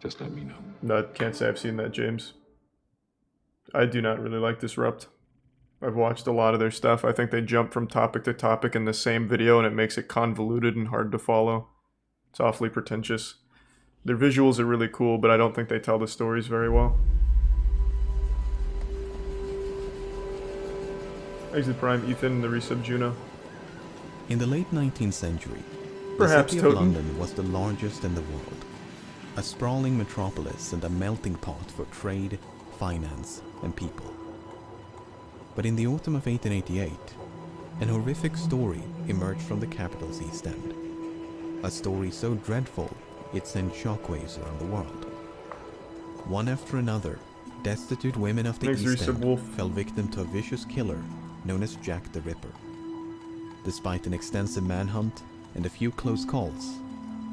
Just let me know. No, can't say I've seen that, James. I do not really like Disrupt. I've watched a lot of their stuff. I think they jump from topic to topic in the same video, and it makes it convoluted and hard to follow. It's awfully pretentious. Their visuals are really cool, but I don't think they tell the stories very well. Exit Prime, Ethan, the resub Juno. In the late 19th century, Perhaps the city of Totem. London was the largest in the world. A sprawling metropolis and a melting pot for trade, finance, and people. But in the autumn of 1888, an horrific story emerged from the capital's East End. A story so dreadful, it sent shockwaves around the world. One after another, destitute women of the Thanks, East Resub End Wolf. fell victim to a vicious killer known as Jack the Ripper. Despite an extensive manhunt and a few close calls,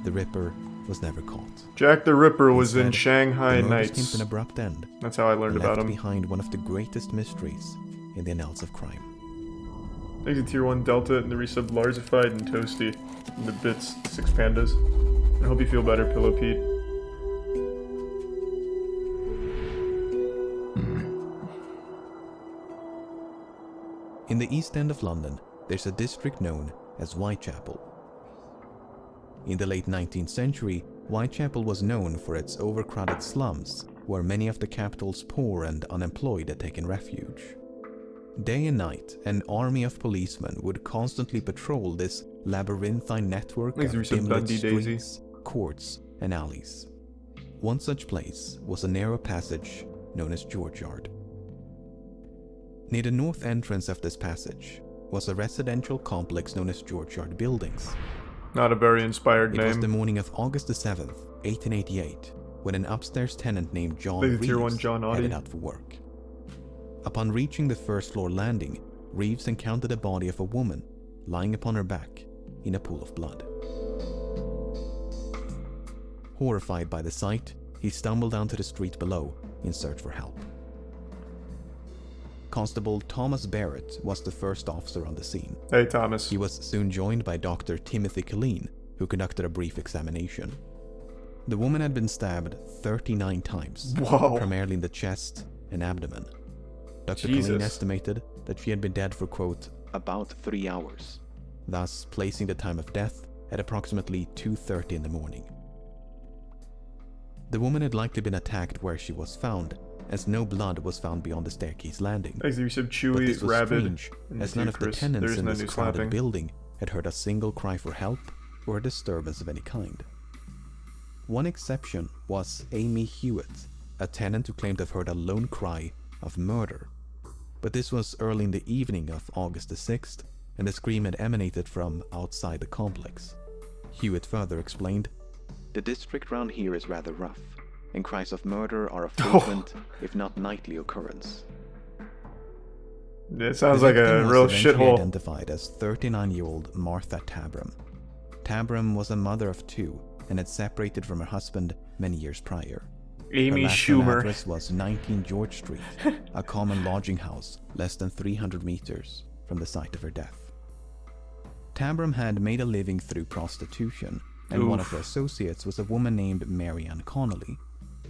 the Ripper was never caught. Jack the Ripper was in Instead, Shanghai the murders came Nights. to an abrupt end. That's how I learned and about left him. behind one of the greatest mysteries in the annals of crime. Exit Tier 1 Delta and the resub Larsified and Toasty. And the bits, 6 pandas. I hope you feel better, Pillow Pete. In the East End of London, there's a district known as Whitechapel. In the late 19th century, Whitechapel was known for its overcrowded slums, where many of the capital's poor and unemployed had taken refuge. Day and night, an army of policemen would constantly patrol this labyrinthine network Thanks, of Resub dim-lit Dundee Daisy. streets, courts, and alleys. One such place was a narrow passage known as George Yard. Near the north entrance of this passage was a residential complex known as George Yard Buildings. Not a very inspired It was the name. morning of August the 7th, 1888, when an upstairs tenant named John Exit Tier 1 Reeves John headed Audie. out for work. Upon reaching the first floor landing, Reeves encountered the body of a woman lying upon her back in a pool of blood. Horrified by the sight, he stumbled down to the street below in search for help. Constable Thomas Barrett was the first officer on the scene. Hey, Thomas. He was soon joined by Dr. Timothy Killeen, who conducted a brief examination. The woman had been stabbed 39 times, Whoa. primarily in the chest and abdomen. Dr. Jesus. Killeen estimated that she had been dead for, quote, about 3 hours, thus placing the time of death at approximately 2:30 in the morning. The woman had likely been attacked where she was found, as no blood was found beyond the staircase landing. Exit Resub But Chewy, this was Rabid, strange, and as none of the Chris. tenants There's in no this new crowded slapping. building had heard a single cry for help or a disturbance of any kind. One exception was Amy Hewitt, a tenant who claimed to have heard a lone cry of murder. But this was early in the evening of August the 6th, and the scream had emanated from outside the complex. Hewitt further explained, "The district round here is rather rough, and cries of murder are a frequent, if not nightly occurrence." It sounds The like victim a was real eventually shithole. identified as 39-year-old Martha Tabram. Tabram was a mother of 2 and had separated from her husband many years prior. Amy Her last known Schumer. address was 19 George Street, a common lodging house less than 300 meters from the site of her death. Tabram had made a living through prostitution, and one of her associates was a woman named Mary Ann Connolly.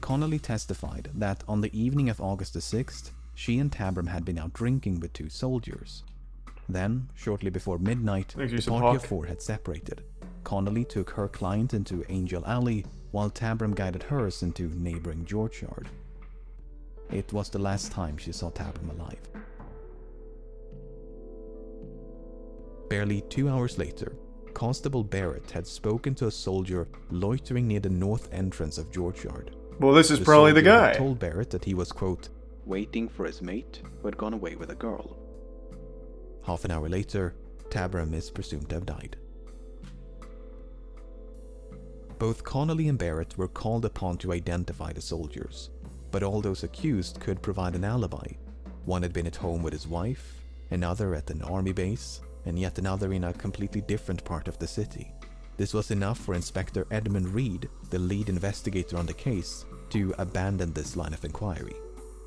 Connolly testified that on the evening of August the 6th, she and Tabram had been out drinking with 2 soldiers. Then, shortly before midnight, Thank you, the some party of hawk. 4 had separated. Connolly took her client into Angel Alley, while Tabram guided hers into neighboring George Yard. It was the last time she saw Tabram alive. Barely 2 hours later, Constable Barrett had spoken to a soldier loitering near the north entrance of George Yard. Well, this is The probably the soldier had guy. told Barrett that he was, quote, waiting for his mate who had gone away with a girl. Half an hour later, Tabram is presumed to have died. Both Connolly and Barrett were called upon to identify the soldiers, but all those accused could provide an alibi. One had been at home with his wife, another at an army base, and yet another in a completely different part of the city. This was enough for Inspector Edmund Reed, the lead investigator on the case, to abandon this line of inquiry.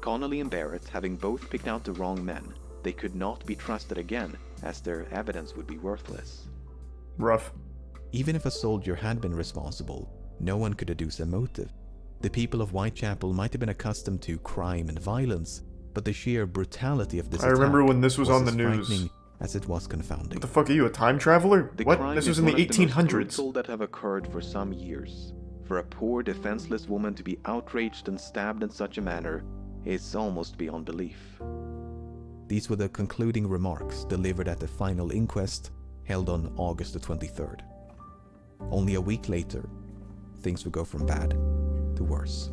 Connolly and Barrett, having both picked out the wrong men, they could not be trusted again, as their evidence would be worthless. Rough. Even if a soldier had been responsible, no one could deduce a motive. The people of Whitechapel might have been accustomed to crime and violence, but the sheer brutality of this I remember attack when this was on the as news. frightening as it was confounding. What the fuck are you, a time traveler? The What? crime This is was in the one of the most 1800s. brutal that have occurred for some years. For a poor, defenseless woman to be outraged and stabbed in such a manner is almost beyond belief. These were the concluding remarks delivered at the final inquest held on August the 23rd. Only a week later, things would go from bad to worse.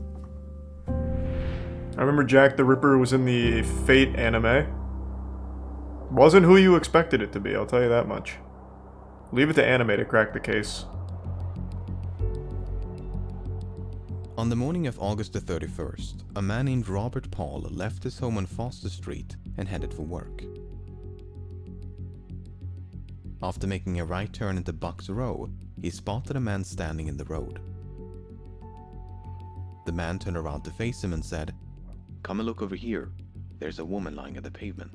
I remember Jack the Ripper was in the Fate anime. Wasn't who you expected it to be, I'll tell you that much. Leave it to anime to crack the case. On the morning of August the 31st, a man named Robert Paul left his home on Foster Street and headed for work. After making a right turn into Bucks Row, he spotted a man standing in the road. The man turned around to face him and said, "Come and look over here. There's a woman lying on the pavement."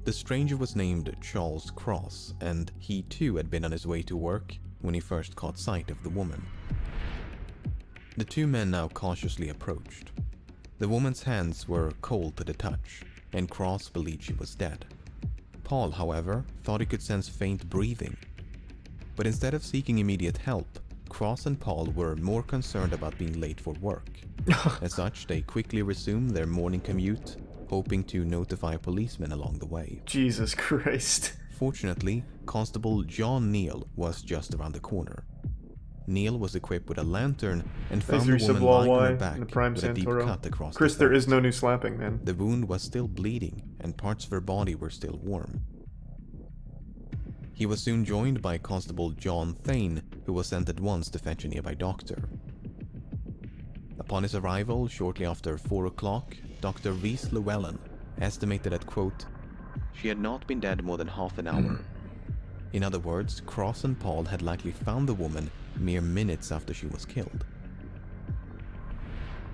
The stranger was named Charles Cross, and he too had been on his way to work when he first caught sight of the woman. The two men now cautiously approached. The woman's hands were cold to the touch, and Cross believed she was dead. Paul, however, thought he could sense faint breathing. But instead of seeking immediate help, Cross and Paul were more concerned about being late for work. As such, they quickly resumed their morning commute, hoping to notify a policeman along the way. Jesus Christ. Fortunately, Constable John Neal was just around the corner. Neal was equipped with a lantern and found the woman lying on her back with a deep cut across Chris, the there throat. is no new slapping, man. The wound was still bleeding, and parts of her body were still warm. He was soon joined by Constable John Thane, who was sent at once to fetch a nearby doctor. Upon his arrival, shortly after 4 o'clock, Dr. Reese Llewellyn estimated that, quote, "She had not been dead more than half an hour." In other words, Cross and Paul had likely found the woman mere minutes after she was killed.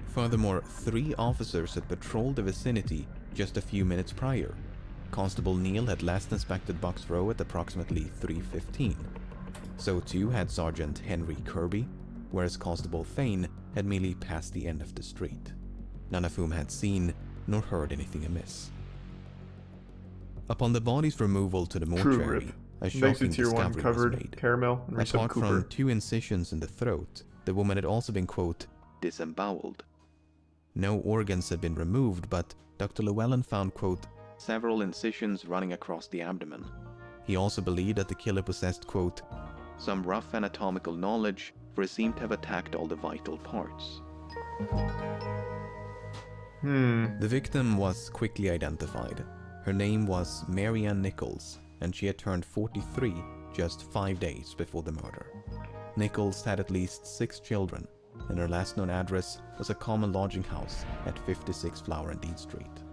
Furthermore, 3 officers had patrolled the vicinity just a few minutes prior. Constable Neal had last inspected Bucks Row at approximately 3:15. So too had Sergeant Henry Kirby, whereas Constable Thane had merely passed the end of the street, none of whom had seen nor heard anything amiss. Upon the body's removal to the True mortuary, rip. a Makes shocking it tier 1 discovery was covered made. caramel and Reese Apart Cooper. from 2 incisions in the throat, the woman had also been, quote, "disemboweled." No organs had been removed, but Dr. Llewellyn found, quote, "several incisions running across the abdomen." He also believed that the killer possessed, quote, "some rough anatomical knowledge, for he seemed to have attacked all the vital parts." The victim was quickly identified. Her name was Mary Ann Nichols, and she had turned 43 just 5 days before the murder. Nichols had at least 6 children, and her last known address was a common lodging house at 56 Flower and Dean Street.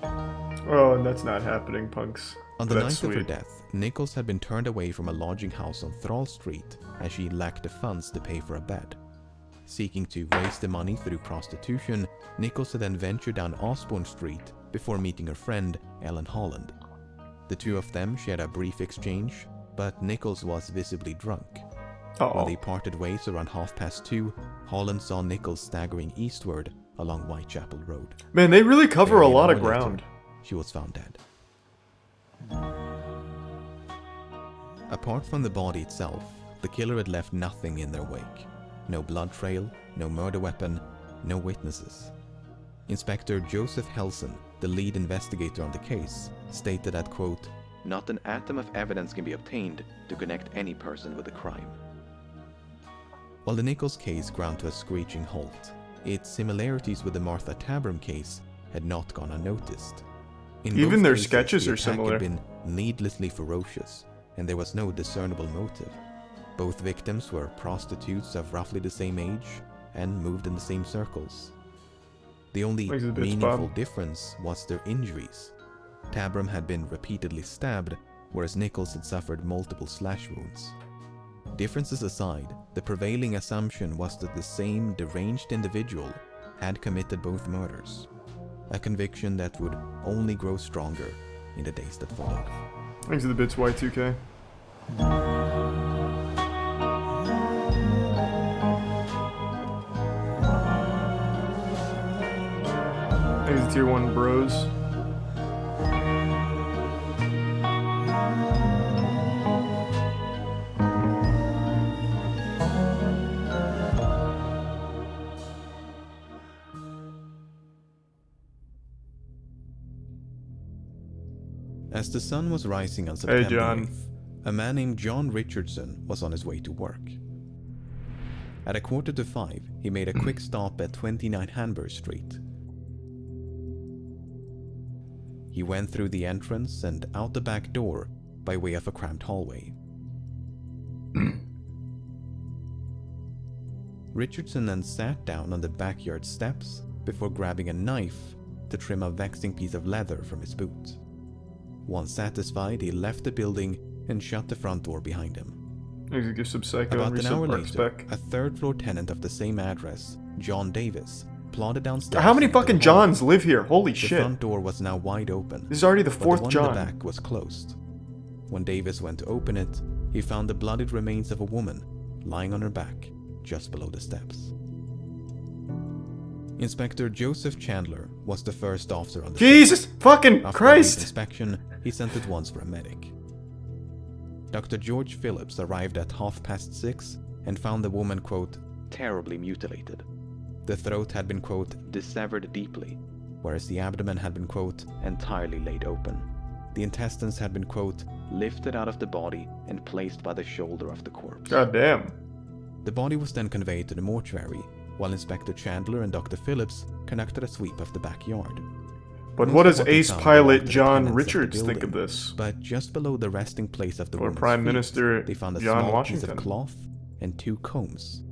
Oh, and that's not happening, punks. On the That's night of her sweet. death, Nichols had been turned away from a lodging house on Thrall Street as she lacked the funds to pay for a bed. Seeking to raise the money through prostitution, Nichols had then ventured down Osborne Street before meeting her friend, Ellen Holland. The two of them shared a brief exchange, but Nichols was visibly drunk. When they parted ways around 2:30, Holland saw Nichols staggering eastward along Whitechapel Road. Man, they really cover a Barely an lot of hour later, ground. She was found dead. Apart from the body itself, the killer had left nothing in their wake. No blood trail, no murder weapon, no witnesses. Inspector Joseph Helson, the lead investigator on the case, stated that, quote, "not an atom of evidence can be obtained to connect any person with the crime." While the Nichols case ground to a screeching halt, its similarities with the Martha Tabram case had not gone unnoticed. In Even both their cases, sketches the are attack similar. had been needlessly ferocious, and there was no discernible motive. Both victims were prostitutes of roughly the same age and moved in the same circles. The only Thanks a bit, meaningful Bob. difference was their injuries. Tabram had been repeatedly stabbed, whereas Nichols had suffered multiple slash wounds. Differences aside, the prevailing assumption was that the same deranged individual had committed both murders. A conviction that would only grow stronger in the days that followed. Thanks to the bits, Y2K. These tier 1 bros. As the sun was rising on September John. 8th, a man named John Richardson was on his way to work. At 4:45, he made a quick stop at 29 Hanbury Street. He went through the entrance and out the back door by way of a cramped hallway. Richardson then sat down on the backyard steps before grabbing a knife to trim a vexing piece of leather from his boot. Once satisfied, he left the building and shut the front door behind him. He's give some psycho About and an hour recent later, spec. a third-floor tenant of the same address, John Davis, plodded downstairs. How many into the fucking hall. Johns live here? Holy The shit. front door was now wide open. This is already the but fourth the one John. in the back was closed. When Davis went to open it, he found the bloodied remains of a woman lying on her back just below the steps. Inspector Joseph Chandler was the first officer on the scene. Jesus fucking After a brief Christ! inspection, he sent at once for a medic. Dr. George Phillips arrived at 6:30 and found the woman, quote, terribly mutilated. the throat had been, quote, Dissevered deeply, whereas the abdomen had been, quote, entirely laid open, the intestines had been, quote, lifted out of the body and placed by the shoulder of the corpse. God damn. The body was then conveyed to the mortuary, while Inspector Chandler and Dr. Phillips conducted a sweep of the backyard. But Most what of does they ace found pilot belonged to the John tenants of the Richards think of building, this? But just below the resting place of the Or woman's Prime feet, Minister they found a John small piece Washington. of cloth and 2 combs.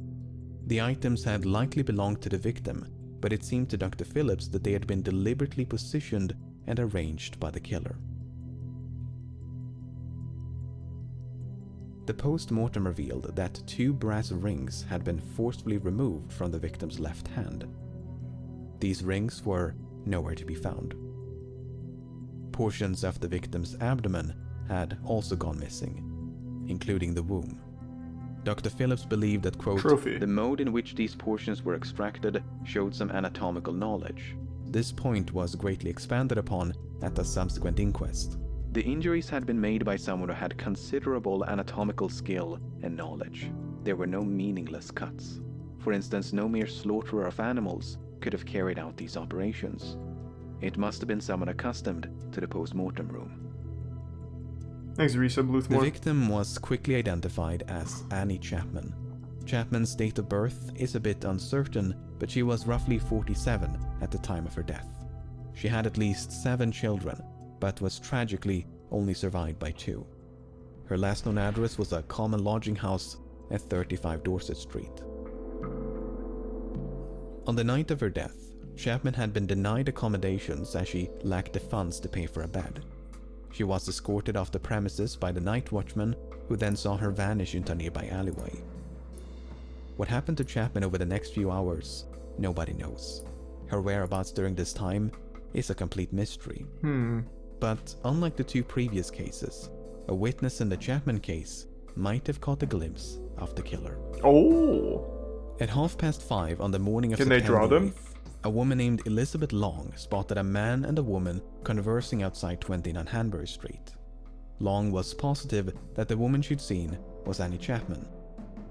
The items had likely belonged to the victim, but it seemed to Dr. Phillips that they had been deliberately positioned and arranged by the killer. The post-mortem revealed that 2 brass rings had been forcefully removed from the victim's left hand. These rings were nowhere to be found. Portions of the victim's abdomen had also gone missing, including the womb. Dr. Phillips believed that, quote, Trophy. The mode in which these portions were extracted showed some anatomical knowledge. this point was greatly expanded upon at a subsequent inquest. The injuries had been made by someone who had considerable anatomical skill and knowledge. There were no meaningless cuts. For instance, no mere slaughterer of animals could have carried out these operations. It must have been someone accustomed to the post-mortem room. Thanks, Risa The Bluthmore. victim was quickly identified as Annie Chapman. Chapman's date of birth is a bit uncertain, but she was roughly 47 at the time of her death. She had at least 7 children, but was tragically only survived by 2. Her last known address was a common lodging house at 35 Dorset Street. On the night of her death, Chapman had been denied accommodations as she lacked the funds to pay for a bed. She was escorted off the premises by the night watchman, who then saw her vanish into a nearby alleyway. What happened to Chapman over the next few hours, nobody knows. Her whereabouts during this time is a complete mystery. But unlike the 2 previous cases, a witness in the Chapman case might have caught a glimpse of the killer. Oh. At 5:30 on the morning of Can they draw September them? 8th, a woman named Elizabeth Long spotted a man and a woman conversing outside 29 Hanbury Street. Long was positive that the woman she'd seen was Annie Chapman,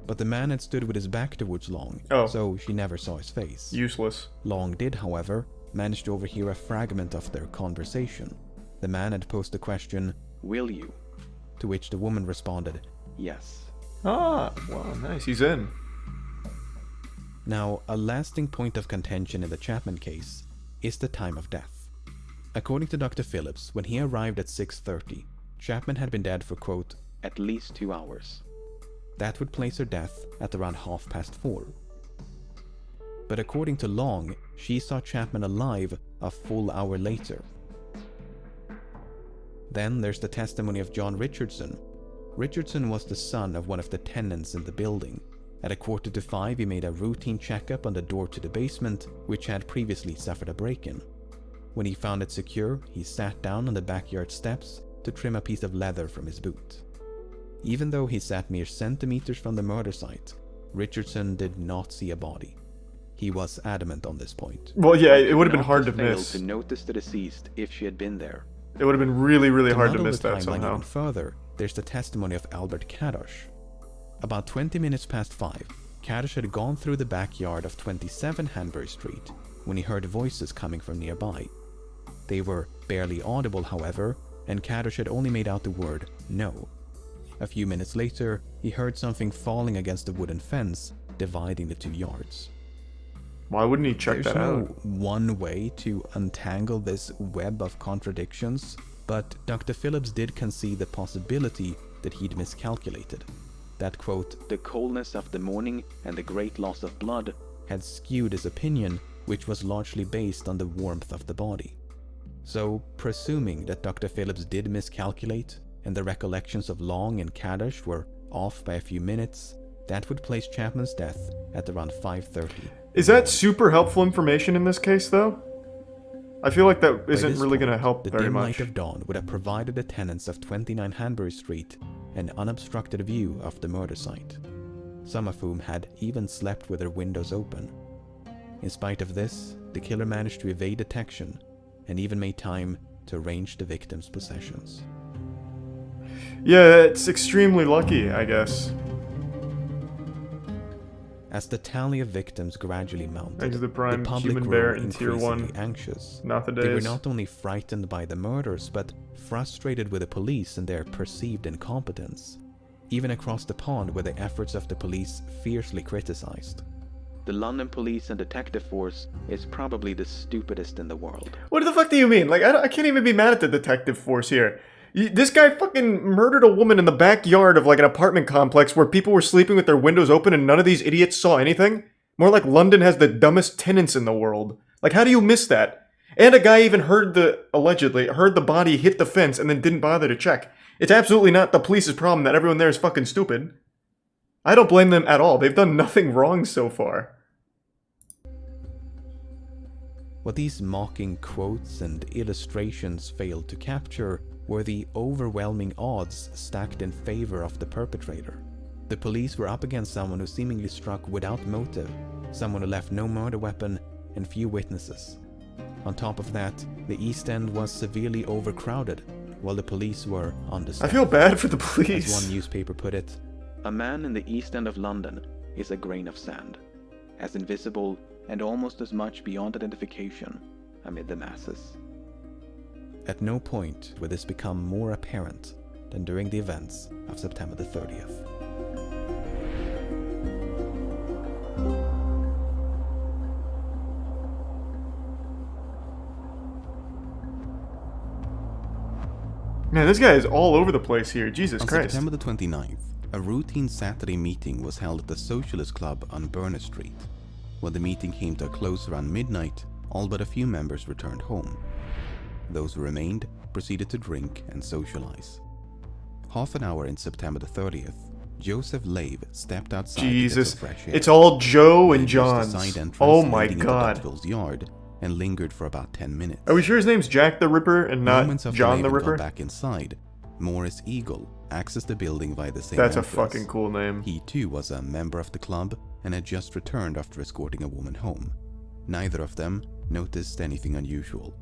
but the man had stood with his back towards Long, so she never saw his face. Useless. Long did, however, manage to overhear a fragment of their conversation. The man had posed the question, Will you? to which the woman responded, Yes. Ah, wow, nice. He's in. Now, a lasting point of contention in the Chapman case is the time of death. According to Dr. Phillips, when he arrived at 6:30, Chapman had been dead for, quote, At least 2 hours. that would place her death at around 4:30. But according to Long, she saw Chapman alive a full hour later. Then there's the testimony of John Richardson. Richardson was the son of one of the tenants in the building. At 4:45, he made a routine checkup on the door to the basement, which had previously suffered a break-in. When he found it secure, he sat down on the backyard steps to trim a piece of leather from his boot. Even though he sat mere centimeters from the murder site, Richardson did not see a body. He was adamant on this point. Well, yeah, it would have been Not hard to fail miss. to notice the deceased if she had been there. It would have been really, really hard to muddle miss the that timeline somehow. even further, there's the testimony of Albert Kadosh. About 20 minutes past 5, Kadosh had gone through the backyard of 27 Hanbury Street when he heard voices coming from nearby. They were barely audible, however, and Kadosh had only made out the word no. A few minutes later, he heard something falling against the wooden fence dividing the 2 yards. Why wouldn't he check There's that no out? one way to untangle this web of contradictions, but Dr. Phillips did concede the possibility that he'd miscalculated. That, quote, The coldness of the morning and the great loss of blood had skewed his opinion, which was largely based on the warmth of the body. So, presuming that Dr. Phillips did miscalculate, and the recollections of Long and Kadosh were off by a few minutes, that would place Chapman's death at around 5:30. Is that super helpful information in this case, though? I feel like that By isn't this really going to point, help the very dim much. light of dawn would have provided the tenants of 29 Hanbury Street an unobstructed view of the murder site, some of whom had even slept with their windows open. In spite of this, the killer managed to evade detection and even made time to arrange the victim's possessions. Yeah, it's extremely lucky, I guess. As the tally of victims gradually mounted, Thanks to the Prime public Human grew Bear in Tier 1. increasingly anxious. Not the They were days. not only frightened by the murders, but frustrated with the police and their perceived incompetence. Even across the pond were the efforts of the police fiercely criticized. The London police and detective force is probably the stupidest in the world. What the fuck do you mean? Like, I can't even be mad at the detective force here. This guy fucking murdered a woman in the backyard of like an apartment complex where people were sleeping with their windows open and none of these idiots saw anything? More like London has the dumbest tenants in the world. Like, how do you miss that? And a guy even allegedly heard the body hit the fence and then didn't bother to check. It's absolutely not the police's problem that everyone there is fucking stupid. I don't blame them at all. They've done nothing wrong so far. What these mocking quotes and illustrations failed to capture were the overwhelming odds stacked in favor of the perpetrator. The police were up against someone who seemingly struck without motive, someone who left no murder weapon and few witnesses. On top of that, the East End was severely overcrowded, while the police were I understaffed. feel bad for the As police. one newspaper put it, A man in the East End of London is a grain of sand, as invisible and almost as much beyond identification amid the masses. at no point would this become more apparent than during the events of September the 30th. Man, this guy is all over the place here. Jesus On Christ. September the 29th, a routine Saturday meeting was held at the Socialist Club on Berners Street. When the meeting came to a close around midnight, all but a few members returned home. Those who remained proceeded to drink and socialize. Half an hour in September the 30th, Joseph Lave stepped outside to get Jesus. some fresh air. It's all Joe and He used the John's. side entrance Oh my leading into god. Dutville's yard and lingered for about 10 minutes. Are we sure his name's Jack the Ripper and not Moments after John Lave the had Ripper? gone back inside, Morris Eagle accessed the building via the same That's a entrance. fucking cool name. He too was a member of the club and had just returned after escorting a woman home. Neither of them noticed anything unusual.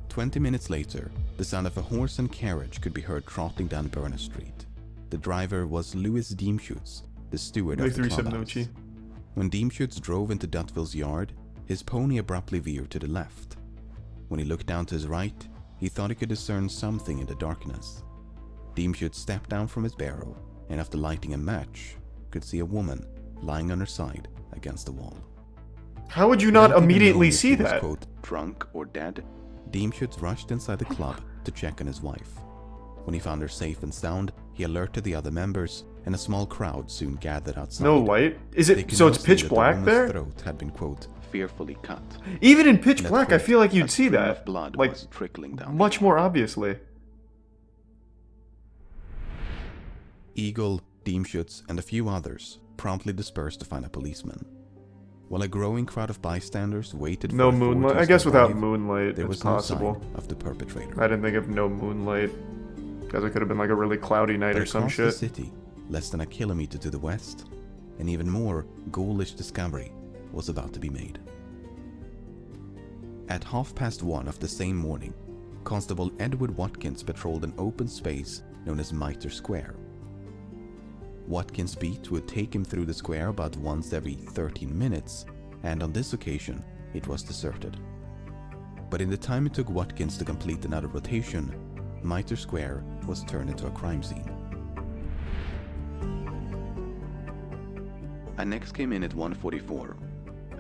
20 minutes later, the sound of a horse and carriage could be heard trotting down Berners Street. The driver was Louis Diemschutz, the steward of the clubhouse. When Diemschutz drove into Dutville's yard, his pony abruptly veered to the left. When he looked down to his right, he thought he could discern something in the darkness. Diemschutz stepped down from his barrow and after lighting a match, could see a woman lying on her side against the wall. How would you not Without even immediately knowing if see he was, that? quote, Drunk or dead? Diemschutz rushed inside the club to check on his wife. When he found her safe and sound, he alerted the other members, and a small crowd soon gathered outside. No light? Is They it could so now it's see pitch that the black woman's there? throat had been, quote, Fearfully cut. Even in pitch That's black, I correct. feel like A you'd see stream that. of blood Like, was trickling down. much more obviously. Eagle, Diemschutz, and a few others promptly dispersed to find a policeman. While a growing crowd of bystanders waited No for moonlight. authorities I guess to without arrive, moonlight, there it's was no possible. sign of the perpetrator. I didn't think of no moonlight. Because it could have been like a really cloudy night But or some across the shit. city, less than a kilometer to the west, an even more ghoulish discovery was about to be made. At 1:30 of the same morning, Constable Edward Watkins patrolled an open space known as Mitre Square. Watkins' beat would take him through the square about once every 13 minutes, and on this occasion, it was deserted. But in the time it took Watkins to complete another rotation, Mitre Square was turned into a crime scene. I next came in at 1:44.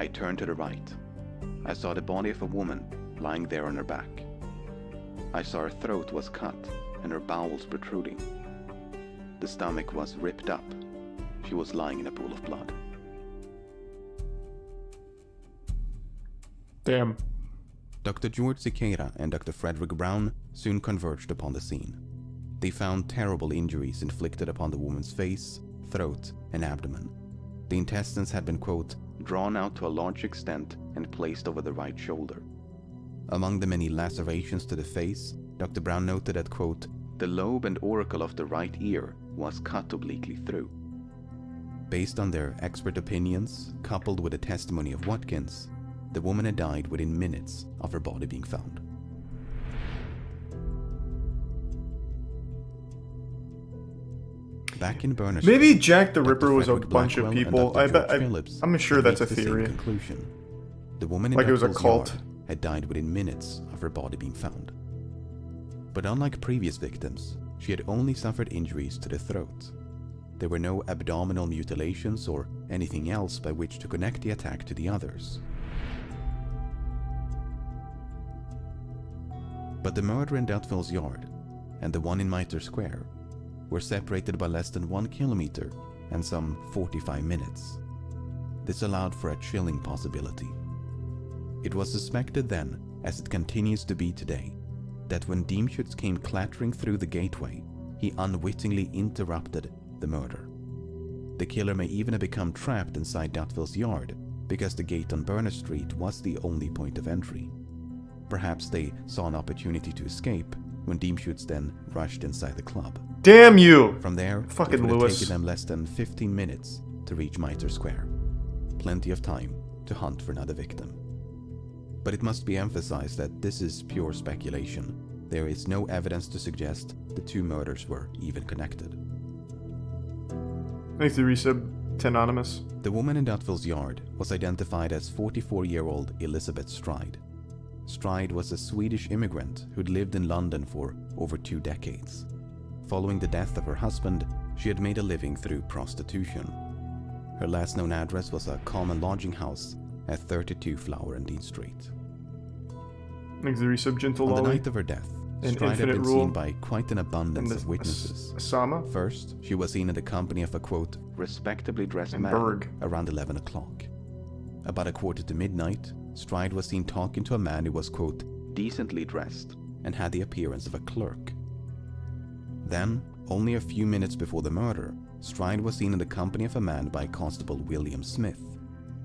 I turned to the right. I saw the body of a woman lying there on her back. I saw her throat was cut and her bowels protruding. The stomach was ripped up. She was lying in a pool of blood. Damn. Dr. George Siqueira and Dr. Frederick Brown soon converged upon the scene. They found terrible injuries inflicted upon the woman's face, throat, and abdomen. The intestines had been, quote, drawn out to a large extent and placed over the right shoulder. Among the many lacerations to the face, Dr. Brown noted that, quote, the lobe and auricle of the right ear was cut obliquely through. Based on their expert opinions, coupled with the testimony of Watkins, the woman had died within minutes of her body being found. Back in Berners Maybe Street, Jack the Dr. Ripper was a Frederick bunch of Blackwell and people. Dr. I bet. George Phillips I'm sure had that's a reached the same theory. conclusion. The woman in Like it was a Duckville's cult. yard had died within minutes of her body being found. But unlike previous victims, she had only suffered injuries to the throat. There were no abdominal mutilations or anything else by which to connect the attack to the others. But the murder in Duckville's yard and the one in Mitre Square were separated by less than 1 kilometer and some 45 minutes. This allowed for a chilling possibility. It was suspected then, as it continues to be today, that when Diemschutz came clattering through the gateway, he unwittingly interrupted the murder. The killer may even have become trapped inside Duckville's yard because the gate on Berners Street was the only point of entry. Perhaps they saw an opportunity to escape when Diemschutz then rushed inside the club. Damn you! From there, Fucking it would have Lewis. taken them less than 15 minutes to reach Mitre Square. Plenty of time to hunt for another victim. But it must be emphasized that this is pure speculation. There is no evidence to suggest the two murders were even connected. Thanks to resub to Anonymous. The woman in Duckville's yard was identified as 44-year-old Elizabeth Stride. Stride was a Swedish immigrant who'd lived in London for over 2 decades. Following the death of her husband, she had made a living through prostitution. Her last known address was a common lodging house at 32 Flower and Dean Street. Thanks to resub Gentle On the Lolly. night of her death, An Stride had Infinite been Rule. seen by quite an abundance And of witnesses. Asama. First, she was seen in the company of a, quote, respectably dressed And man Berg. around 11 o'clock. About 1:45, Stride was seen talking to a man who was, quote, decently dressed and had the appearance of a clerk. Then, only a few minutes before the murder, Stride was seen in the company of a man by Constable William Smith.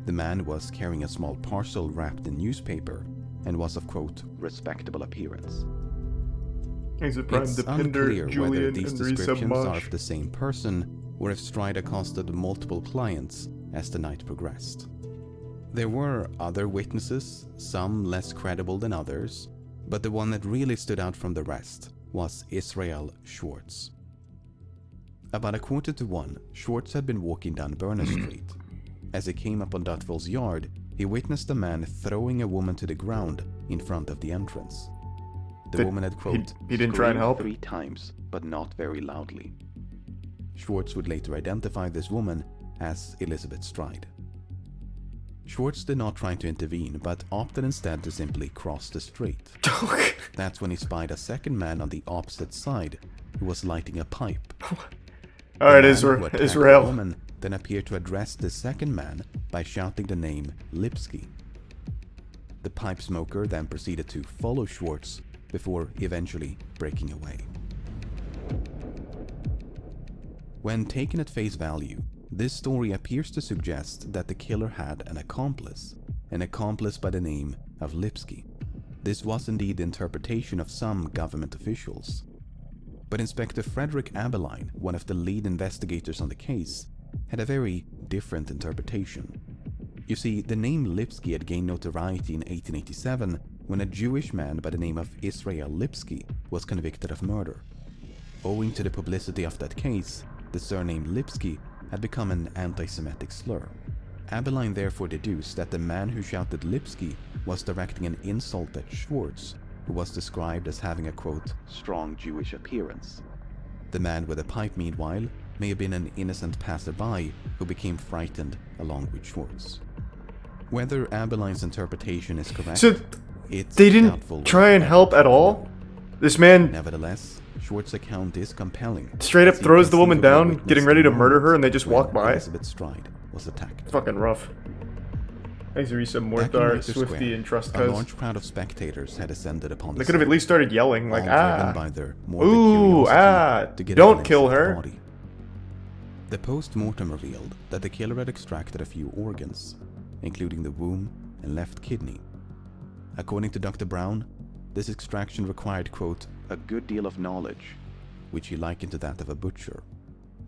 The man was carrying a small parcel wrapped in newspaper and was of, quote, respectable appearance. Thanks to Prime It's Depender, unclear whether Julian, these and resub descriptions are Mosh. of the same person or if Stride accosted multiple clients as the night progressed. There were other witnesses, some less credible than others, but the one that really stood out from the rest was Israel Schwartz. About 1:45, Schwartz had been walking down Berners Street. As he came up on Duckville's yard, he witnessed a man throwing a woman to the ground in front of the entrance. The woman had, quote, he didn't try and screamed help? 3 times, but not very loudly. Schwartz would later identify this woman as Elizabeth Stride. Schwartz did not try to intervene, but opted instead to simply cross the street. That's when he spied a second man on the opposite side who was lighting a pipe. Alright, The man who attacked the Israel. woman then appeared to address the second man by shouting the name Lipsky. The pipe smoker then proceeded to follow Schwartz before eventually breaking away. When taken at face value, this story appears to suggest that the killer had an accomplice by the name of Lipsky. This was indeed the interpretation of some government officials. But Inspector Frederick Abeline, one of the lead investigators on the case, had a very different interpretation. You see, the name Lipsky had gained notoriety in 1887 when a Jewish man by the name of Israel Lipsky was convicted of murder. Owing to the publicity of that case, the surname Lipsky had become an anti-Semitic slur. Abeline therefore deduced that the man who shouted Lipsky was directing an insult at Schwartz, who was described as having a quote, strong Jewish appearance. The man with the pipe, meanwhile, may have been an innocent passerby who became frightened along with Schwartz. Whether Abeline's interpretation is correct, So it's they doubtful didn't try and whether help at to all? know. This man Nevertheless, Schwartz's account is compelling. straight up as he throws the woman conceivably down, witnessed getting ready to the murder her, moment and they just when walk by. Elizabeth Stride was attacked. Fucking rough. Thanks to Risa Back in Morthar, Mitre Swifty, Square, and Trust a Cuz. large crowd of spectators had assembled upon the They could have at scene, least started yelling, like, all driven ah. by their morbid Ooh, curiosity ah. to get a Don't glimpse kill of the her. body. The post-mortem revealed that the killer had extracted a few organs, including the womb and left kidney. According to Dr. Brown, this extraction required, quote, a good deal of knowledge, which he likened to that of a butcher.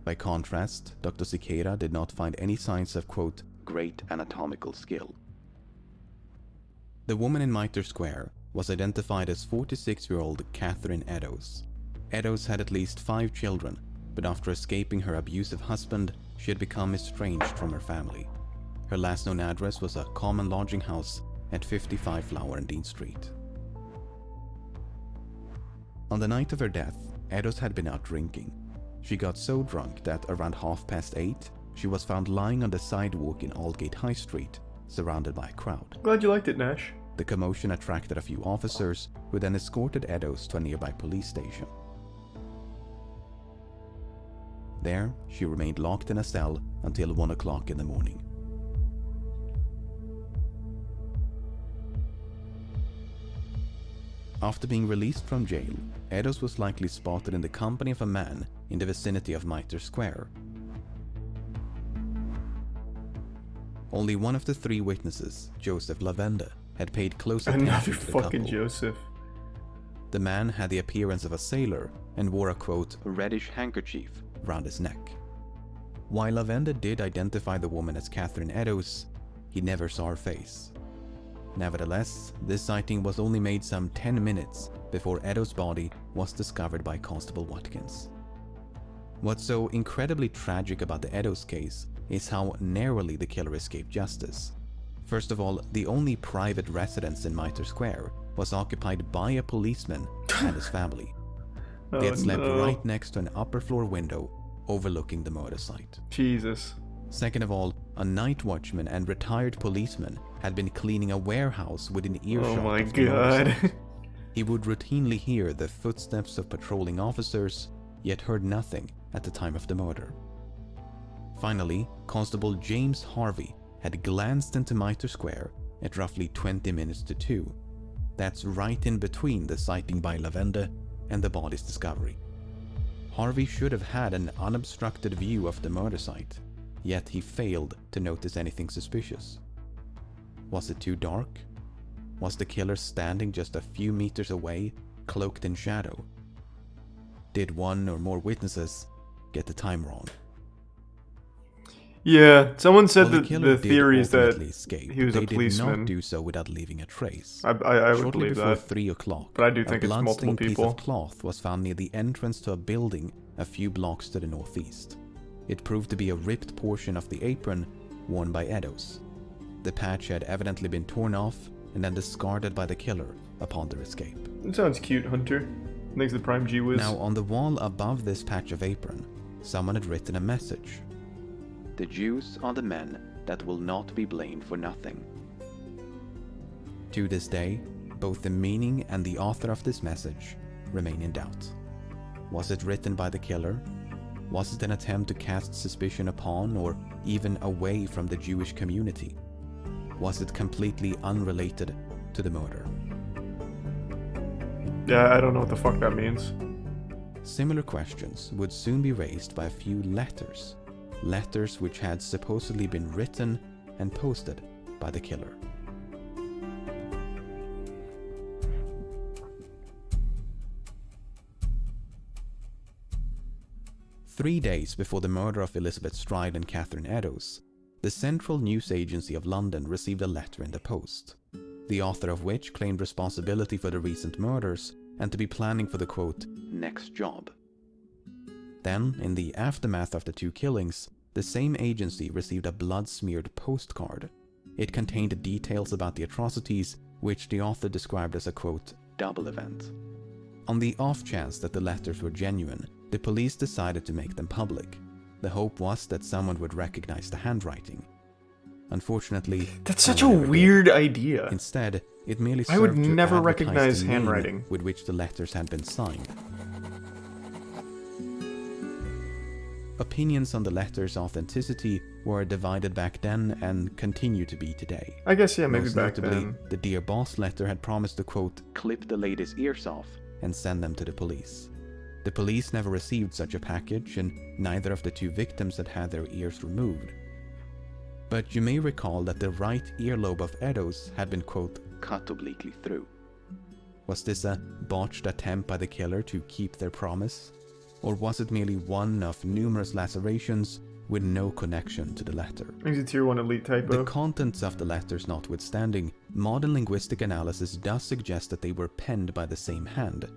By contrast, Dr. Siqueira did not find any signs of, quote, great anatomical skill. The woman in Mitre Square was identified as 46-year-old Catherine Eddowes. Eddowes had at least 5 children, but after escaping her abusive husband, she had become estranged from her family. Her last known address was a common lodging house at 55 Flower and Dean Street. On the night of her death, Eddowes had been out drinking. She got so drunk that around 8:30, she was found lying on the sidewalk in Aldgate High Street, surrounded by a crowd. Glad you liked it, Nash. The commotion attracted a few officers, who then escorted Eddowes to a nearby police station. There, she remained locked in a cell until 1 o'clock in the morning. After being released from jail, Eddowes was likely spotted in the company of a man in the vicinity of Mitre Square. Only one of the 3 witnesses, Joseph Lavende, had paid close attention Another to the fucking couple. Joseph. The man had the appearance of a sailor and wore a, quote, reddish handkerchief round his neck. While Lavende did identify the woman as Catherine Eddowes, he never saw her face. Nevertheless, this sighting was only made some 10 minutes before Eddowes' body was discovered by Constable Watkins. What's so incredibly tragic about the Eddowes case is how narrowly the killer escaped justice. First of all, the only private residence in Mitre Square was occupied by a policeman and his family. They had slept right next to an upper floor window overlooking the murder site. Jesus. Second of all, a night watchman and retired policeman had been cleaning a warehouse within earshot Oh my of the murder god. site. He would routinely hear the footsteps of patrolling officers, yet heard nothing at the time of the murder. Finally, Constable James Harvey had glanced into Mitre Square at roughly 20 minutes to 2. That's right in between the sighting by Lavende and the body's discovery. Harvey should have had an unobstructed view of the murder site, yet he failed to notice anything suspicious. Was it too dark? Was the killer standing just a few meters away, cloaked in shadow? Did one or more witnesses get the time wrong? Yeah, someone said While that killer the did theory is that ultimately escape, he was a they did policeman. not do so without leaving a trace. I would Shortly believe before that. 3 o'clock, But I do think a it's multiple blood-stained piece people. of cloth was found near the entrance to a building a few blocks to the northeast. It proved to be a ripped portion of the apron worn by Eddowes. The patch had evidently been torn off and then discarded by the killer upon their escape. It sounds cute, Hunter. Thanks to Prime G Wiz. Now, on the wall above this patch of apron, someone had written a message. The Jews are the men that will not be blamed for nothing. To this day, both the meaning and the author of this message remain in doubt. Was it written by the killer? Was it an attempt to cast suspicion upon or even away from the Jewish community? Was it completely unrelated to the murder? Yeah, I don't know what the fuck that means. Similar questions would soon be raised by a few letters. Letters which had supposedly been written and posted by the killer. "3 days before the murder of Elizabeth Stride and Catherine Eddowes, the Central News Agency of London received a letter in the post, the author of which claimed responsibility for the recent murders and to be planning for the quote, next job. Then, in the aftermath of the 2 killings, the same agency received a blood-smeared postcard. It contained details about the atrocities, which the author described as a quote, double event. On the off chance that the letters were genuine, the police decided to make them public. The hope was that someone would recognize the handwriting. Unfortunately, That's such no a one ever did. weird idea. Instead, it merely I would served to never advertise recognize the name handwriting. with which the letters had been signed. Opinions on the letters' authenticity were divided back then and continue to be today. I guess, yeah, maybe Most back notably, then. the Dear Boss letter had promised to quote, clip the lady's ears off and send them to the police. The police never received such a package, and neither of the 2 victims had had their ears removed. But you may recall that the right earlobe of Eddowes had been quote, cut obliquely through. Was this a botched attempt by the killer to keep their promise? Or was it merely one of numerous lacerations with no connection to the letter? Maybe it's tier 1 elite typo. The contents of the letters notwithstanding, modern linguistic analysis does suggest that they were penned by the same hand.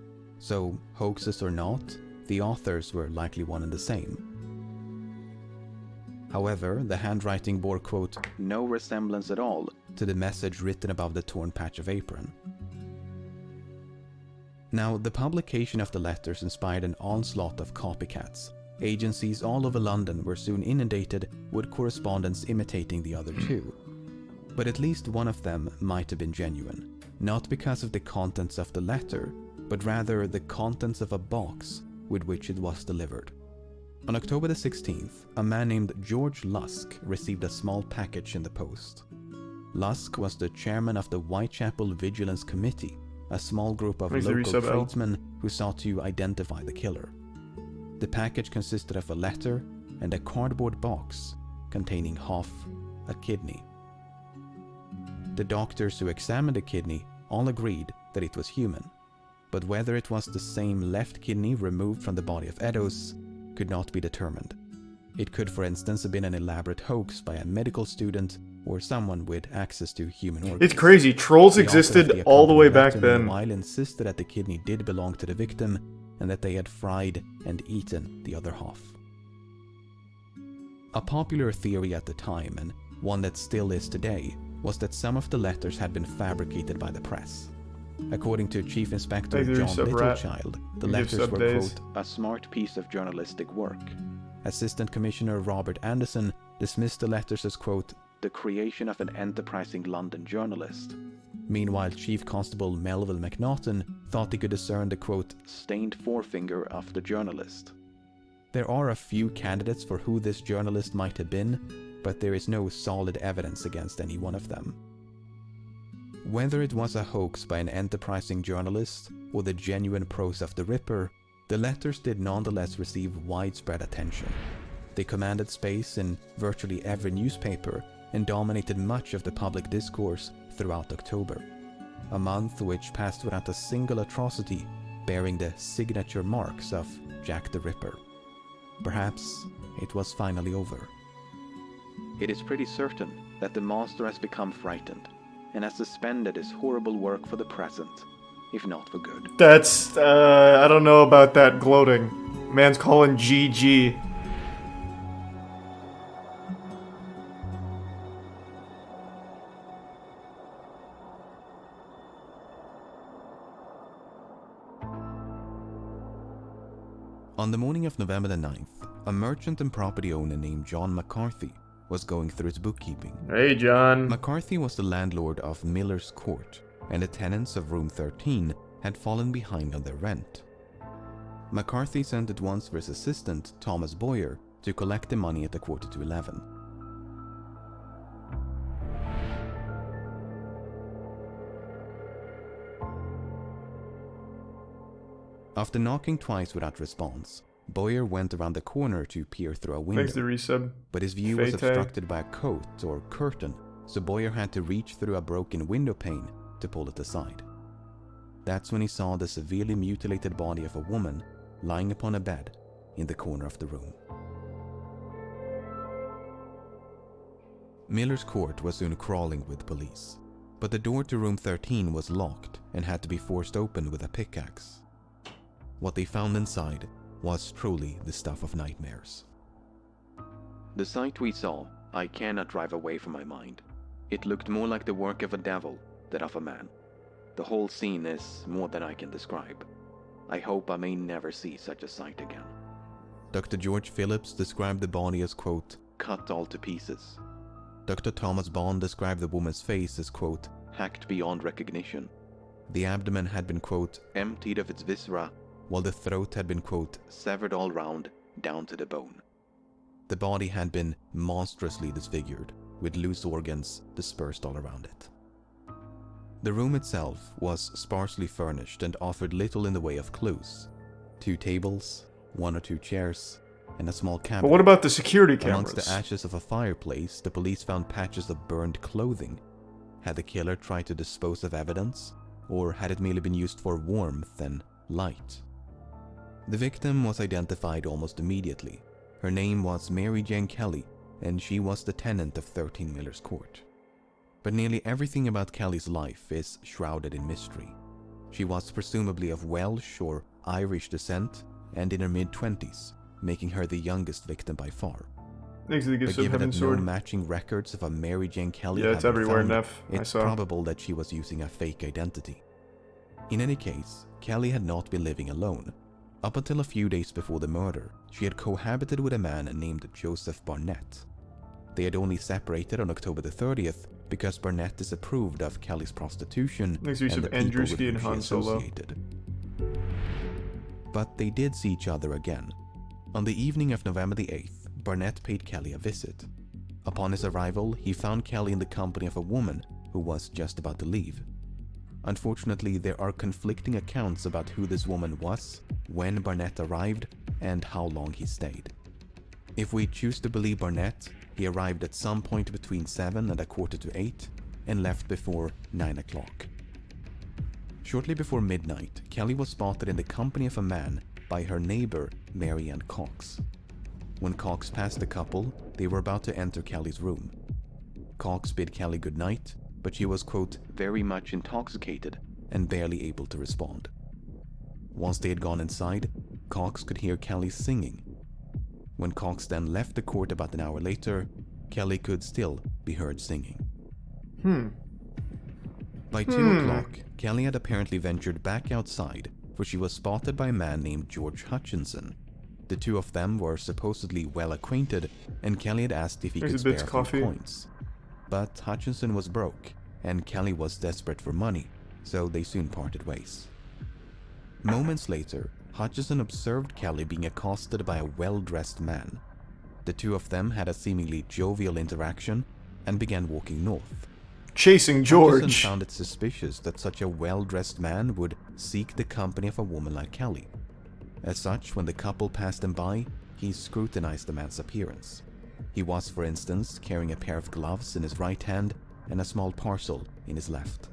So, hoaxes or not, the authors were likely one and the same. However, the handwriting bore quote, no resemblance at all to the message written above the torn patch of apron. Now, the publication of the letters inspired an onslaught of copycats. Agencies all over London were soon inundated with correspondence imitating the other 2. But at least one of them might have been genuine, not because of the contents of the letter, but rather the contents of a box with which it was delivered. On October the 16th, a man named George Lusk received a small package in the post. Lusk was the chairman of the Whitechapel Vigilance Committee, a small group of local tradesmen who sought to identify the killer. The package consisted of a letter and a cardboard box containing half a kidney. The doctors who examined the kidney all agreed that it was human, but whether it was the same left kidney removed from the body of Eddowes could not be determined. It could, for instance, have been an elaborate hoax by a medical student or someone with access to human organs. It's crazy. Trolls The author of existed the all the way accompanying back letter, then. meanwhile, insisted that the kidney did belong to the victim and that they had fried and eaten the other half. A popular theory at the time, and one that still is today, was that some of the letters had been fabricated by the press. According to Chief Inspector John Littlechild, the letters were, quote, a smart piece of journalistic work. Assistant Commissioner Robert Anderson dismissed the letters as, quote, the creation of an enterprising London journalist. Meanwhile, Chief Constable Melville McNaughton thought he could discern the, quote, stained forefinger of the journalist. There are a few candidates for who this journalist might have been, but there is no solid evidence against any one of them. Whether it was a hoax by an enterprising journalist or the genuine prose of the Ripper, the letters did nonetheless receive widespread attention. They commanded space in virtually every newspaper and dominated much of the public discourse throughout October, a month which passed without a single atrocity bearing the signature marks of Jack the Ripper. Perhaps it was finally over. It is pretty certain that the monster has become frightened and has suspended his horrible work for the present, if not for good. That's, I don't know about that gloating. Man's calling GG. On the morning of November the 9th, a merchant and property owner named John McCarthy was going through his bookkeeping. Hey, John. McCarthy was the landlord of Miller's Court, and the tenants of room 13 had fallen behind on their rent. McCarthy sent at once for his assistant, Thomas Boyer, to collect the money at 11:15. After knocking twice without response, Boyer went around the corner to peer through a window. Thanks to resub. But his view was obstructed by a coat or curtain, so Boyer had to reach through a broken window pane to pull it aside. That's when he saw the severely mutilated body of a woman lying upon a bed in the corner of the room. Miller's court was soon crawling with police, but the door to room 13 was locked and had to be forced open with a pickaxe. What they found inside was truly the stuff of nightmares. The sight we saw, I cannot drive away from my mind. It looked more like the work of a devil than of a man. The whole scene is more than I can describe. I hope I may never see such a sight again. Dr. George Phillips described the body as, quote, cut all to pieces. Dr. Thomas Bond described the woman's face as, quote, hacked beyond recognition. the abdomen had been, quote, emptied of its viscera, while the throat had been, quote, severed all round, down to the bone. the body had been monstrously disfigured, with loose organs dispersed all around it. The room itself was sparsely furnished and offered little in the way of clues. 2 tables, 1 or 2 chairs, and a small cabinet. But what about the security cameras? Amongst the ashes of a fireplace, the police found patches of burned clothing. Had the killer tried to dispose of evidence, or had it merely been used for warmth and light? The victim was identified almost immediately. Her name was Mary Jane Kelly, and she was the tenant of 13 Miller's Court. But nearly everything about Kelly's life is shrouded in mystery. She was presumably of Welsh or Irish descent and in her mid-20s, making her the youngest victim by far. Thanks to the But gifts of given Heaven that no Sword. matching records of a Mary Jane Kelly Yeah, had it's been everywhere, found, Neff. I it's saw. probable that she was using a fake identity. In any case, Kelly had not been living alone. Up until a few days before the murder, she had cohabited with a man named Joseph Barnett. They had only separated on October the 30th because Barnett disapproved of Kelly's prostitution Makes use and of the people with Andrewski whom and she Han Solo. associated. But they did see each other again. On the evening of November the 8th, Barnett paid Kelly a visit. Upon his arrival, he found Kelly in the company of a woman who was just about to leave. Unfortunately, there are conflicting accounts about who this woman was, when Barnett arrived, and how long he stayed. If we choose to believe Barnett, he arrived at some point between 7 and a quarter to 8 and left before 9 o'clock. Shortly before midnight, Kelly was spotted in the company of a man by her neighbor, Mary Ann Cox. When Cox passed the couple, they were about to enter Kelly's room. Cox bid Kelly goodnight, but she was, quote, very much intoxicated. and barely able to respond. Once they had gone inside, Cox could hear Kelly singing. When Cox then left the court about an hour later, Kelly could still be heard singing. By 2 o'clock, Kelly had apparently ventured back outside, for she was spotted by a man named George Hutchinson. The two of them were supposedly well acquainted, and Kelly had asked if he Here's could a bit's spare a coffee. few coins. But Hutchinson was broke, and Kelly was desperate for money, so they soon parted ways. Moments later, Hutchinson observed Kelly being accosted by a well-dressed man. The two of them had a seemingly jovial interaction and began walking north. Chasing Hutchinson George. found it suspicious that such a well-dressed man would seek the company of a woman like Kelly. As such, when the couple passed him by, he scrutinized the man's appearance. He was, for instance, carrying a pair of gloves in his right hand and a small parcel in his left.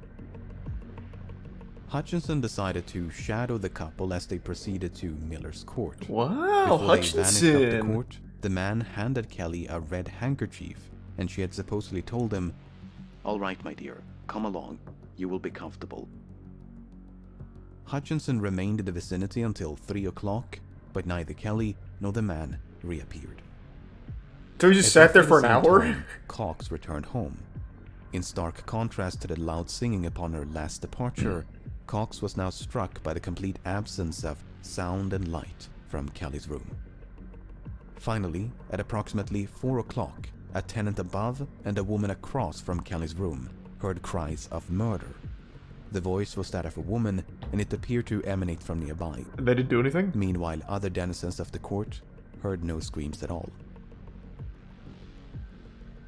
Hutchinson decided to shadow the couple as they proceeded to Miller's Court. Wow, Before they vanished up the Hutchinson. court, the man handed Kelly a red handkerchief, and she had supposedly told him, All right, my dear, come along. You will be comfortable. Hutchinson remained in the vicinity until 3 o'clock, but neither Kelly nor the man reappeared. So he just At sat there roughly for the an same hour? time, Cox returned home. In stark contrast to the loud singing upon her last departure, Cox was now struck by the complete absence of sound and light from Kelly's room. Finally, at approximately 4 o'clock, a tenant above and a woman across from Kelly's room heard cries of murder. The voice was that of a woman, and it appeared to emanate from nearby. They didn't do anything? Meanwhile, other denizens of the court heard no screams at all.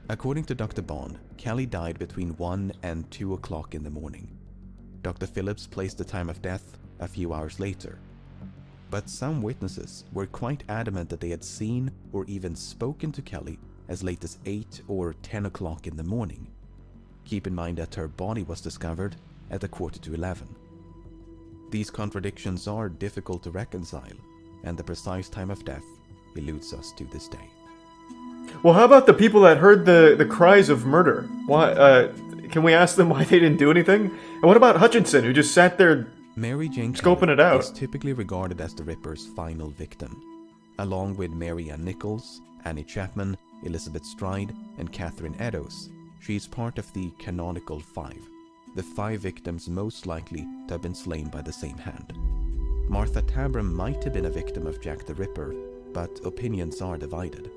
According to Dr. Bond, Kelly died between 1 and 2 o'clock in the morning. Dr. Phillips placed the time of death a few hours later. But some witnesses were quite adamant that they had seen or even spoken to Kelly as late as 8 or 10 o'clock in the morning. Keep in mind that her body was discovered at a quarter to 11. These contradictions are difficult to reconcile, and the precise time of death eludes us to this day. Well, how about the people that heard the cries of murder? Why? Can we ask them why they didn't do anything? And what about Hutchinson, who just sat there Mary Jane scoping it out? is typically regarded as the Ripper's final victim. Along with Mary Ann Nichols, Annie Chapman, Elizabeth Stride, and Catherine Eddowes, she is part of the canonical 5, the 5 victims most likely to have been slain by the same hand. Martha Tabram might have been a victim of Jack the Ripper, but opinions are divided.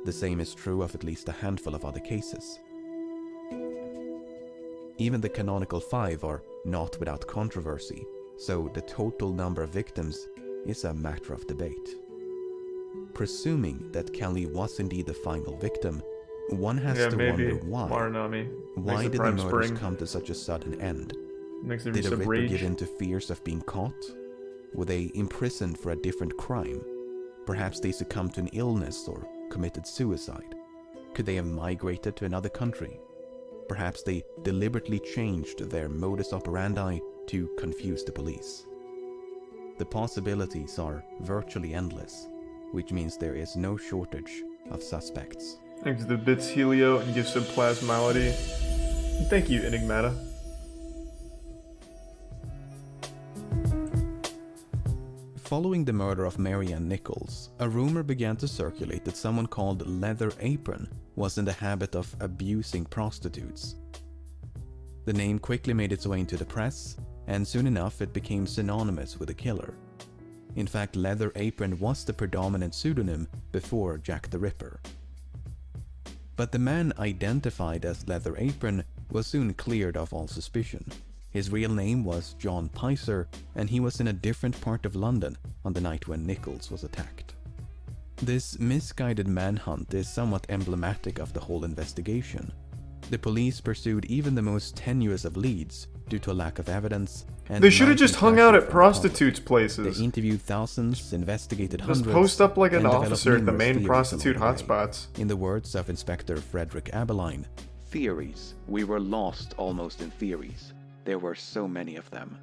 The same is true of at least a handful of other cases. Even the canonical 5 are not without controversy, so the total number of victims is a matter of debate. Presuming that Kelly was indeed the final victim, one has to wonder why. Marinami. Why did the murders come to such a sudden end? Did the Ripper give in to fears of being caught? Were they imprisoned for a different crime? Perhaps they succumbed to an illness or committed suicide. Could they have migrated to another country? Perhaps they deliberately changed their modus operandi to confuse the police. The possibilities are virtually endless, which means there is no shortage of suspects. Thanks to the bits Helio and gifts of plasmality. And thank you, Enigmata. Following the murder of Mary Ann Nichols, a rumor began to circulate that someone called Leather Apron was in the habit of abusing prostitutes. The name quickly made its way into the press, and soon enough it became synonymous with a killer. In fact, Leather Apron was the predominant pseudonym before Jack the Ripper. But the man identified as Leather Apron was soon cleared of all suspicion. His real name was John Picer, and he was in a different part of London on the night when Nichols was attacked. This misguided manhunt is somewhat emblematic of the whole investigation. The police pursued even the most tenuous of leads due to a lack of evidence. And they should have just hung out at prostitutes' places. They interviewed thousands, investigated hundreds. Just post up like an officer at the main prostitute hotspots. In the words of Inspector Frederick Abeline, "Theories. We were lost almost in theories. There were so many of them."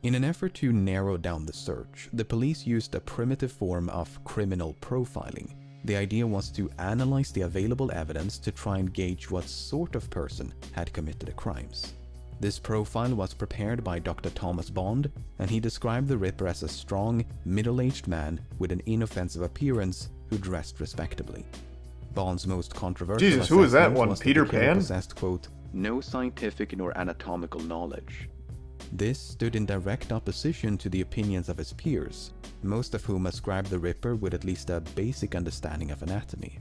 In an effort to narrow down the search, the police used a primitive form of criminal profiling. The idea was to analyze the available evidence to try and gauge what sort of person had committed the crimes. This profile was prepared by Dr. Thomas Bond, and he described the Ripper as a strong, middle-aged man with an inoffensive appearance who dressed respectably. Bond's most controversial Jesus, who is that one? was Peter that the killer Pan? possessed, quote, "No scientific nor anatomical knowledge." This stood in direct opposition to the opinions of his peers, most of whom ascribed the Ripper with at least a basic understanding of anatomy.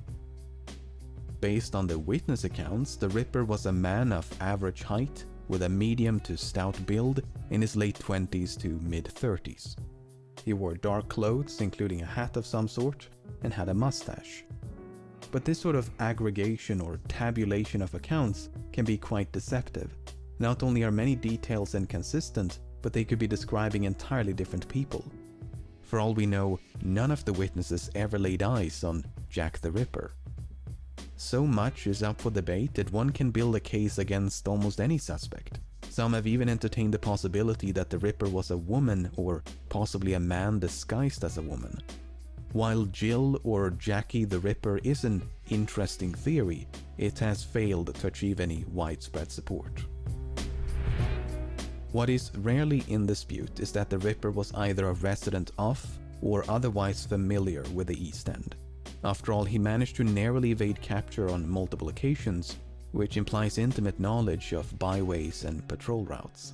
Based on the witness accounts, the Ripper was a man of average height with a medium to stout build in his late 20s to mid-30s. He wore dark clothes, including a hat of some sort, and had a mustache. But this sort of aggregation or tabulation of accounts can be quite deceptive. Not only are many details inconsistent, but they could be describing entirely different people. For all we know, none of the witnesses ever laid eyes on Jack the Ripper. So much is up for debate that one can build a case against almost any suspect. Some have even entertained the possibility that the Ripper was a woman or possibly a man disguised as a woman. While Jill or Jackie the Ripper is an interesting theory, it has failed to achieve any widespread support. What is rarely in dispute is that the Ripper was either a resident of or otherwise familiar with the East End. After all, he managed to narrowly evade capture on multiple occasions, which implies intimate knowledge of byways and patrol routes.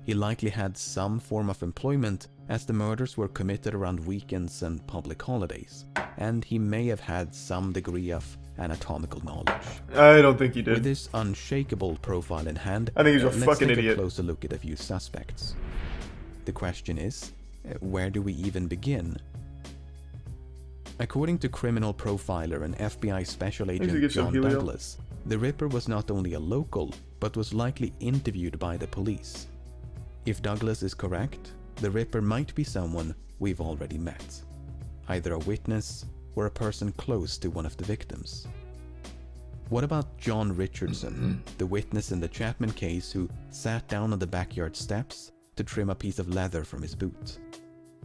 He likely had some form of employment, as the murders were committed around weekends and public holidays, and he may have had some degree of anatomical knowledge. I don't think he did. With this unshakable profile in hand, I think he's a let's fucking take idiot. a closer look at a few suspects. The question is, where do we even begin? According to criminal profiler and FBI special agent John Douglas, the Ripper was not only a local, but was likely interviewed by the police. If Douglas is correct, the Ripper might be someone we've already met, either a witness or a person close to one of the victims. What about John Richardson, the witness in the Chapman case who sat down on the backyard steps to trim a piece of leather from his boot?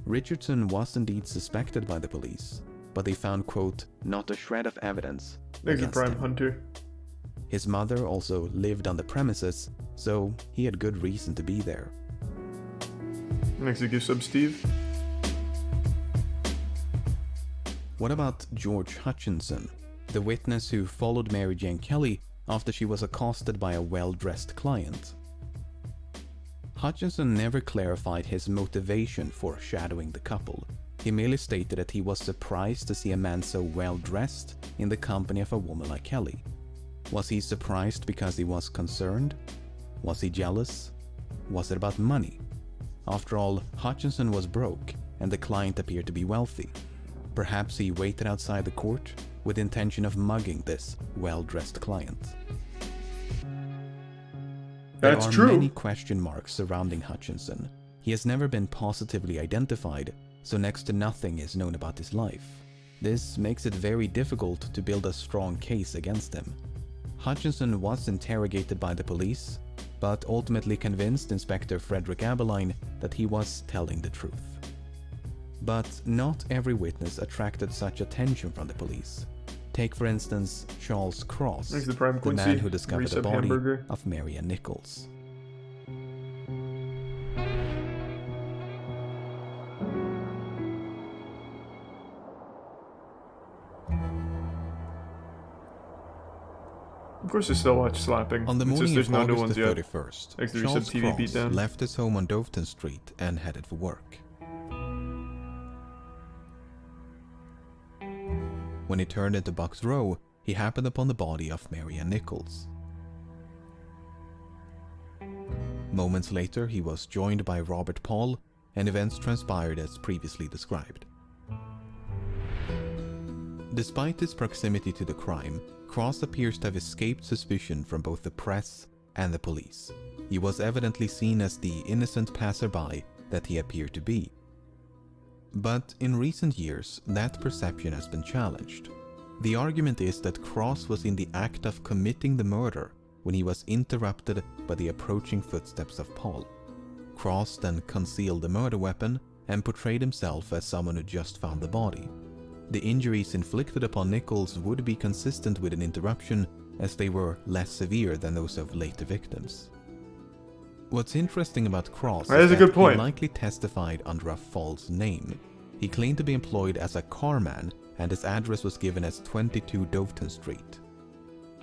Richardson was indeed suspected by the police, but they found, quote, "not a shred of evidence." Thanks to against Prime him. Hunter. His mother also lived on the premises, so he had good reason to be there. Thanks to Gift Sub Steve. What about George Hutchinson, the witness who followed Mary Jane Kelly after she was accosted by a well-dressed client? Hutchinson never clarified his motivation for shadowing the couple. He merely stated that he was surprised to see a man so well-dressed in the company of a woman like Kelly. Was he surprised because he was concerned? Was he jealous? Was it about money? After all, Hutchinson was broke, and the client appeared to be wealthy. Perhaps he waited outside the court with the intention of mugging this well-dressed client. That's there are true. many question marks surrounding Hutchinson. He has never been positively identified, so next to nothing is known about his life. This makes it very difficult to build a strong case against him. Hutchinson was interrogated by the police, but ultimately convinced Inspector Frederick Aberline that he was telling the truth. But not every witness attracted such attention from the police. Take for instance Charles Cross, Thanks to Prime the Quincy. man who discovered the Resub body Hamburger. of Marianne Nichols. Of course, I still watch Slapping. On the It's just morning there's of no new August ones the yet. 31st, Thanks to Charles Resub TV Cross Beatdown. left his home on Doveton Street and headed for work. When he turned into Bucks Row, he happened upon the body of Marianne Nichols. Moments later, he was joined by Robert Paul, and events transpired as previously described. Despite his proximity to the crime, Cross appears to have escaped suspicion from both the press and the police. He was evidently seen as the innocent passerby that he appeared to be. But in recent years, that perception has been challenged. The argument is that Cross was in the act of committing the murder when he was interrupted by the approaching footsteps of Paul. Cross then concealed the murder weapon and portrayed himself as someone who just found the body. The injuries inflicted upon Nichols would be consistent with an interruption, as they were less severe than those of later victims. What's interesting about Cross That is a that good point. he likely testified under a false name. He claimed to be employed as a carman, and his address was given as 22 Doveton Street.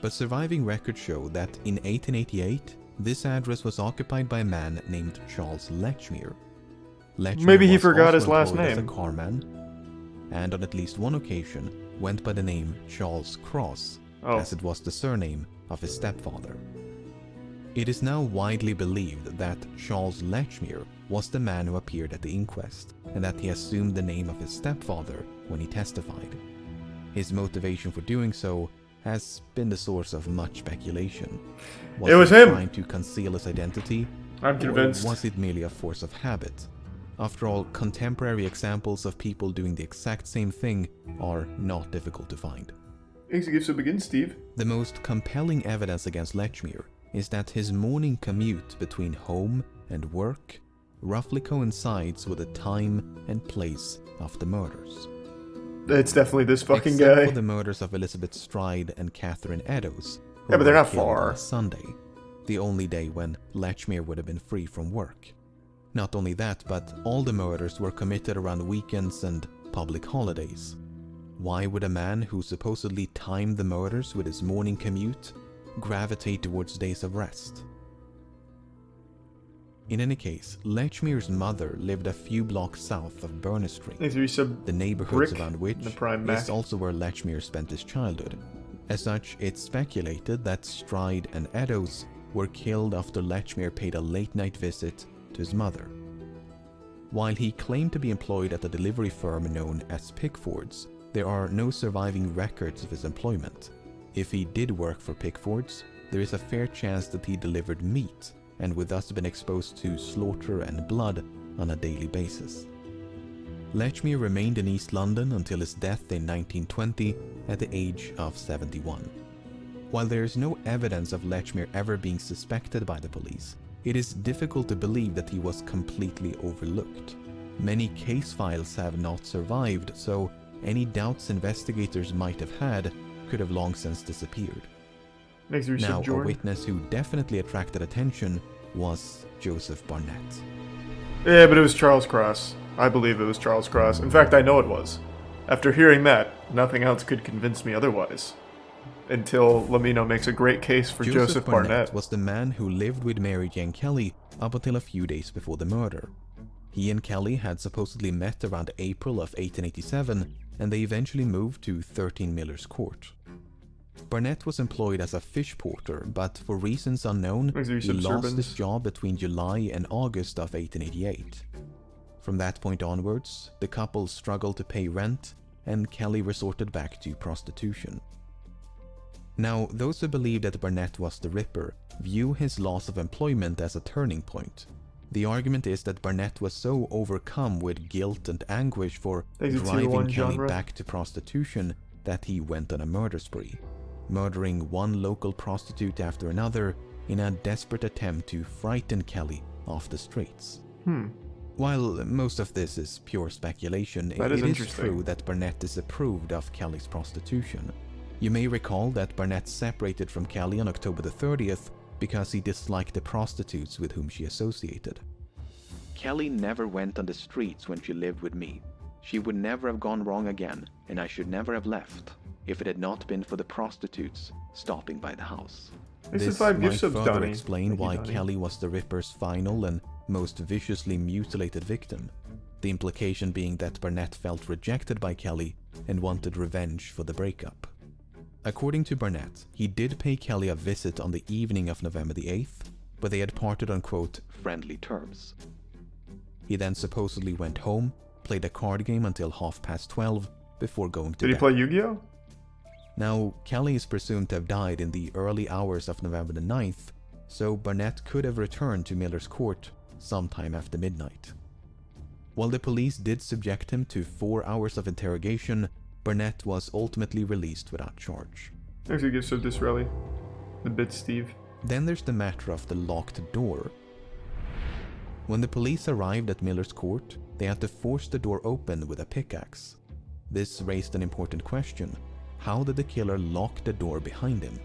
But surviving records show that in 1888, this address was occupied by a man named Charles Lechmere. Lechmere Maybe he was forgot also his last employed as a name. carman, and on at least one occasion went by the name Charles Cross, as it was the surname of his stepfather. It is now widely believed that Charles Lechmere was the man who appeared at the inquest, and that he assumed the name of his stepfather when he testified. His motivation for doing so has been the source of much speculation. It was he him! trying to conceal his identity? I'm convinced. Or was it merely a force of habit? After all, contemporary examples of people doing the exact same thing are not difficult to find. Thanks to Gift Sub again, Steve. The most compelling evidence against Lechmere is that his morning commute between home and work roughly coincides with the time and place of the murders. It's definitely this fucking Except guy. for the murders of Elizabeth Stride and Catherine Eddowes, who Yeah, but they're were not killed far. on Sunday, the only day when Lechmere would have been free from work. Not only that, but all the murders were committed around weekends and public holidays. Why would a man who supposedly timed the murders with his morning commute gravitate towards days of rest? In any case, Lechmere's mother lived a few blocks south of Burness Street, Thanks to Resub the neighborhoods Rick, around which the Prime Mac. is also where Lechmere spent his childhood. As such, it's speculated that Stride and Eddowes were killed after Lechmere paid a late-night visit to his mother. While he claimed to be employed at a delivery firm known as Pickford's, there are no surviving records of his employment. If he did work for Pickford's, there is a fair chance that he delivered meat and would thus have been exposed to slaughter and blood on a daily basis. Lechmere remained in East London until his death in 1920 at the age of 71. While there is no evidence of Lechmere ever being suspected by the police, it is difficult to believe that he was completely overlooked. Many case files have not survived, so any doubts investigators might have had could have long since disappeared. Next we Now, a Jordan. witness who definitely attracted attention was Joseph Barnett. Yeah, but it was Charles Cross. I believe it was Charles Cross. In fact, I know it was. After hearing that, nothing else could convince me otherwise. Until Lamino makes a great case for Joseph Barnett. Was the man who lived with Mary Jane Kelly up until a few days before the murder. He and Kelly had supposedly met around April of 1887, and they eventually moved to 13 Miller's Court. Barnett was employed as a fish porter, but for reasons unknown, he lost his job between July and August of 1888. From that point onwards, the couple struggled to pay rent, and Kelly resorted back to prostitution. Now, those who believe that Barnett was the Ripper view his loss of employment as a turning point. The argument is that Barnett was so overcome with guilt and anguish for driving Kelly back to prostitution that he went on a murder spree, murdering one local prostitute after another in a desperate attempt to frighten Kelly off the streets. While most of this is pure speculation, it is true that Barnett disapproved of Kelly's prostitution. You may recall that Barnett separated from Kelly on October the 30th because he disliked the prostitutes with whom she associated. Kelly never went on the streets when she lived with me. She would never have gone wrong again, and I should never have left if it had not been for the prostitutes stopping by the house. This might further explain why Kelly was the Ripper's final and most viciously mutilated victim, the implication being that Barnett felt rejected by Kelly and wanted revenge for the breakup. According to Barnett, he did pay Kelly a visit on the evening of November the 8th, but they had parted on quote, friendly terms. He then supposedly went home, played a card game until 12:30 before going to bed. Did he play Yu-Gi-Oh? Now, Kelly is presumed to have died in the early hours of November the 9th, so Barnett could have returned to Miller's Court sometime after midnight. While the police did subject him to 4 hours of interrogation, Barnett was ultimately released without charge. Thanks, you get so Disraeli. The bit Steve. Then there's the matter of the locked door. When the police arrived at Miller's Court, they had to force the door open with a pickaxe. This raised an important question. How did the killer lock the door behind him?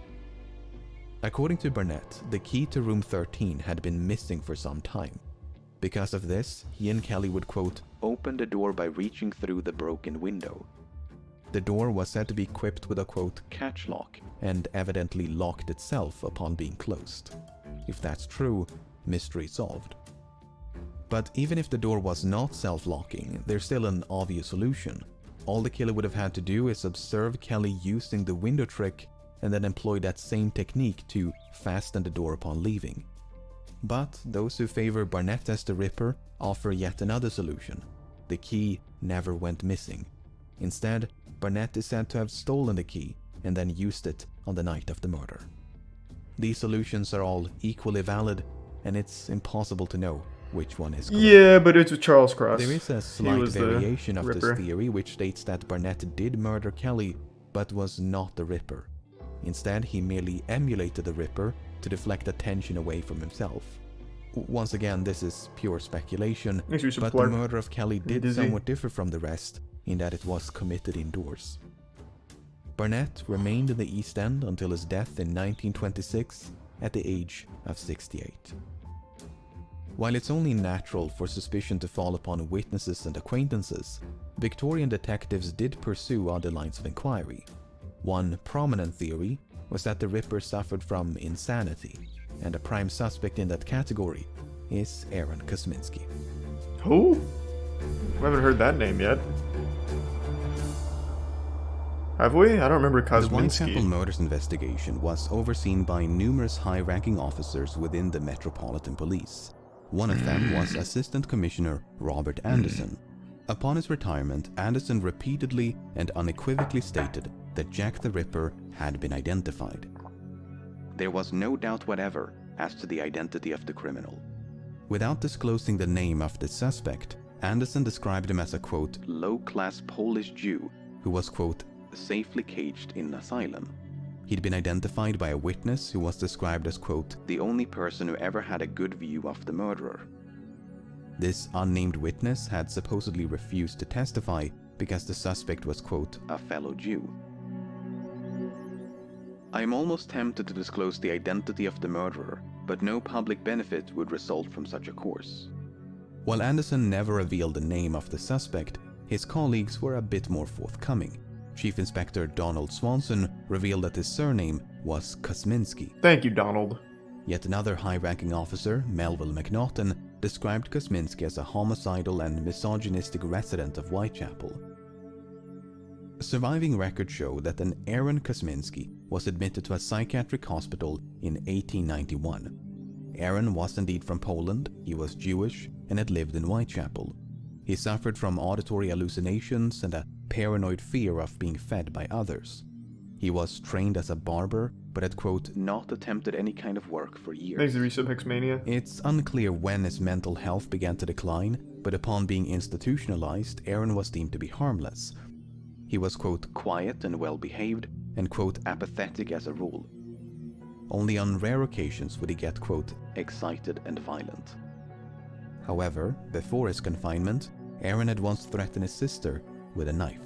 According to Barnett, the key to room 13 had been missing for some time. Because of this, he and Kelly would, quote, open the door by reaching through the broken window. The door was said to be equipped with a, quote, catch lock, and evidently locked itself upon being closed. If that's true, mystery solved. But even if the door was not self-locking, there's still an obvious solution. All the killer would have had to do is observe Kelly using the window trick and then employ that same technique to fasten the door upon leaving. But those who favor Barnett as the Ripper offer yet another solution. The key never went missing. Instead, Barnett is said to have stolen the key and then used it on the night of the murder. These solutions are all equally valid, and it's impossible to know which one is correct. Yeah, but it's Charles Cross. There is a slight variation of this theory which states that Barnett did murder Kelly, but was not the Ripper. Instead, he merely emulated the Ripper to deflect attention away from himself. Once again, this is pure speculation, but the murder of Kelly did somewhat differ from the rest in that it was committed indoors. Barnett remained in the East End until his death in 1926 at the age of 68. While it's only natural for suspicion to fall upon witnesses and acquaintances, Victorian detectives did pursue other lines of inquiry. One prominent theory was that the Ripper suffered from insanity, and a prime suspect in that category is Aaron Kosminski. Who? I haven't heard that name yet. Have we? I don't remember Kosminski. The Whitechapel murders investigation was overseen by numerous high-ranking officers within the Metropolitan Police. One of them was Assistant Commissioner Robert Anderson. Upon his retirement, Anderson repeatedly and unequivocally stated that Jack the Ripper had been identified. There was no doubt whatever as to the identity of the criminal. Without disclosing the name of the suspect, Anderson described him as a, quote, low-class Polish Jew who was, quote, safely caged in an asylum. He'd been identified by a witness who was described as, quote, the only person who ever had a good view of the murderer. This unnamed witness had supposedly refused to testify, because the suspect was, quote, a fellow Jew. I am almost tempted to disclose the identity of the murderer, but no public benefit would result from such a course. While Anderson never revealed the name of the suspect, his colleagues were a bit more forthcoming. Chief Inspector Donald Swanson revealed that his surname was Kosminski. Thank you, Donald. Yet another high-ranking officer, Melville McNaughton, described Kosminski as a homicidal and misogynistic resident of Whitechapel. Surviving records show that an Aaron Kosminski was admitted to a psychiatric hospital in 1891. Aaron was indeed from Poland, he was Jewish, and had lived in Whitechapel. He suffered from auditory hallucinations and a paranoid fear of being fed by others. He was trained as a barber, but had, quote, not attempted any kind of work for years. Thanks to Resub Hexmania. It's unclear when his mental health began to decline, but upon being institutionalized, Aaron was deemed to be harmless. He was, quote, quiet and well-behaved, and, quote, apathetic as a rule. only on rare occasions would he get, quote, excited and violent. However, before his confinement, Aaron had once threatened his sister with a knife.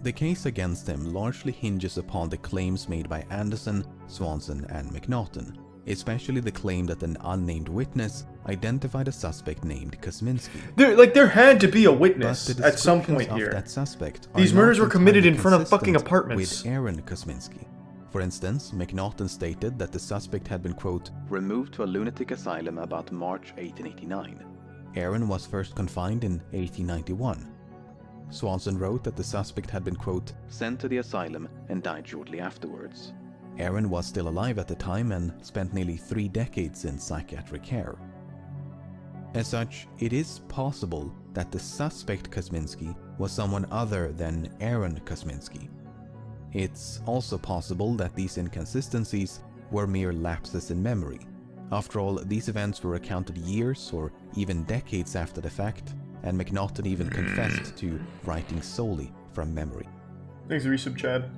The case against him largely hinges upon the claims made by Anderson, Swanson, and McNaughton, especially the claim that an unnamed witness identified a suspect named Kosminski. There had to be a But witness the at some descriptions point of here. that suspect These are murders not were committed in entirely front of fucking consistent apartments. with Aaron Kosminski. For instance, McNaughton stated that the suspect had been, quote, removed to a lunatic asylum about March 1889. Aaron was first confined in 1891. Swanson wrote that the suspect had been, quote, sent to the asylum and died shortly afterwards. Aaron was still alive at the time and spent nearly 3 decades in psychiatric care. As such, it is possible that the suspect Kosminski was someone other than Aaron Kosminski. It's also possible that these inconsistencies were mere lapses in memory. After all, these events were recounted years or even decades after the fact, and McNaughton even confessed to writing solely from memory. Thanks, Resub Chad.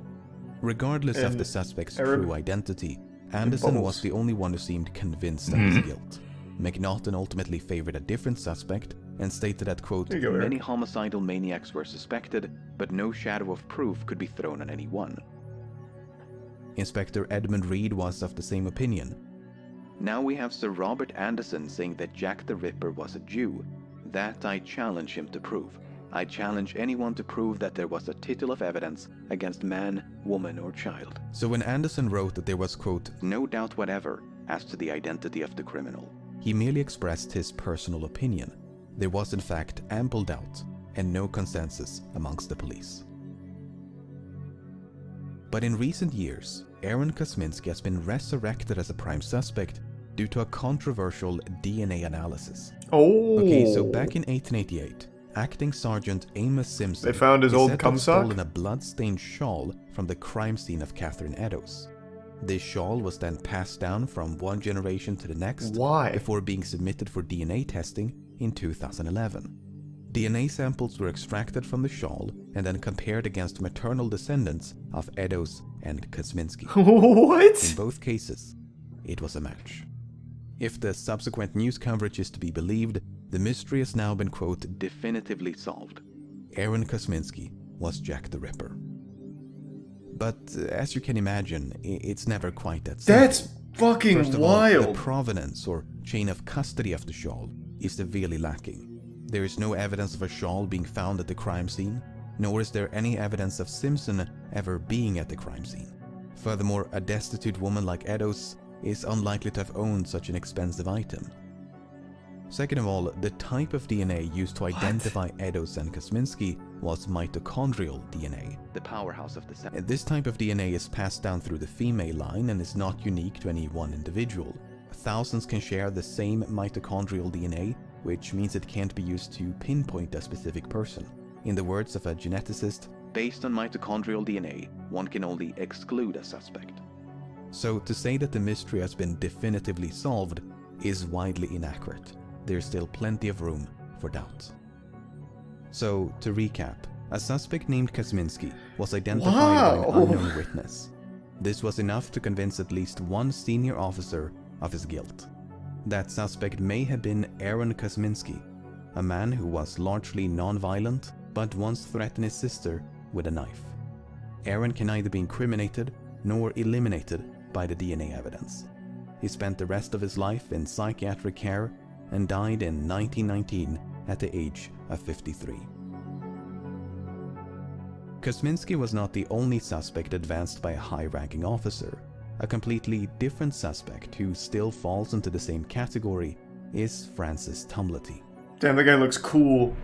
Regardless of And the suspect's Aaron. true identity, Anderson Bubbles. was the only one who seemed convinced of his guilt. McNaughton ultimately favored a different suspect and stated that, quote, There you go, Eric. Many homicidal maniacs were suspected, but no shadow of proof could be thrown on any one. Inspector Edmund Reed was of the same opinion. Now we have Sir Robert Anderson saying that Jack the Ripper was a Jew. That I challenge him to prove. I challenge anyone to prove that there was a tittle of evidence against man, woman, or child. So when Anderson wrote that there was, quote, No doubt whatever as to the identity of the criminal. he merely expressed his personal opinion. There was in fact ample doubt and no consensus amongst the police. But in recent years, Aaron Kosminski has been resurrected as a prime suspect due to a controversial DNA analysis. Oh. Okay, so back in 1888, Acting Sergeant Amos Simpson They found his is old said to have cum sock? stolen a blood-stained shawl from the crime scene of Catherine Eddowes. This shawl was then passed down from one generation to the next Why? before being submitted for DNA testing in 2011. DNA samples were extracted from the shawl and then compared against maternal descendants of Eddowes and Kosminski. In What? both cases, it was a match. If the subsequent news coverage is to be believed, the mystery has now been, quote, Definitively solved. Aaron Kosminski was Jack the Ripper. But as you can imagine, it's never quite that simple. That's fucking First of all, the wild. provenance or chain of custody of the shawl is severely lacking. There is no evidence of a shawl being found at the crime scene, nor is there any evidence of Simpson ever being at the crime scene. Furthermore, a destitute woman like Eddowes is unlikely to have owned such an expensive item. Second of all, the type of DNA used to identify Eddowes and Kosminski was mitochondrial DNA. The powerhouse of the cell. This type of DNA is passed down through the female line and is not unique to any one individual. Thousands can share the same mitochondrial DNA, which means it can't be used to pinpoint a specific person. In the words of a geneticist, Based on mitochondrial DNA, one can only exclude a suspect. so to say that the mystery has been definitively solved is widely inaccurate. There's still plenty of room for doubt. So, to recap, a suspect named Kosminski was identified by an Wow. unknown witness. This was enough to convince at least one senior officer of his guilt. That suspect may have been Aaron Kosminski, a man who was largely non-violent but once threatened his sister with a knife. Aaron can neither be incriminated nor eliminated by the DNA evidence. He spent the rest of his life in psychiatric care and died in 1919 at the age of 53. Kosminski was not the only suspect advanced by a high-ranking officer. A completely different suspect who still falls into the same category is Francis Tumblety. Damn, that guy looks cool.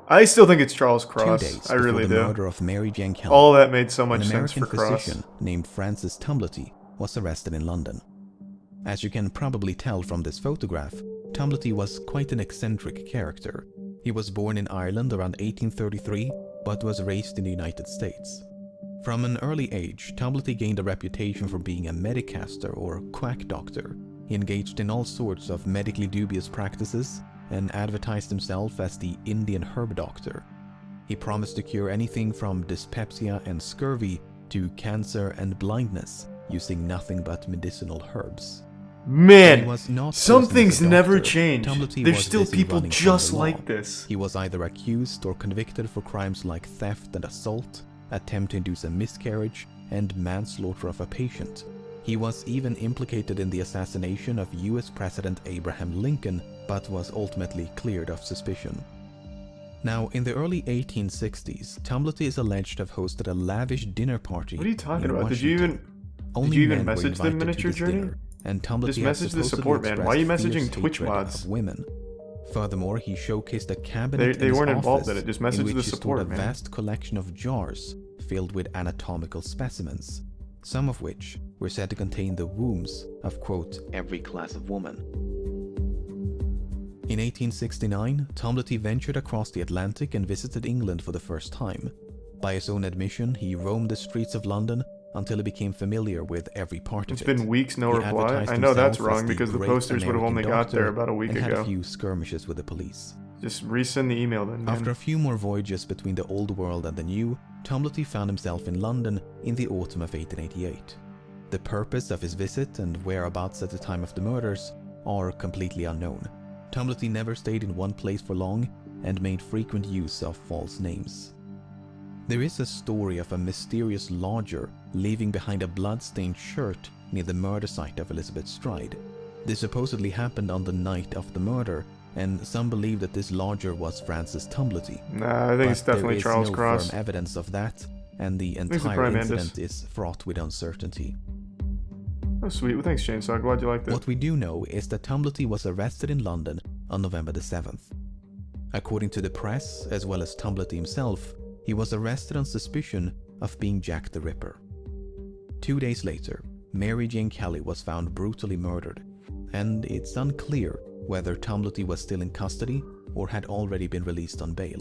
I still think it's Charles 2 Cross. days I really before the do. murder of Mary Jane Kelly, All that made so much an sense American for Cross. physician named Francis Tumblety was arrested in London. As you can probably tell from this photograph, Tumblety was quite an eccentric character. He was born in Ireland around 1833, but was raised in the United States. From an early age, Tumblety gained a reputation for being a medicaster or quack doctor. He engaged in all sorts of medically dubious practices and advertised himself as the Indian herb doctor. He promised to cure anything from dyspepsia and scurvy to cancer and blindness using nothing but medicinal herbs. Man, He was not some posing as things a never doctor. change. Tumblety There's was still busy people running from just the law. like this. He was either accused or convicted for crimes like theft and assault, attempt to induce a miscarriage, and manslaughter of a patient. He was even implicated in the assassination of US President Abraham Lincoln, but was ultimately cleared of suspicion. Now, in the early 1860s, Tumblety is alleged to have hosted a lavish dinner party. What are you talking in about? Did Washington. you even men were message the invited to miniature this journey? dinner, and Tumblety Just had message the supposedly support man. Why are you expressed messaging fierce Twitch hatred mods? of women. Furthermore, he showcased a cabinet They in his weren't involved office in it. Just message in which the he support stored a man. vast collection of jars filled with anatomical specimens, some of which were said to contain the wombs of, quote, every class of woman. In 1869, Tumblety ventured across the Atlantic and visited England for the first time. By his own admission, he roamed the streets of London until he became familiar with every part of It's it. been weeks, no He reply. advertised I know that's himself as wrong because the great posters would have only American got there doctor about a week and had ago. a few skirmishes with the police. Just resend the email then, man. After a few more voyages between the old world and the new, Tumblety found himself in London in the autumn of 1888. The purpose of his visit and whereabouts at the time of the murders are completely unknown. Tumblety never stayed in one place for long and made frequent use of false names. There is a story of a mysterious lodger leaving behind a blood-stained shirt near the murder site of Elizabeth Stride. This supposedly happened on the night of the murder, and some believe that this lodger was Francis Tumblety. Nah, I think it's definitely Charles There is no Cross. firm evidence of that, and the it's entire Prime incident Mandus. is fraught with uncertainty. Oh, sweet. Well, thanks, Chainsaw. Glad you liked it. What we do know is that Tumblety was arrested in London on November the 7th. According to the press, as well as Tumblety himself, he was arrested on suspicion of being Jack the Ripper. 2 days later, Mary Jane Kelly was found brutally murdered, and it's unclear whether Tumblety was still in custody or had already been released on bail.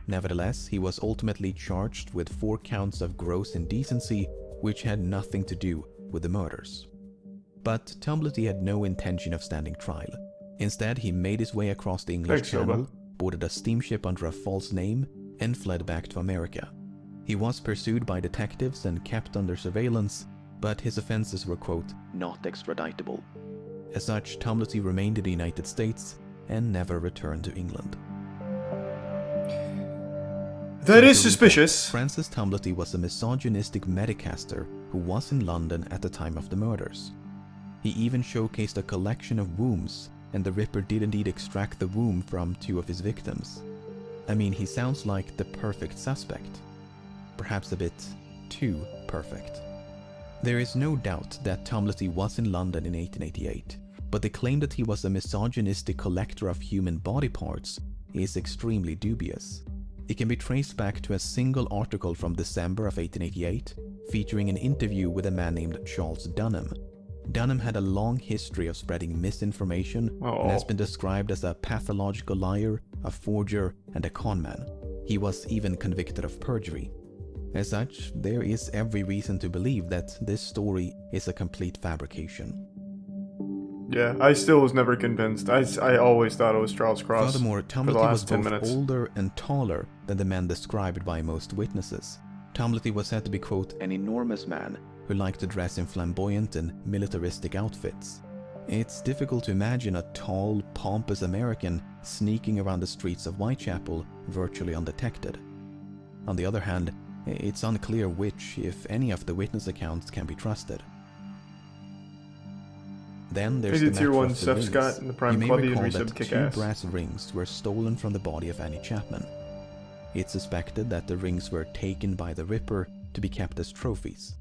Nevertheless, he was ultimately charged with 4 counts of gross indecency, which had nothing to do with the murders. But Tumblety had no intention of standing trial. Instead, he made his way across the English Thanks, Channel, Silva. boarded a steamship under a false name, and fled back to America. He was pursued by detectives and kept under surveillance, but his offenses were, quote, not extraditable. As such, Tumblety remained in the United States and never returned to England. That is To recap, suspicious. Francis Tumblety was a misogynistic medicaster who was in London at the time of the murders. He even showcased a collection of wombs, and the Ripper did indeed extract the womb from 2 of his victims. I mean, he sounds like the perfect suspect. Perhaps a bit too perfect. There is no doubt that Tumblety was in London in 1888, but the claim that he was a misogynistic collector of human body parts is extremely dubious. It can be traced back to a single article from December of 1888 featuring an interview with a man named Charles Dunham. Dunham had a long history of spreading misinformation and has been described as a pathological liar, a forger, and a conman. He was even convicted of perjury. As such, there is every reason to believe that this story is a complete fabrication. Yeah, I still was never convinced. I always thought it was Charles Cross. Furthermore, for the Tumblety was last 10 both minutes. older and taller than the men described by most witnesses. Tumblety was said to be, quote, An enormous man. who liked to dress in flamboyant and militaristic outfits. It's difficult to imagine a tall, pompous American sneaking around the streets of Whitechapel virtually undetected. On the other hand, it's unclear which, if any, of the witness accounts can be trusted. Then there's the Tier matter 1 of the Seth rings. Scott in the Prime You may Clubby and recall resub that kick 2 ass. brass rings were stolen from the body of Annie Chapman. It's suspected that the rings were taken by the Ripper to be kept as trophies.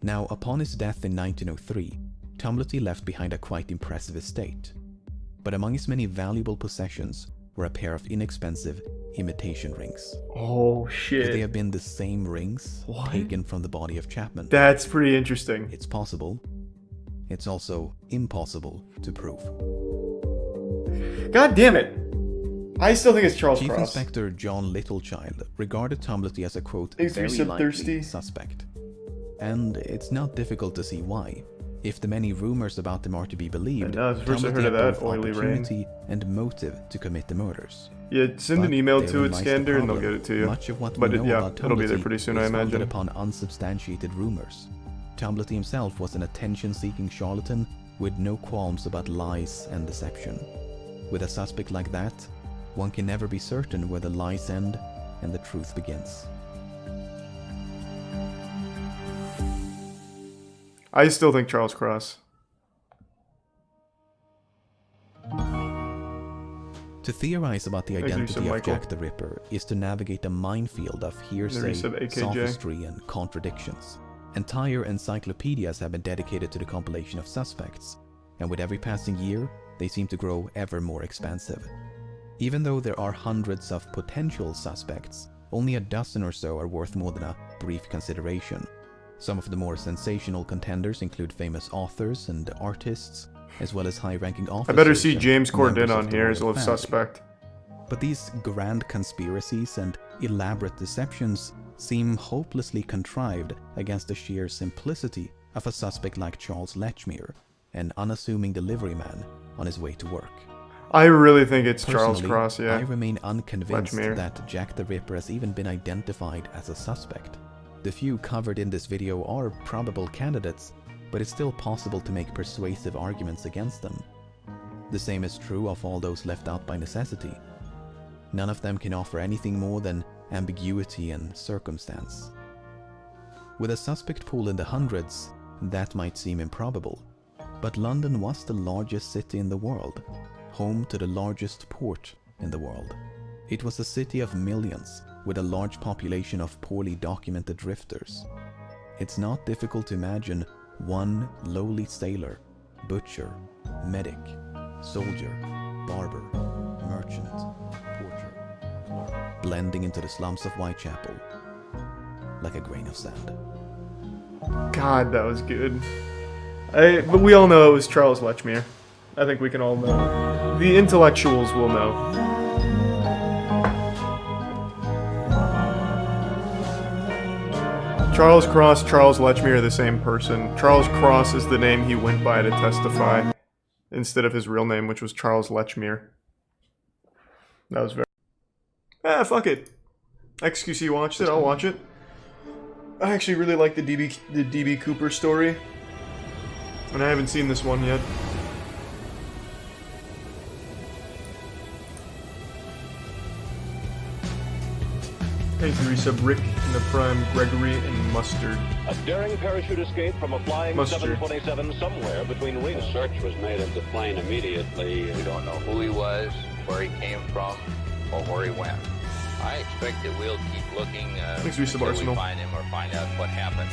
Now, upon his death in 1903, Tumblety left behind a quite impressive estate. But among his many valuable possessions were a pair of inexpensive imitation rings. Oh Could shit. they have been the same rings What? taken from the body of Chapman? That's pretty interesting. It's possible. It's also impossible to prove. God damn it. I still think it's Charles Chief Cross. Inspector John Littlechild regarded Tumblety as a, quote, Thanks for very sub likely thirsty. suspect. And it's not difficult to see why. If the many rumors about him are to be believed, I know, it's the first I Tumblety heard of had that, both oily rain. opportunity and motive to commit the murders. Yeah, send an But email to therein it, lies the Scander, and they'll problem. get it to you. Much of what But we know yeah, about it'll be there Tumblety pretty soon, is I founded imagine. upon unsubstantiated rumors. Tumblety himself was an attention-seeking charlatan with no qualms about lies and deception. With a suspect like that, one can never be certain where the lies end and the truth begins. I still think Charles Cross. To theorize about the Thanks, identity Resub of Michael. Jack the Ripper is to navigate a minefield of hearsay, Resub AKJ. sophistry, and contradictions. Entire encyclopedias have been dedicated to the compilation of suspects, and with every passing year, they seem to grow ever more expansive. Even though there are hundreds of potential suspects, only a dozen or so are worth more than a brief consideration. Some of the more sensational contenders include famous authors and artists, as well as high-ranking officers. I better see and James members Corden of on the here as a royal little family. suspect. But these grand conspiracies and elaborate deceptions seem hopelessly contrived against the sheer simplicity of a suspect like Charles Lechmere, an unassuming delivery man on his way to work. I really think it's Charles Personally, Cross, yeah. I remain unconvinced Lechmere. that Jack the Ripper has even been identified as a suspect. The few covered in this video are probable candidates, but it's still possible to make persuasive arguments against them. The same is true of all those left out by necessity. None of them can offer anything more than ambiguity and circumstance. With a suspect pool in the hundreds, that might seem improbable, but London was the largest city in the world, home to the largest port in the world. It was a city of millions, with a large population of poorly documented drifters. It's not difficult to imagine one lowly sailor, butcher, medic, soldier, barber, merchant, porter, clerk, blending into the slums of Whitechapel like a grain of sand. God, that was good. But we all know it was Charles Lechmere. I think we can all know. The intellectuals will know. Charles Cross, Charles Lechmere are the same person. Charles Cross is the name he went by to testify, instead of his real name, which was Charles Lechmere. That was very... fuck it. XQC watched it, I'll watch it. I actually really like the DB Cooper story. And I haven't seen this one yet. Thanks to resub Rick in the Prime, Gregory, and Mustard. A daring parachute escape from a flying Mustard. 727 somewhere between A Reno. search was made of the plane immediately. We don't know who he was, where he came from, or where he went. I expect that we'll keep looking Thanks, Resub until Arsenal. we find him or find out what happened.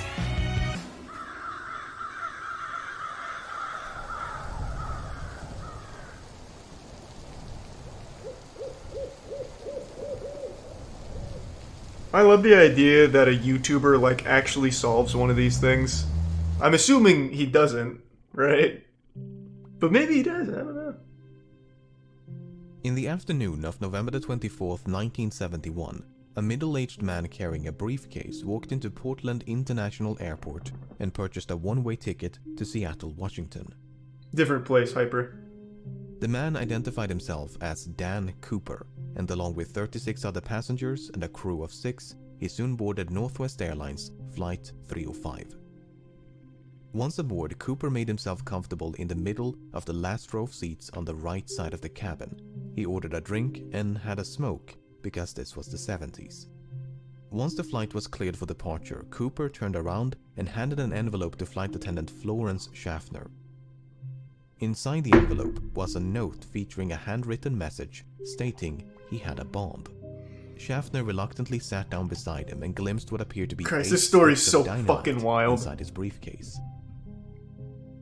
I love the idea that a YouTuber, like, actually solves one of these things. I'm assuming he doesn't, right? But maybe he does, I don't know. In the afternoon of November the 24th, 1971, a middle-aged man carrying a briefcase walked into Portland International Airport and purchased a one-way ticket to Seattle, Washington. Different place, Hyper. The man identified himself as Dan Cooper, and along with 36 other passengers and a crew of 6, he soon boarded Northwest Airlines Flight 305. Once aboard, Cooper made himself comfortable in the middle of the last row of seats on the right side of the cabin. He ordered a drink and had a smoke, because this was the 70s. Once the flight was cleared for departure, Cooper turned around and handed an envelope to Flight Attendant Florence Schaffner. Inside the envelope was a note featuring a handwritten message stating he had a bomb. Schaffner reluctantly sat down beside him and glimpsed what appeared to be Christ, 8 this story's sticks of so dynamite fucking wild. inside his briefcase.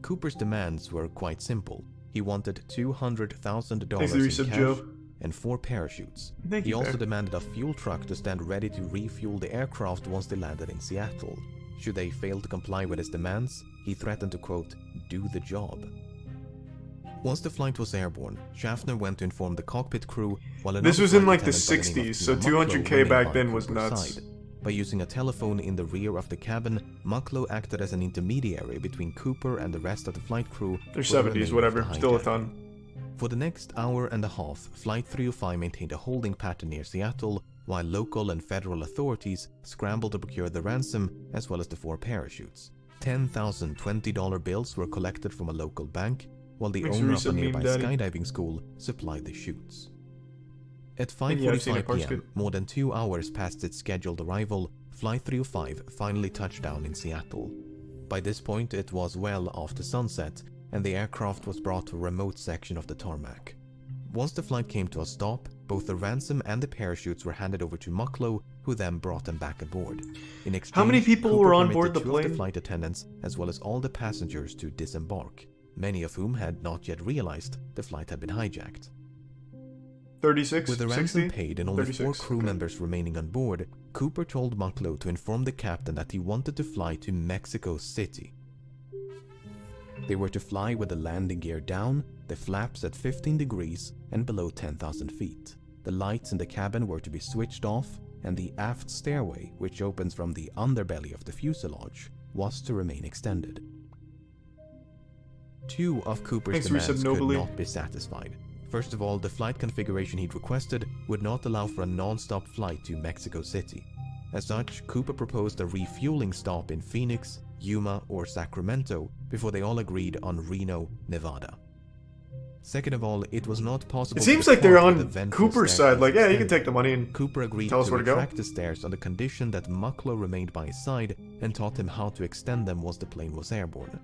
Cooper's demands were quite simple. He wanted $200,000 in cash and 4 parachutes. He also demanded a fuel truck to stand ready to refuel the aircraft once they landed in Seattle. Should they fail to comply with his demands, he threatened to, quote, do the job. Once the flight was airborne, Schaffner went to inform the cockpit crew while this was in like the 60s, so 200k back then was nuts. Side. By using a telephone in the rear of the cabin, Mucklow acted as an intermediary between Cooper and the rest of the flight crew. They're 70s, whatever, still a ton. For the next hour and a half, Flight 305 maintained a holding pattern near Seattle, while local and federal authorities scrambled to procure the ransom as well as the 4 parachutes. 10,000 $20 bills were collected from a local bank, while the owner of a nearby skydiving school supplied the chutes. At 5:45 p.m., more than 2 hours past its scheduled arrival, Flight 305 finally touched down in Seattle. By this point, it was well after sunset, and the aircraft was brought to a remote section of the tarmac. Once the flight came to a stop, both the ransom and the parachutes were handed over to Mucklow, who then brought them back aboard. In exchange, how many people Cooper were on board the permitted 2 plane? of the flight attendants, as well as all the passengers, to disembark, many of whom had not yet realized the flight had been hijacked. 36, With the ransom 60? paid and only 36, 4 crew okay. members remaining on board, Cooper told Mucklow to inform the captain that he wanted to fly to Mexico City. They were to fly with the landing gear down, the flaps at 15 degrees and below 10,000 feet. The lights in the cabin were to be switched off, and the aft stairway, which opens from the underbelly of the fuselage, was to remain extended. 2 of Cooper's demands could not be satisfied. First of all, the flight configuration he'd requested would not allow for a non-stop flight to Mexico City. As such, Cooper proposed a refueling stop in Phoenix, Yuma, or Sacramento before they all agreed on Reno, Nevada. Second of all, it was not possible. It seems like they're on Cooper's side, like, yeah, you can take the money and Cooper agreed tell us to where to go. retract the stairs on the condition that Mucklow remained by his side and taught him how to extend them once the plane was airborne.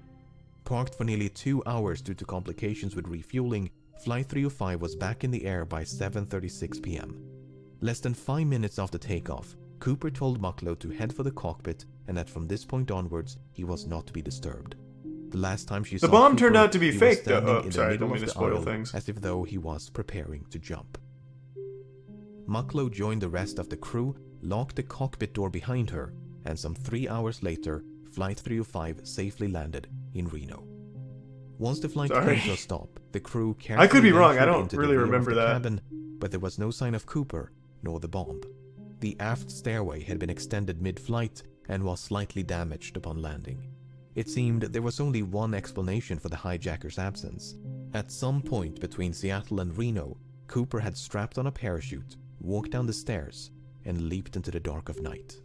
Parked for nearly 2 hours due to complications with refueling, Flight 305 was back in the air by 7:36 p.m. Less than 5 minutes after takeoff, Cooper told Mucklow to head for the cockpit and that from this point onwards, he was not to be disturbed. The last time she saw the bomb Cooper, turned out to be he fake, was standing though. in the Sorry, middle don't mean of to the spoil aisle, things. as if though he was preparing to jump. Mucklow joined the rest of the crew, locked the cockpit door behind her, and some 3 hours later, Flight 305 safely landed in Reno. Once the flight came to a stop, the crew carefully I could be wrong, I ventured don't into really the rear remember of the that. cabin, but there was no sign of Cooper nor the bomb. The aft stairway had been extended mid-flight and was slightly damaged upon landing. It seemed there was only one explanation for the hijacker's absence. At some point between Seattle and Reno, Cooper had strapped on a parachute, walked down the stairs, and leaped into the dark of night.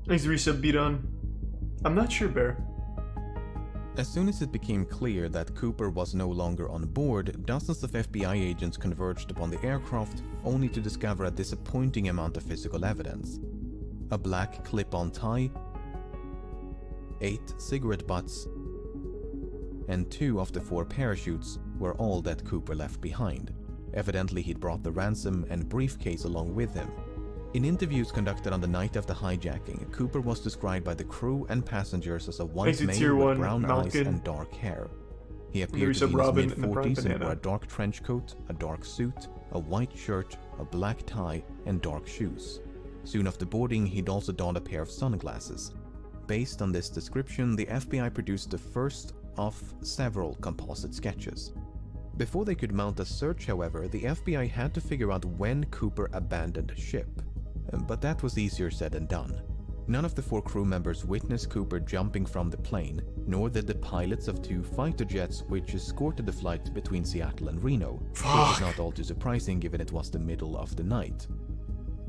Thanks, Resub beat on. I'm not sure, Bear. As soon as it became clear that Cooper was no longer on board, dozens of FBI agents converged upon the aircraft, only to discover a disappointing amount of physical evidence. A black clip-on tie, 8 cigarette butts, and 2 of the 4 parachutes were all that Cooper left behind. Evidently, he'd brought the ransom and briefcase along with him. In interviews conducted on the night of the hijacking, Cooper was described by the crew and passengers as a white male with brown eyes and dark hair. He appeared to be in his mid-40s and wore a dark trench coat, a dark suit, a white shirt, a black tie, and dark shoes. Soon after boarding, he'd also donned a pair of sunglasses. Based on this description, the FBI produced the first of several composite sketches. Before they could mount a search, however, the FBI had to figure out when Cooper abandoned ship. But that was easier said than done. None of the 4 crew members witnessed Cooper jumping from the plane, nor did the pilots of 2 fighter jets which escorted the flight between Seattle and Reno, which is not all too surprising given it was the middle of the night.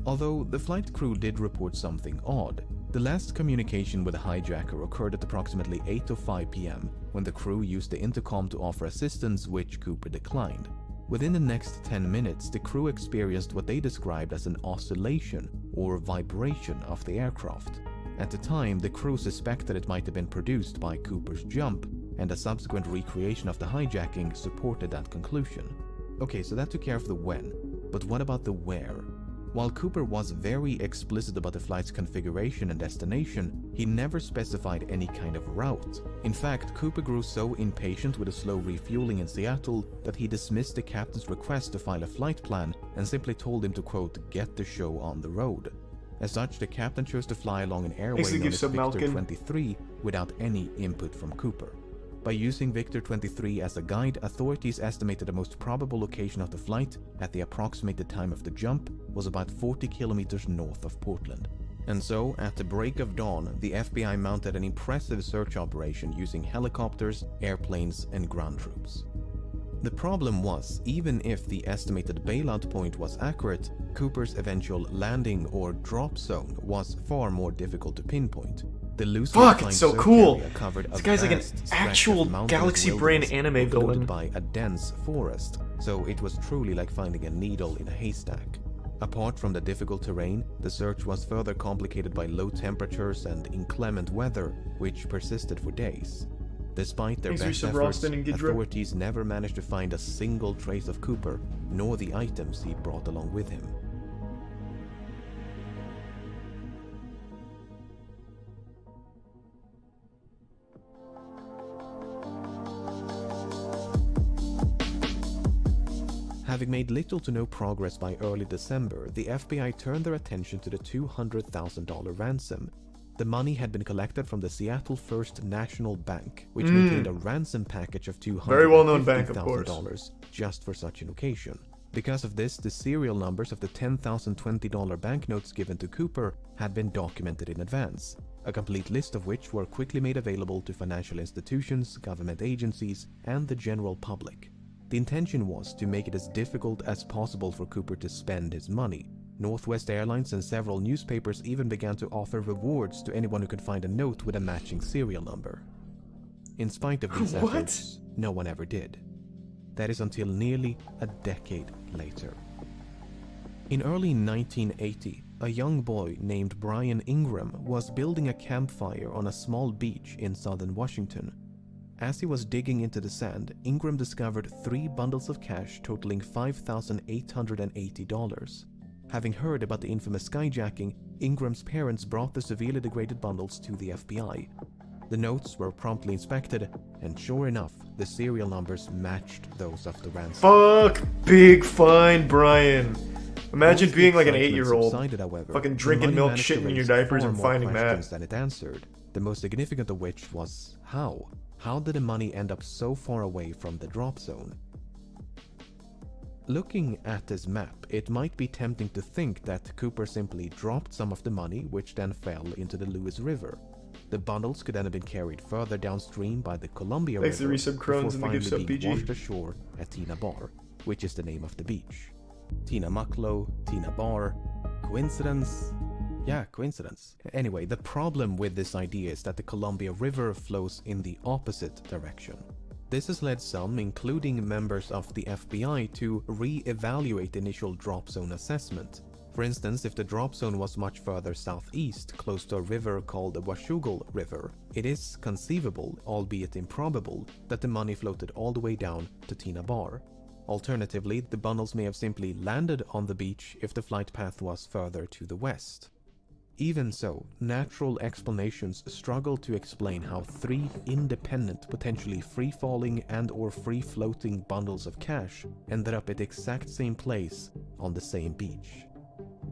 Although the flight crew did report something odd, the last communication with the hijacker occurred at approximately 8:05 p.m. when the crew used the intercom to offer assistance, which Cooper declined. Within the next 10 minutes, the crew experienced what they described as an oscillation or vibration of the aircraft. At the time, the crew suspected it might have been produced by Cooper's jump, and a subsequent recreation of the hijacking supported that conclusion. Okay, so that took care of the when, but what about the where? While Cooper was very explicit about the flight's configuration and destination, he never specified any kind of route. In fact, Cooper grew so impatient with a slow refueling in Seattle that he dismissed the captain's request to file a flight plan and simply told him to, quote, get the show on the road. As such, the captain chose to fly along an airway known as Victor 23 without any input from Cooper. By using Victor 23 as a guide, authorities estimated the most probable location of the flight at the approximated time of the jump was about 40 kilometers north of Portland. And so, at the break of dawn, the FBI mounted an impressive search operation using helicopters, airplanes, and ground troops. The problem was, even if the estimated bailout point was accurate, Cooper's eventual landing or drop zone was far more difficult to pinpoint. The Fuck, it's so cool! This guy's like an vast actual stretch of Galaxy Brain mountainous anime overloaded villain. by a dense forest, so it was truly like finding a needle in a haystack. Apart from the difficult terrain, the search was further complicated by low temperatures and inclement weather, which persisted for days. Despite their best efforts, authorities never managed to find a single trace of Cooper, nor the items he brought along with him. Having made little to no progress by early December, the FBI turned their attention to the $200,000 ransom. The money had been collected from the Seattle First National Bank, which maintained a ransom package of $250,000 just for such an occasion. Because of this, the serial numbers of the $10,020 banknotes given to Cooper had been documented in advance, a complete list of which were quickly made available to financial institutions, government agencies, and the general public. The intention was to make it as difficult as possible for Cooper to spend his money. Northwest Airlines and several newspapers even began to offer rewards to anyone who could find a note with a matching serial number. In spite of these efforts, no one ever did. That is until nearly a decade later. In early 1980, a young boy named Brian Ingram was building a campfire on a small beach in southern Washington. As he was digging into the sand, Ingram discovered 3 bundles of cash totaling $5,880. Having heard about the infamous skyjacking, Ingram's parents brought the severely degraded bundles to the FBI. The notes were promptly inspected, and sure enough, the serial numbers matched those of the ransom. Fuck, big fine Brian. Imagine being like an 8-year-old, fucking drinking milk, shitting in your diapers, and finding that. Than it answered. The most significant of which was how? How did the money end up so far away from the drop zone? Looking at this map, it might be tempting to think that Cooper simply dropped some of the money, which then fell into the Lewis River. The bundles could then have been carried further downstream by the Columbia River before finally being washed ashore at Tina Bar, which is the name of the beach. Tina Mucklow, Tina Bar. Coincidence? Yeah, coincidence. Anyway, the problem with this idea is that the Columbia River flows in the opposite direction. This has led some, including members of the FBI, to re-evaluate the initial drop zone assessment. For instance, if the drop zone was much further southeast, close to a river called the Washougal River, it is conceivable, albeit improbable, that the money floated all the way down to Tina Bar. Alternatively, the bundles may have simply landed on the beach if the flight path was further to the west. Even so, natural explanations struggle to explain how 3 independent, potentially free-falling and/or free-floating bundles of cash ended up at the exact same place on the same beach.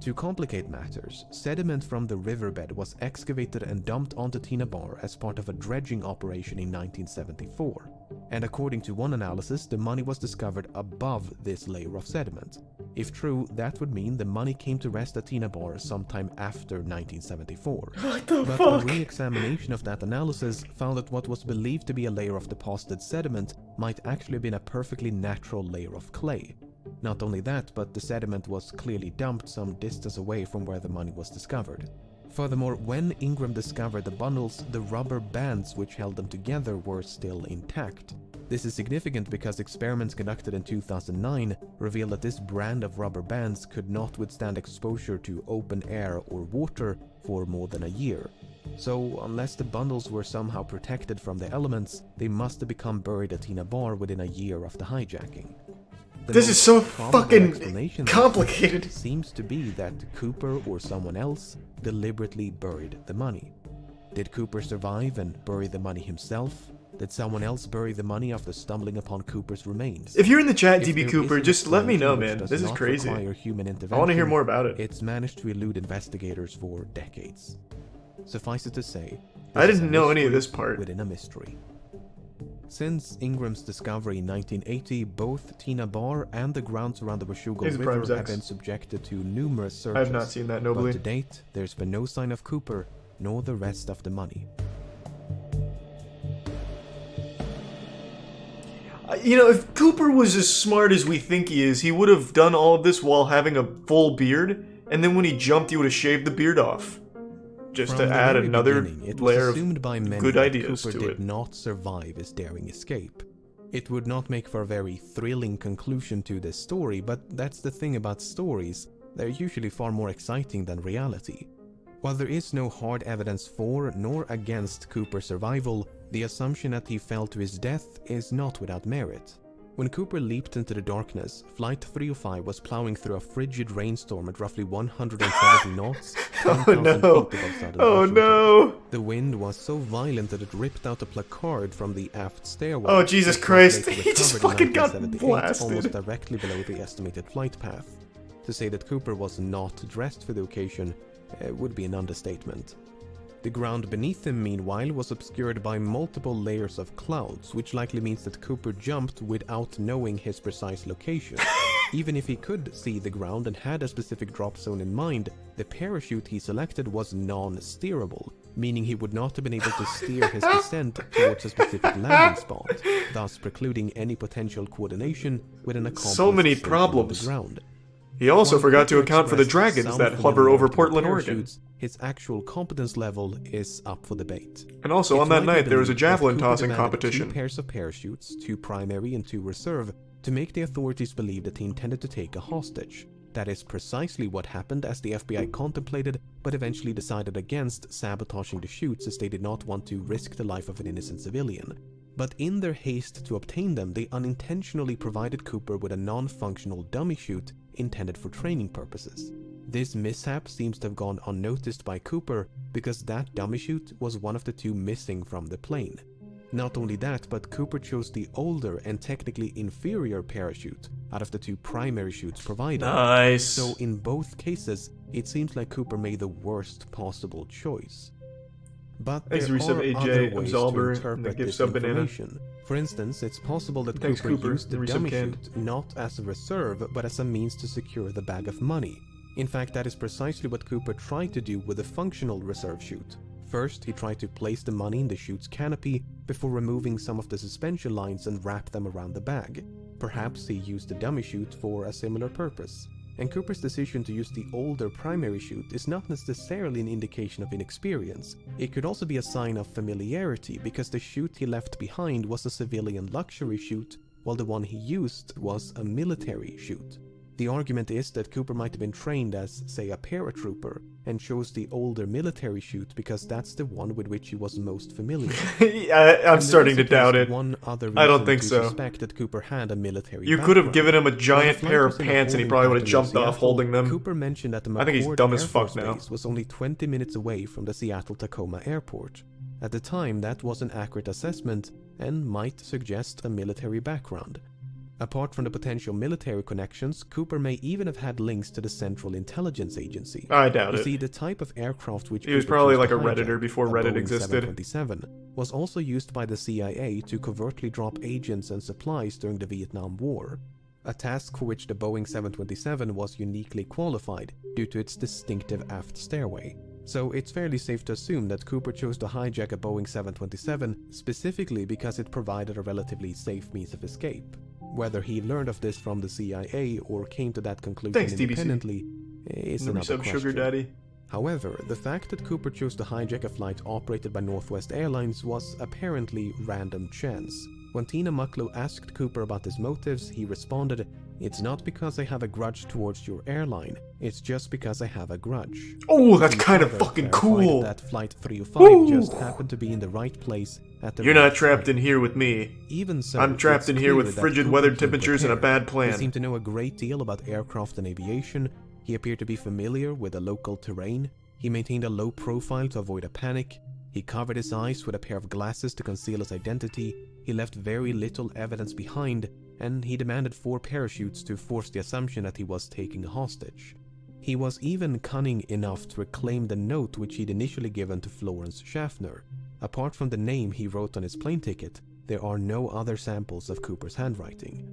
To complicate matters, sediment from the riverbed was excavated and dumped onto Tina Bar as part of a dredging operation in 1974. And according to one analysis, the money was discovered above this layer of sediment. If true, that would mean the money came to rest at Tina Bar sometime after 1974. What the But fuck? a re-examination of that analysis found that what was believed to be a layer of deposited sediment might actually have been a perfectly natural layer of clay. Not only that, but the sediment was clearly dumped some distance away from where the money was discovered. Furthermore, when Ingram discovered the bundles, the rubber bands which held them together were still intact. This is significant because experiments conducted in 2009 revealed that this brand of rubber bands could not withstand exposure to open air or water for more than a year. So, unless the bundles were somehow protected from the elements, they must have become buried at Tina Bar within a year of the hijacking. The This is so most probable fucking explanation complicated. seems to be that Cooper or someone else deliberately buried the money. Did Cooper survive and bury the money himself? Did someone else bury the money after stumbling upon Cooper's remains? If you're in the chat, If DB there Cooper, is an just let me know, explanation man. which This does is not crazy. require human I want to intervention, hear more about it. It's managed to elude investigators for decades. Suffice it to say, I this is didn't a know any of mystery this part. within a mystery. Since Ingram's discovery in 1980, both Tina Bar and the grounds around the Washougal Here's River Prime's have X. been subjected to numerous searches. I have not seen that, But nobly. to date, there's been no sign of Cooper, nor the rest of the money. You know, if Cooper was as smart as we think he is, he would have done all of this while having a full beard, and then when he jumped, he would have shaved the beard off. Just From to the add very another beginning, it was layer of assumed by many good that ideas Cooper to did it. not survive his daring escape. It would not make for a very thrilling conclusion to this story, but that's the thing about stories, they're usually far more exciting than reality. While there is no hard evidence for nor against Cooper's survival, the assumption that he fell to his death is not without merit. When Cooper leaped into the darkness, Flight 305 was plowing through a frigid rainstorm at roughly 170 knots, 10,000 no. feet above Southern Oh Washington. no! The wind was so violent that it ripped out a placard from the aft stairway. Oh, Jesus which was Christ. later He just recovered in fucking got 1978, blasted. almost directly below the estimated flight path. To say that Cooper was not dressed for the occasion would be an understatement. The ground beneath him, meanwhile, was obscured by multiple layers of clouds, which likely means that Cooper jumped without knowing his precise location. Even if he could see the ground and had a specific drop zone in mind, the parachute he selected was non-steerable, meaning he would not have been able to steer his descent towards a specific landing spot, thus precluding any potential coordination with an accomplice So many stationed on problems. the ground. He also While forgot to Cooper account for the expressed dragons some that hover over familiarity with Portland, Oregon. parachutes, his actual competence level is up for debate. And also, on It's that widely night, there was a believed that javelin Cooper tossing demanded competition. 2 pairs of parachutes, 2 primary and 2 reserve, to make the authorities believe that he intended to take a hostage. That is precisely what happened, as the FBI contemplated, but eventually decided against sabotaging the chutes, as they did not want to risk the life of an innocent civilian. But in their haste to obtain them, they unintentionally provided Cooper with a non-functional dummy chute intended for training purposes. This mishap seems to have gone unnoticed by Cooper because that dummy chute was one of the 2 missing from the plane. Not only that, but Cooper chose the older and technically inferior parachute out of the 2 primary chutes provided. Nice. So in both cases, it seems like Cooper made the worst possible choice. But there Thanks, Resub are AJ, other ways Absolver, to and the interpret gift this sub banana. information. For instance, it's possible that Thanks, Cooper Cooper, used the the resub dummy can. chute not as a reserve, but as a means to secure the bag of money. In fact, that is precisely what Cooper tried to do with the functional reserve chute. First, he tried to place the money in the chute's canopy before removing some of the suspension lines and wrap them around the bag. Perhaps he used the dummy chute for a similar purpose. And Cooper's decision to use the older primary chute is not necessarily an indication of inexperience. It could also be a sign of familiarity, because the chute he left behind was a civilian luxury chute, while the one he used was a military chute. The argument is that Cooper might have been trained as, say, a paratrooper, and chose the older military chute because that's the one with which he was most familiar. I'm starting to doubt it. One other I don't reason think to so. suspect that Cooper had a military You could have background. given him a When the giant flight pair was of in a pants and he holding probably would have pattern in jumped off Seattle, holding them. Cooper mentioned that the I think he's McCord dumb Air as fuck Force now. Base was only 20 minutes away from the Seattle-Tacoma airport. At the time, that was an accurate assessment and might suggest a military background. Apart from the potential military connections, Cooper may even have had links to the Central Intelligence Agency. I doubt You it. see, the type of aircraft which He was Cooper probably chose like to a Redditor hijack, before a Reddit Boeing existed. 727, was also used by the CIA to covertly drop agents and supplies during the Vietnam War. a task for which the Boeing 727 was uniquely qualified due to its distinctive aft stairway. So it's fairly safe to assume that Cooper chose to hijack a Boeing 727 specifically because it provided a relatively safe means of escape. Whether he learned of this from the CIA or came to that conclusion independently is another question. Sugar Daddy. However, the fact that Cooper chose to hijack a flight operated by Northwest Airlines was apparently random chance. When Tina Mucklow asked Cooper about his motives, he responded, "It's not because I have a grudge towards your airline, it's just because I have a grudge." Oh, that's kind of fucking cool. That Flight 305 just happened to be in the right place at the You're right not trapped time. in here with me. Even so, I'm trapped it's in here clear with that frigid Cooper weather came temperatures and a prepared. bad plan. He seemed to know a great deal about aircraft and aviation. He appeared to be familiar with the local terrain. He maintained a low profile to avoid a panic. He covered his eyes with a pair of glasses to conceal his identity. He left very little evidence behind, and he demanded 4 parachutes to force the assumption that he was taking a hostage. He was even cunning enough to reclaim the note which he'd initially given to Florence Schaffner. Apart from the name he wrote on his plane ticket, there are no other samples of Cooper's handwriting.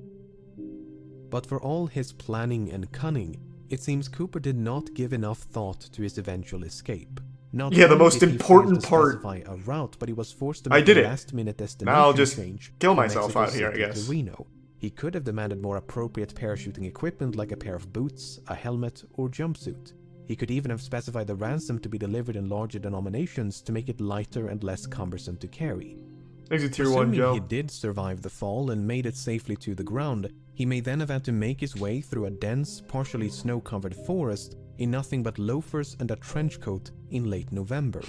But for all his planning and cunning, it seems Cooper did not give enough thought to his eventual escape. Not Yeah, the only most did he important fail to part. specify a route, but he was forced to I make did a it. last-minute destination Now I'll just change kill from myself Mexico out here, I City to guess. Reno. He could have demanded more appropriate parachuting equipment like a pair of boots, a helmet, or jumpsuit. He could even have specified the ransom to be delivered in larger denominations to make it lighter and less cumbersome to carry. Exit Tier 1, Presuming Joe. he did survive the fall and made it safely to the ground, he may then have had to make his way through a dense, partially snow-covered forest in nothing but loafers and a trench coat in late November.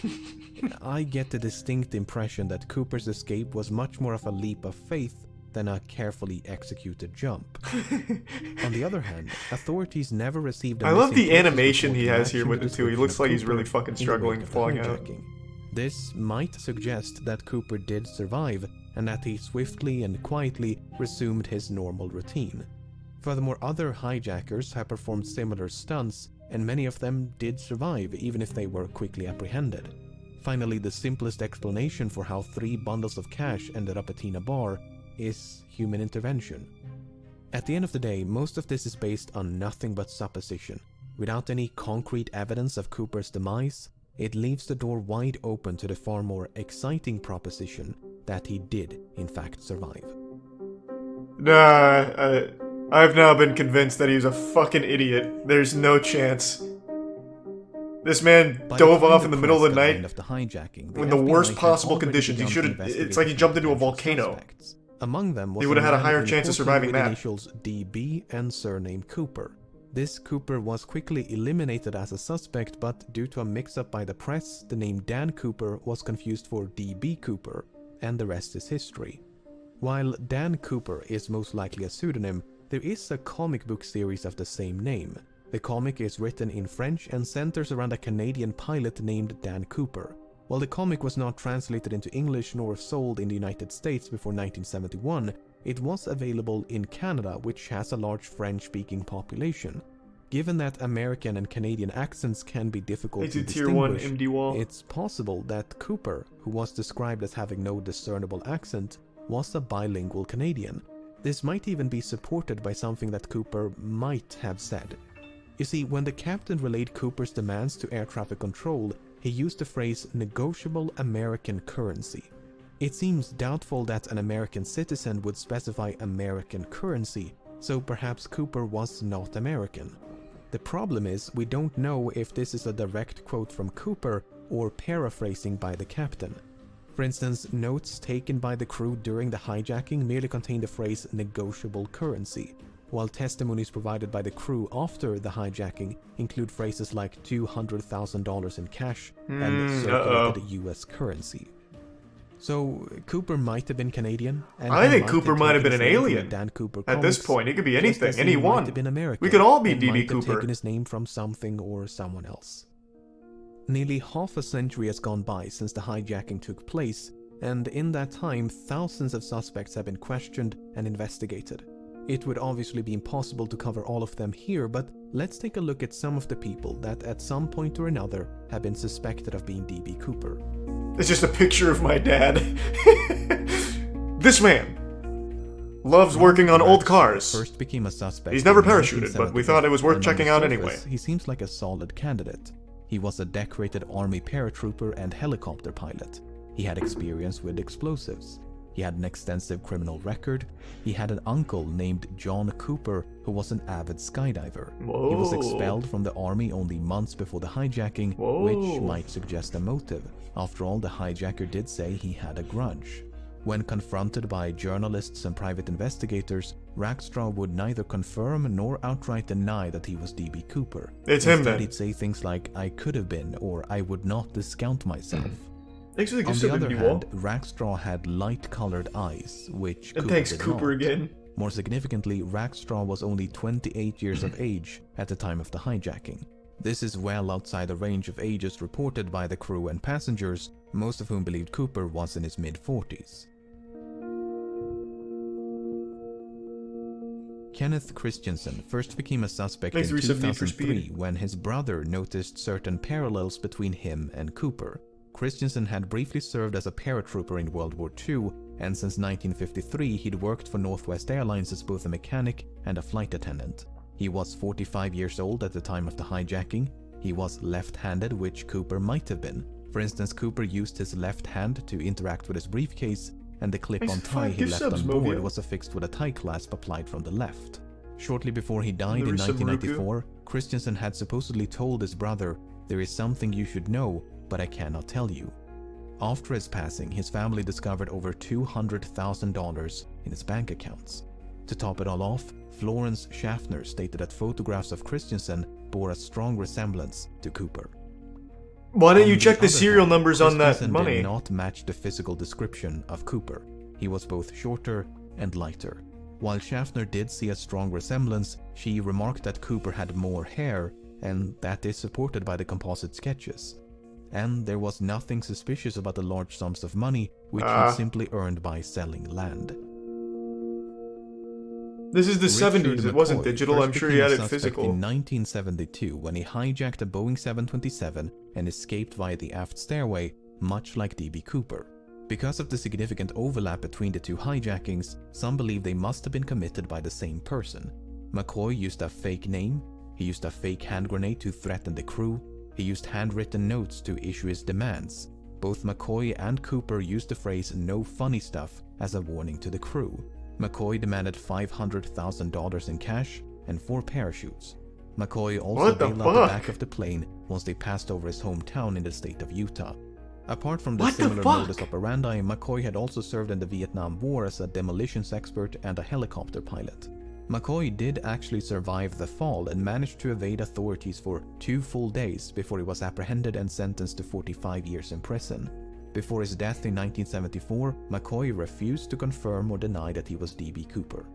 I get the distinct impression that Cooper's escape was much more of a leap of faith than a carefully executed jump. On the other hand, authorities never received a I love missing the persons animation report he has matching here with the it too. He description looks of like he's Cooper really fucking in the struggling wake of the falling out. hijacking. This might suggest that Cooper did survive, and that he swiftly and quietly resumed his normal routine. Furthermore, other hijackers have performed similar stunts, and many of them did survive, even if they were quickly apprehended. Finally, the simplest explanation for how 3 bundles of cash ended up at Tina Bar is human intervention. At the end of the day, most of this is based on nothing but supposition. Without any concrete evidence of Cooper's demise, it leaves the door wide open to the far more exciting proposition that he did, in fact, survive. Nah, I've now been convinced that he was a fucking idiot. There's no chance. This man By dove time off in the middle of the press got wind night of the hijacking, in the FBI worst had possible already conditions. He begun should to have. It's investigate like he jumped into a potential volcano. suspects. Among them was He would have a had a man higher chance of reportedly surviving with that. initials DB and surname Cooper. This Cooper was quickly eliminated as a suspect, but due to a mix-up by the press, the name Dan Cooper was confused for DB Cooper, and the rest is history. While Dan Cooper is most likely a pseudonym, there is a comic book series of the same name. The comic is written in French and centers around a Canadian pilot named Dan Cooper. While the comic was not translated into English nor sold in the United States before 1971, it was available in Canada, which has a large French-speaking population. Given that American and Canadian accents can be difficult to Exit Tier 1 distinguish, MD wall. it's possible that Cooper, who was described as having no discernible accent, was a bilingual Canadian. This might even be supported by something that Cooper might have said. You see, when the captain relayed Cooper's demands to air traffic control, he used the phrase negotiable American currency. It seems doubtful that an American citizen would specify American currency, so perhaps Cooper was not American. The problem is, we don't know if this is a direct quote from Cooper or paraphrasing by the captain. For instance, notes taken by the crew during the hijacking merely contain the phrase negotiable currency, while testimonies provided by the crew after the hijacking include phrases like $200,000 in cash and circulated US currency. So Cooper might have been Canadian. And I think might Cooper might have been an taken his name from the alien. Dan Cooper At this comics, point, he could be just anything, as he anyone. might have been American, We could all be and DB might have Cooper. taken his name from something or someone else. Nearly half a century has gone by since the hijacking took place, and in that time, thousands of suspects have been questioned and investigated. It would obviously be impossible to cover all of them here, but let's take a look at some of the people that at some point or another have been suspected of being DB Cooper. It's just a picture of my dad. This man Loves working on old cars. First became a suspect. He's never in parachuted, but we thought it was worth and on checking the out surface, anyway. He seems like a solid candidate. He was a decorated Army paratrooper and helicopter pilot. He had experience with explosives. He had an extensive criminal record. He had an uncle named John Cooper who was an avid skydiver. Whoa. He was expelled from the army only months before the hijacking, Whoa. which might suggest a motive. After all, the hijacker did say he had a grudge. When confronted by journalists and private investigators, Rackstraw would neither confirm nor outright deny that he was D.B. Cooper. It's him Instead, then. he'd say things like, "I could have been," or "I would not discount myself." Actually, On the other hand, Rackstraw had light-colored eyes, which and Cooper thanks, did Cooper, not. again. More significantly, Rackstraw was only 28 years of age at the time of the hijacking. This is well outside the range of ages reported by the crew and passengers, most of whom believed Cooper was in his mid-40s. Kenneth Christensen first became a suspect in 2003 when his brother noticed certain parallels between him and Cooper. Christensen had briefly served as a paratrooper in World War II, and since 1953 he'd worked for Northwest Airlines as both a mechanic and a flight attendant. He was 45 years old at the time of the hijacking. He was left-handed, which Cooper might have been. For instance, Cooper used his left hand to interact with his briefcase, and the clip-on tie he left on board was affixed with a tie clasp applied from the left. Shortly before he died in 1994, Christensen had supposedly told his brother, "There is something you should know, but I cannot tell you." After his passing, his family discovered over $200,000 in his bank accounts. To top it all off, Florence Schaffner stated that photographs of Christensen bore a strong resemblance to Cooper. Why don't you check the serial numbers on that Christensen money? did not match the physical description of Cooper. He was both shorter and lighter. While Schaffner did see a strong resemblance, she remarked that Cooper had more hair, and that is supported by the composite sketches. And there was nothing suspicious about the large sums of money which he simply earned by selling land. This is the Richard 70s, it wasn't McCoy digital, first I'm sure he became had a it suspect physical. in 1972 when he hijacked a Boeing 727 and escaped via the aft stairway, much like D.B. Cooper. Because of the significant overlap between the two hijackings, some believe they must have been committed by the same person. McCoy used a fake name, he used a fake hand grenade to threaten the crew, he used handwritten notes to issue his demands. Both McCoy and Cooper used the phrase "no funny stuff" as a warning to the crew. McCoy demanded $500,000 in cash and 4 parachutes. McCoy also bailed out the back of the plane once they passed over his hometown in the state of Utah. Apart from the similar modus operandi, McCoy had also served in the Vietnam War as a demolitions expert and a helicopter pilot. McCoy did actually survive the fall and managed to evade authorities for 2 full days before he was apprehended and sentenced to 45 years in prison. Before his death in 1974, McCoy refused to confirm or deny that he was D.B. Cooper.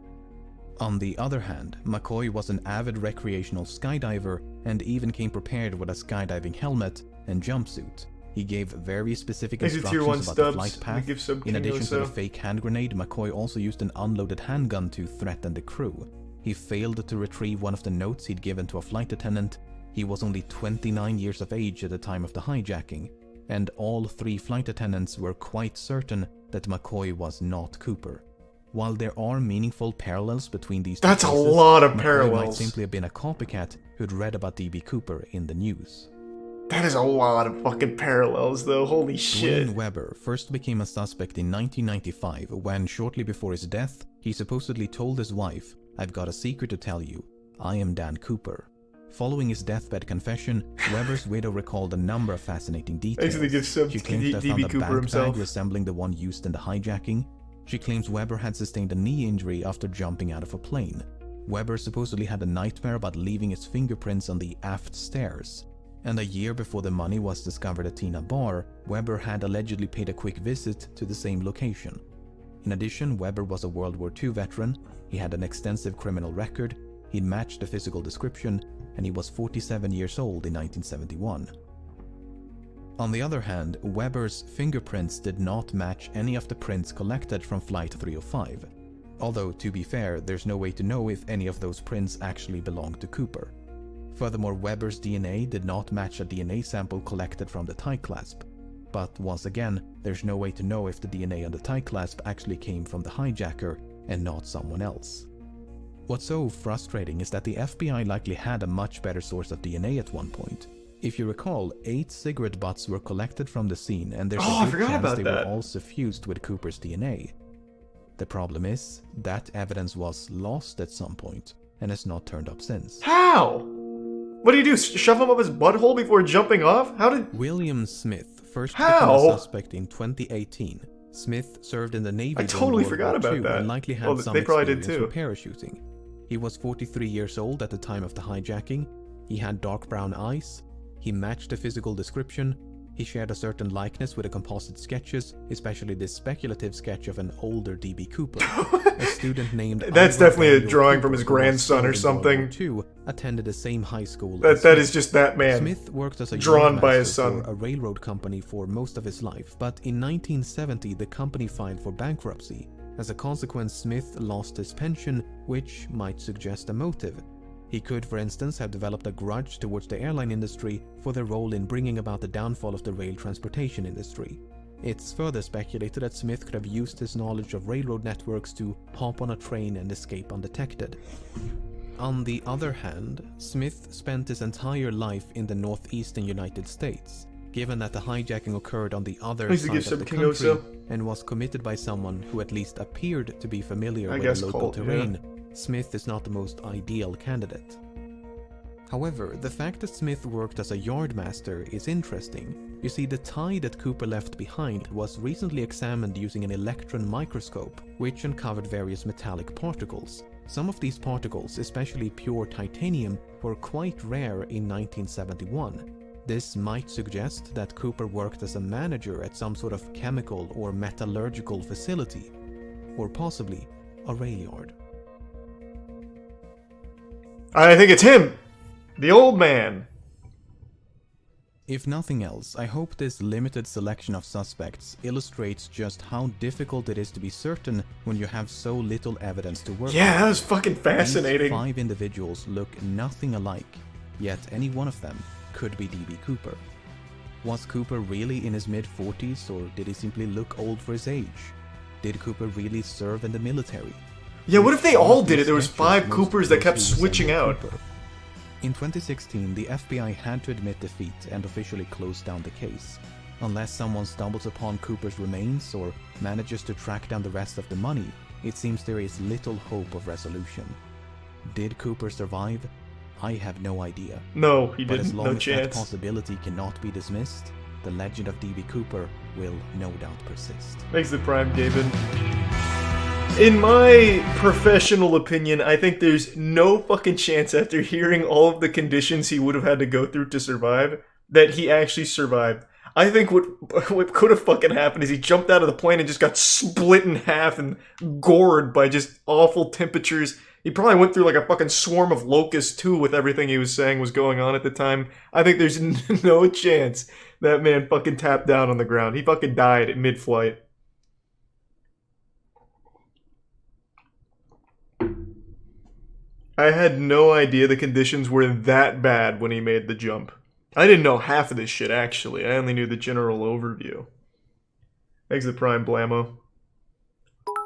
On the other hand, McCoy was an avid recreational skydiver and even came prepared with a skydiving helmet and jumpsuit. He gave very specific instructions about the flight path. In addition to the fake hand grenade, McCoy also used an unloaded handgun to threaten the crew. He failed to retrieve one of the notes he'd given to a flight attendant. He was only 29 years of age at the time of the hijacking, and all 3 flight attendants were quite certain that McCoy was not Cooper. While there are meaningful parallels between these two cases, a lot of McCoy parallels. might simply have been a copycat who'd read about D.B. Cooper in the news. That is a lot of fucking parallels, though. Holy shit. Dwayne Weber first became a suspect in 1995 when, shortly before his death, he supposedly told his wife, "I've got a secret to tell you. I am Dan Cooper." Following his deathbed confession, Weber's widow recalled a number of fascinating details. She claims to have found a bag resembling the one used in the hijacking. She claims Weber had sustained a knee injury after jumping out of a plane. Weber supposedly had a nightmare about leaving his fingerprints on the aft stairs. And a year before the money was discovered at Tina Bar, Weber had allegedly paid a quick visit to the same location. In addition, Weber was a World War II veteran, he had an extensive criminal record, he'd matched the physical description, and he was 47 years old in 1971. On the other hand, Weber's fingerprints did not match any of the prints collected from Flight 305. Although, to be fair, there's no way to know if any of those prints actually belonged to Cooper. Furthermore, Weber's DNA did not match a DNA sample collected from the tie clasp. But once again, there's no way to know if the DNA on the tie clasp actually came from the hijacker, and not someone else. What's so frustrating is that the FBI likely had a much better source of DNA at one point. If you recall, 8 cigarette butts were collected from the scene, and there's a good chance they were all suffused with Cooper's DNA. The problem is, that evidence was lost at some point, and has not turned up since. How? What do you do? Shove him up his butthole before jumping off? How did... William Smith first became a suspect in 2018. Smith served in the Navy I totally forgot about that. And likely had some they probably did experience too. with parachuting. He was 43 years old at the time of the hijacking. He had dark brown eyes. He matched a physical description. He shared a certain likeness with the composite sketches, especially this speculative sketch of an older D.B. Cooper. A student named That's definitely a drawing from his grandson or something. Attended the same high school. That is just that man. Smith worked as a drawn by his son for a railroad company for most of his life, but in 1970 the company filed for bankruptcy. As a consequence, Smith lost his pension, which might suggest a motive. He could, for instance, have developed a grudge towards the airline industry for their role in bringing about the downfall of the rail transportation industry. It's further speculated that Smith could have used his knowledge of railroad networks to hop on a train and escape undetected. On the other hand, Smith spent his entire life in the northeastern United States. Given that the hijacking occurred on the other side of the country and was committed by someone who at least appeared to be familiar with the local terrain, Smith is not the most ideal candidate. However, the fact that Smith worked as a yardmaster is interesting. You see, the tie that Cooper left behind was recently examined using an electron microscope, which uncovered various metallic particles. Some of these particles, especially pure titanium, were quite rare in 1971. This might suggest that Cooper worked as a manager at some sort of chemical or metallurgical facility, or possibly a rail yard. I think it's him! The old man! If nothing else, I hope this limited selection of suspects illustrates just how difficult it is to be certain when you have so little evidence to work with. Yeah, that was fucking fascinating. These 5 individuals look nothing alike, yet any one of them could be D.B. Cooper. Was Cooper really in his mid-40s, or did he simply look old for his age? Did Cooper really serve in the military? Yeah, what if they all did it? There was 5 Coopers that kept switching out. In 2016, the FBI had to admit defeat and officially close down the case. Unless someone stumbles upon Cooper's remains or manages to track down the rest of the money, it seems there is little hope of resolution. Did Cooper survive? I have no idea. No, he but didn't. As long no as chance. That possibility cannot be dismissed, the legend of D.B. Cooper will no doubt persist. Thanks the Prime, David. In my professional opinion, I think there's no fucking chance after hearing all of the conditions he would have had to go through to survive, that he actually survived. I think what could have fucking happened is he jumped out of the plane and just got split in half and gored by just awful temperatures. He probably went through like a fucking swarm of locusts too with everything he was saying was going on at the time. I think there's no chance that man fucking tapped down on the ground. He fucking died at mid-flight. I had no idea the conditions were that bad when he made the jump. I didn't know half of this shit, actually. I only knew the general overview. Exit Prime Blammo.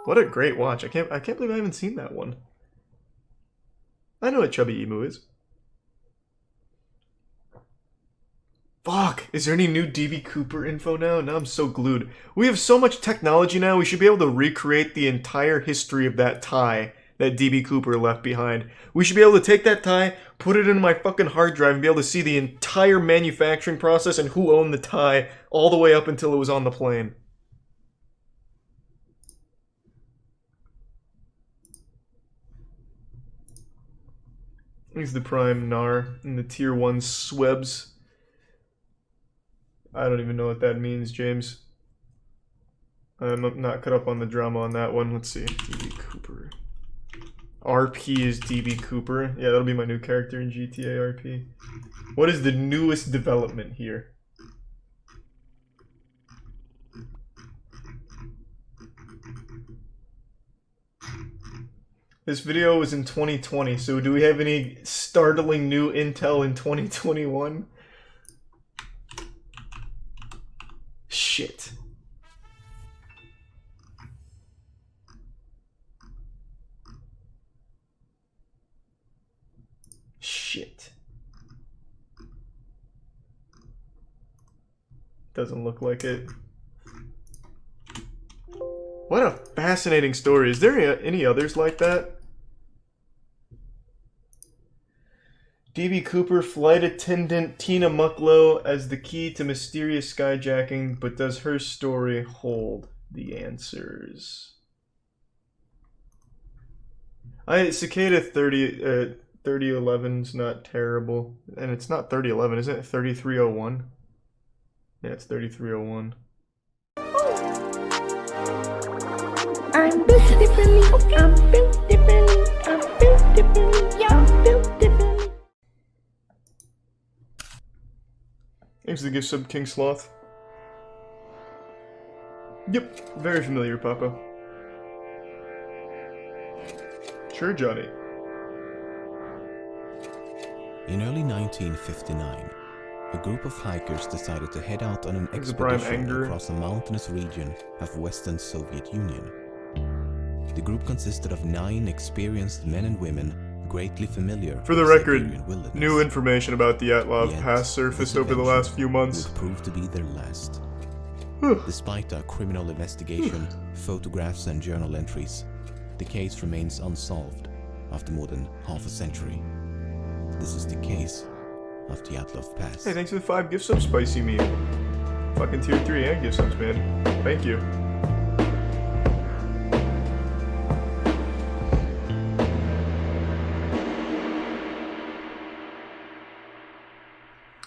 What a great watch. I can't believe I haven't seen that one. I know what Chubby Emu is. Fuck, is there any new D.B. Cooper info now? Now I'm so glued. We have so much technology now, we should be able to recreate the entire history of that tie that D.B. Cooper left behind. We should be able to take that tie, put it in my fucking hard drive, and be able to see the entire manufacturing process and who owned the tie all the way up until it was on the plane. Here's the Prime Nar and the Tier 1 Swebs. I don't even know what that means, James. I'm not caught up on the drama on that one. Let's see. D.B. Cooper. RP is D.B. Cooper. Yeah, that'll be my new character in GTA RP. What is the newest development here? This video was in 2020, so do we have any startling new intel in 2021? Shit. Shit. Doesn't look like it. What a fascinating story. Is there any others like that? D.B. Cooper, flight attendant Tina Mucklow as the key to mysterious skyjacking, but does her story hold the answers? Cicada 3011's not terrible. And it's not 3011, isn't it? 3301? Yeah, it's 3301. I'm built differently. I'm built differently. I'm built differently. Yeah, I'm built differently. Thanks for the gift sub, King Sloth. Yep, very familiar, Papa. Sure, Johnny. In early 1959, a group of hikers decided to head out on an There's a Prime expedition Anger. across a mountainous region of Western Soviet Union. The group consisted of 9 experienced men and women, greatly familiar For the with record, Siberian wilderness. new information about the Yatlov Yet, Pass this surfaced over the last few months. would prove to be their last. Despite a criminal investigation, photographs and journal entries, the case remains unsolved after more than half a century. This is the case of the Yatlov Pass. Hey, thanks for the 5 gift subs, Spicy Meat. Fucking tier 3 and gift subs, man. Thank you.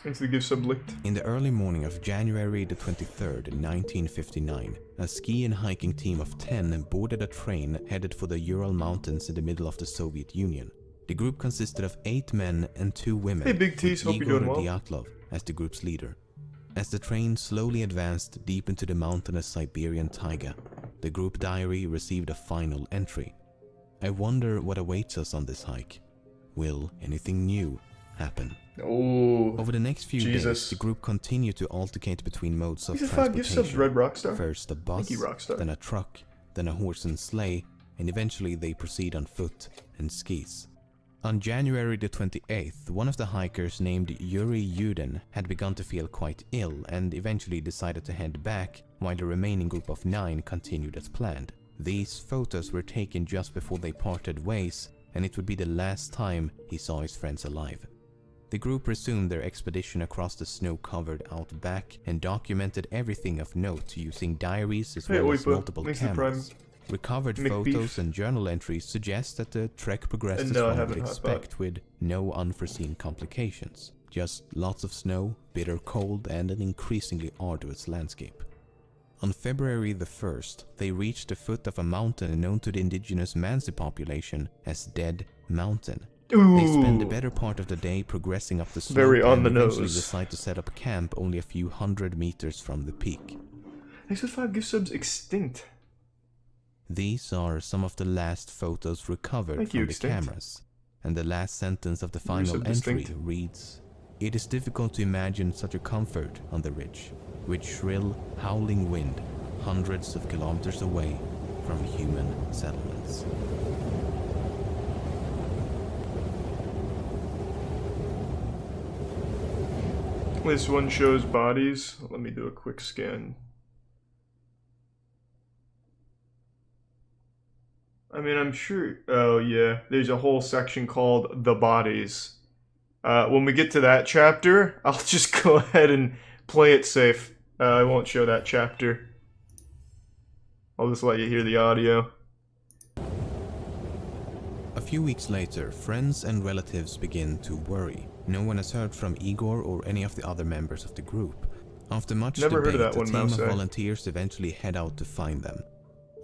Thanks for the gift sub, Licked. In the early morning of January the 23rd, 1959, a ski and hiking team of 10 boarded a train headed for the Ural Mountains in the middle of the Soviet Union. The group consisted of 8 men and 2 women, Hey, Big T's, with hope you're Igor doing well. Dyatlov as the group's leader. As the train slowly advanced deep into the mountainous Siberian taiga, the group diary received a final entry. I wonder what awaits us on this hike. Will anything new happen? Oh, Over the next few Jesus. days, the group continued to alternate between modes of These are 5 gift subs, transportation. Red Rockstar. First a bus, Thank you, Rockstar. then a truck, then a horse and sleigh, and eventually they proceed on foot and skis. On January the 28th, one of the hikers named Yuri Yudin had begun to feel quite ill and eventually decided to head back, while the remaining group of 9 continued as planned. These photos were taken just before they parted ways, and it would be the last time he saw his friends alive. The group resumed their expedition across the snow-covered outback and documented everything of note using diaries as Hey, well as Oipa, multiple thanks for the cameras. Recovered McBeef. photos and journal entries suggest that the trek progressed And as no, I one would haven't hot expect, with no unforeseen complications. Just lots of snow, bitter cold, and an increasingly arduous landscape. On February the 1st, they reached the foot of a mountain known to the indigenous Mansi population as Dead Mountain. They spend the Ooh. better part of the day progressing up the slope Very on and the eventually nose. decide to set up camp only a few hundred meters from the peak. Thanks for the 5 gift subs, Extinct. These are some of the last photos recovered Thank from you, the Extinct. cameras, and the last sentence of the final of entry Distinct. reads, "It is difficult to imagine such a comfort on the ridge, with shrill, howling wind hundreds of kilometers away from human settlements." This one shows bodies. Let me do a quick scan. I mean, I'm sure... Oh, yeah. There's a whole section called The Bodies. When we get to that chapter, I'll just go ahead and play it safe. I won't show that chapter. I'll just let you hear the audio. A few weeks later, friends and relatives begin to worry. No one has heard from Igor or any of the other members of the group. After much Never heard of debate, that one, a team of Mouse. volunteers eventually head out to find them.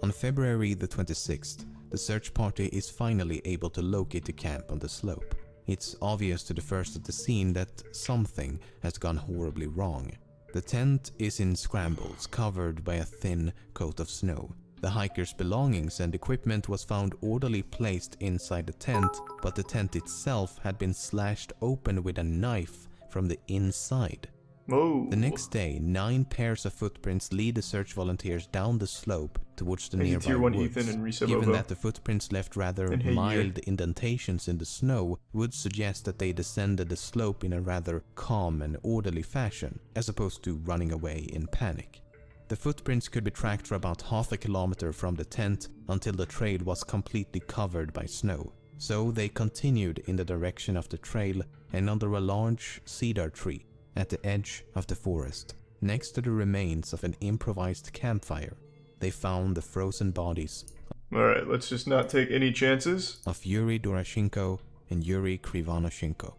On February the 26th, the search party is finally able to locate the camp on the slope. It's obvious to the first at the scene that something has gone horribly wrong. The tent is in scrambles, covered by a thin coat of snow. The hikers' belongings and equipment was found orderly placed inside the tent, but the tent itself had been slashed open with a knife from the inside. Oh. The next day, 9 pairs of footprints lead the search volunteers down the slope towards the Thank you, nearby Tier 1 woods. Ethan and Risa Given Bobo. that the footprints left rather And hey, mild indentations in the snow would suggest that they descended the slope in a rather calm and orderly fashion, as opposed to running away in panic. The footprints could be tracked for about half a kilometer from the tent until the trail was completely covered by snow. So they continued in the direction of the trail and under a large cedar tree at the edge of the forest, next to the remains of an improvised campfire, they found the frozen bodies Alright, let's just not take any chances. of Yuri Doroshenko and Yuri Krivonoshenko.